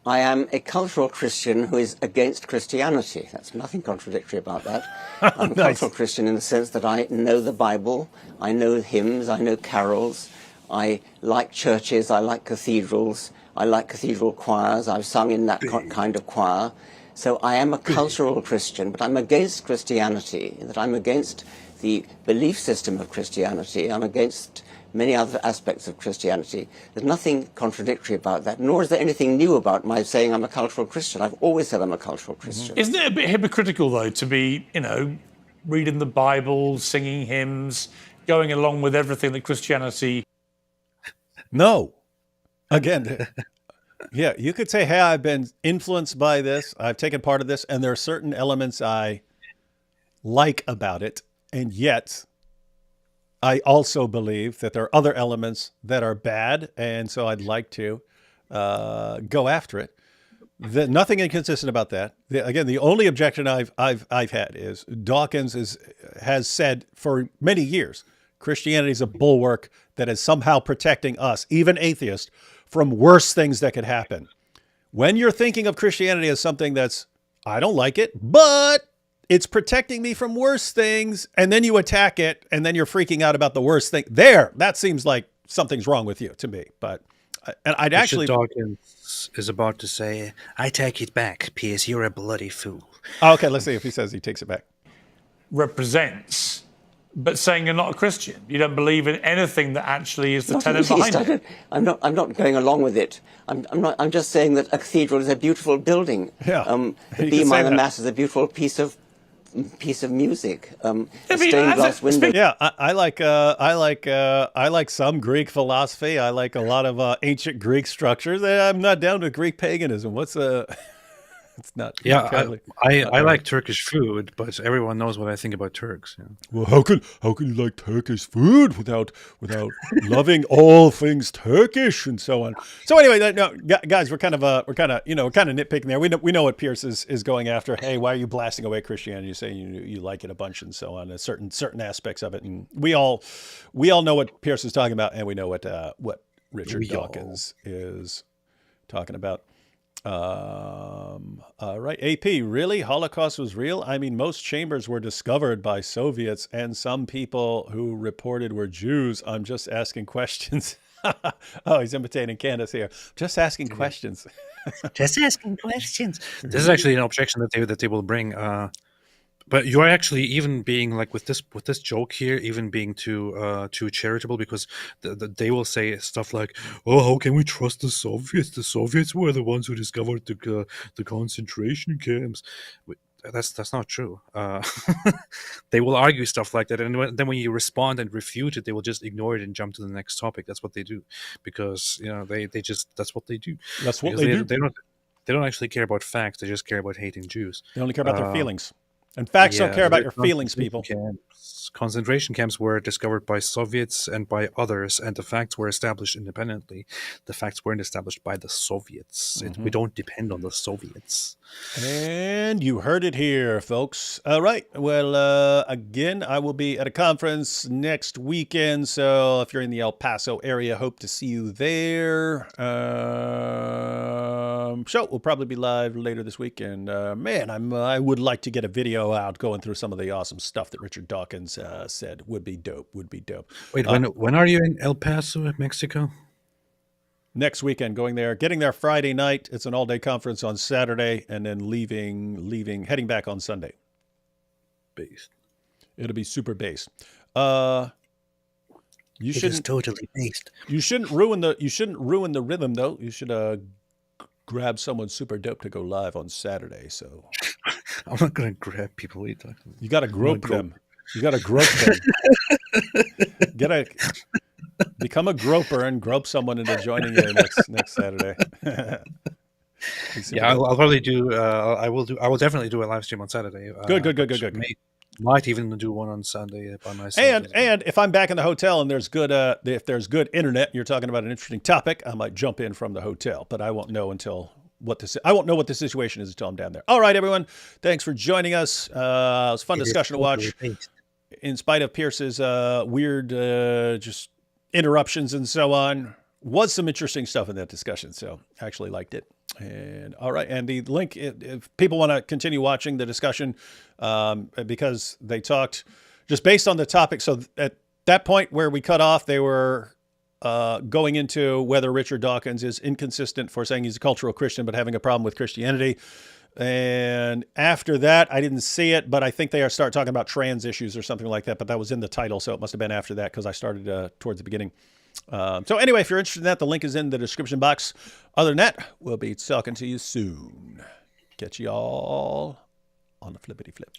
I am a cultural Christian who is against Christianity. That's nothing contradictory about that. I'm a cultural Christian in the sense that I know the Bible, I know hymns, I know carols, I like churches, I like cathedrals, I like cathedral choirs, I've sung in that kind of choir. So I am a cultural Christian, but I'm against Christianity, in that I'm against the belief system of Christianity. I'm against many other aspects of Christianity. There's nothing contradictory about that, nor is there anything new about my saying I'm a cultural Christian. I've always said I'm a cultural Christian.
Isn't it a bit hypocritical, though, to be, reading the Bible, singing hymns, going along with everything that Christianity...
No. Again, yeah, you could say, hey, I've been influenced by this. I've taken part of this, and there are certain elements I like about it, and yet I also believe that there are other elements that are bad, and so I'd like to go after it. Nothing inconsistent about that. Again, the only objection I've had is Dawkins has said for many years, Christianity is a bulwark that is somehow protecting us, even atheists, from worse things that could happen. When you're thinking of Christianity as something that's, I don't like it, but it's protecting me from worse things, and then you attack it, and then you're freaking out about the worst thing. That seems like something's wrong with you to me. But and I'd actually...
Dawkins is about to say, I take it back, Piers, you're a bloody fool.
Oh, okay, let's see if he says he takes it back.
Represents, but saying you're not a Christian. You don't believe in anything that actually is the tenet behind it.
I'm not going along with it. I'm just saying that a cathedral is a beautiful building.
Yeah.
The B minor mass is a beautiful piece of music. Stained glass window.
Yeah, I like some Greek philosophy. I like a lot of ancient Greek structures. I'm not down with Greek paganism. It's not.
Yeah, I like Turkish food, but everyone knows what I think about Turks. Yeah.
Well, how can you like Turkish food without loving all things Turkish and so on? So anyway, no, guys, we're kind of nitpicking there. We know what Piers is going after. Hey, why are you blasting away Christianity? You say you like it a bunch and so on. Certain aspects of it, and we all know what Piers is talking about, and we know what Richard Dawkins is talking about. Right. AP, really? Holocaust was real? I mean, most chambers were discovered by Soviets, and some people who reported were Jews. I'm just asking questions. Oh, he's imitating Candace here. Just asking questions.
Just asking questions.
This is actually an objection that they will bring. But you are actually even being like with this joke here, even being too charitable, because they will say stuff like, "Oh, how can we trust the Soviets? The Soviets were the ones who discovered the concentration camps." That's not true. They will argue stuff like that, and then when you respond and refute it, they will just ignore it and jump to the next topic. That's what they do, because they just that's what they do.
That's what they do.
They don't actually care about facts. They just care about hating Jews.
They only care about their feelings. And facts don't care about your feelings, people.
Concentration camps were discovered by Soviets and by others, and the facts were established independently. The facts weren't established by the Soviets.
Mm-hmm.
We don't depend on the Soviets.
And you heard it here, folks. All right. Well, again, I will be at a conference next weekend. So if you're in the El Paso area, hope to see you there. Show will probably be live later this week. And man, I would like to get a video out going through some of the awesome stuff that Richard Dawkins said would be dope.
Wait, when are you in El Paso, Mexico?
Next weekend, going there, getting there Friday night. It's an all-day conference on Saturday, and then heading back on Sunday.
Based.
It'll be super based.
It is totally based.
You shouldn't ruin the rhythm, though. You should grab someone super dope to go live on Saturday. So
I'm not gonna grab people. What are you talking about?
You got to grope them. You got to grope them. Become a groper and grope someone into joining you next Saturday.
Yeah, I'll probably do. I will definitely do a live stream on Saturday.
Good.
Might even do one on Sunday by myself.
And if I'm back in the hotel and there's good internet, and you're talking about an interesting topic, I might jump in from the hotel. But I won't know what the situation is until I'm down there. All right, everyone. Thanks for joining us. It was a fun discussion to watch. In spite of Pierce's weird just interruptions and so on, was some interesting stuff in that discussion. So I actually liked it. And all right. And the link, if people want to continue watching the discussion, because they talked just based on the topic. So at that point where we cut off, they were going into whether Richard Dawkins is inconsistent for saying he's a cultural Christian, but having a problem with Christianity. And after that, I didn't see it, but I think they start talking about trans issues or something like that. But that was in the title, so it must have been after that because I started towards the beginning. So anyway, if you're interested in that, the link is in the description box. Other than that, we'll be talking to you soon. Catch you all on the flippity flip.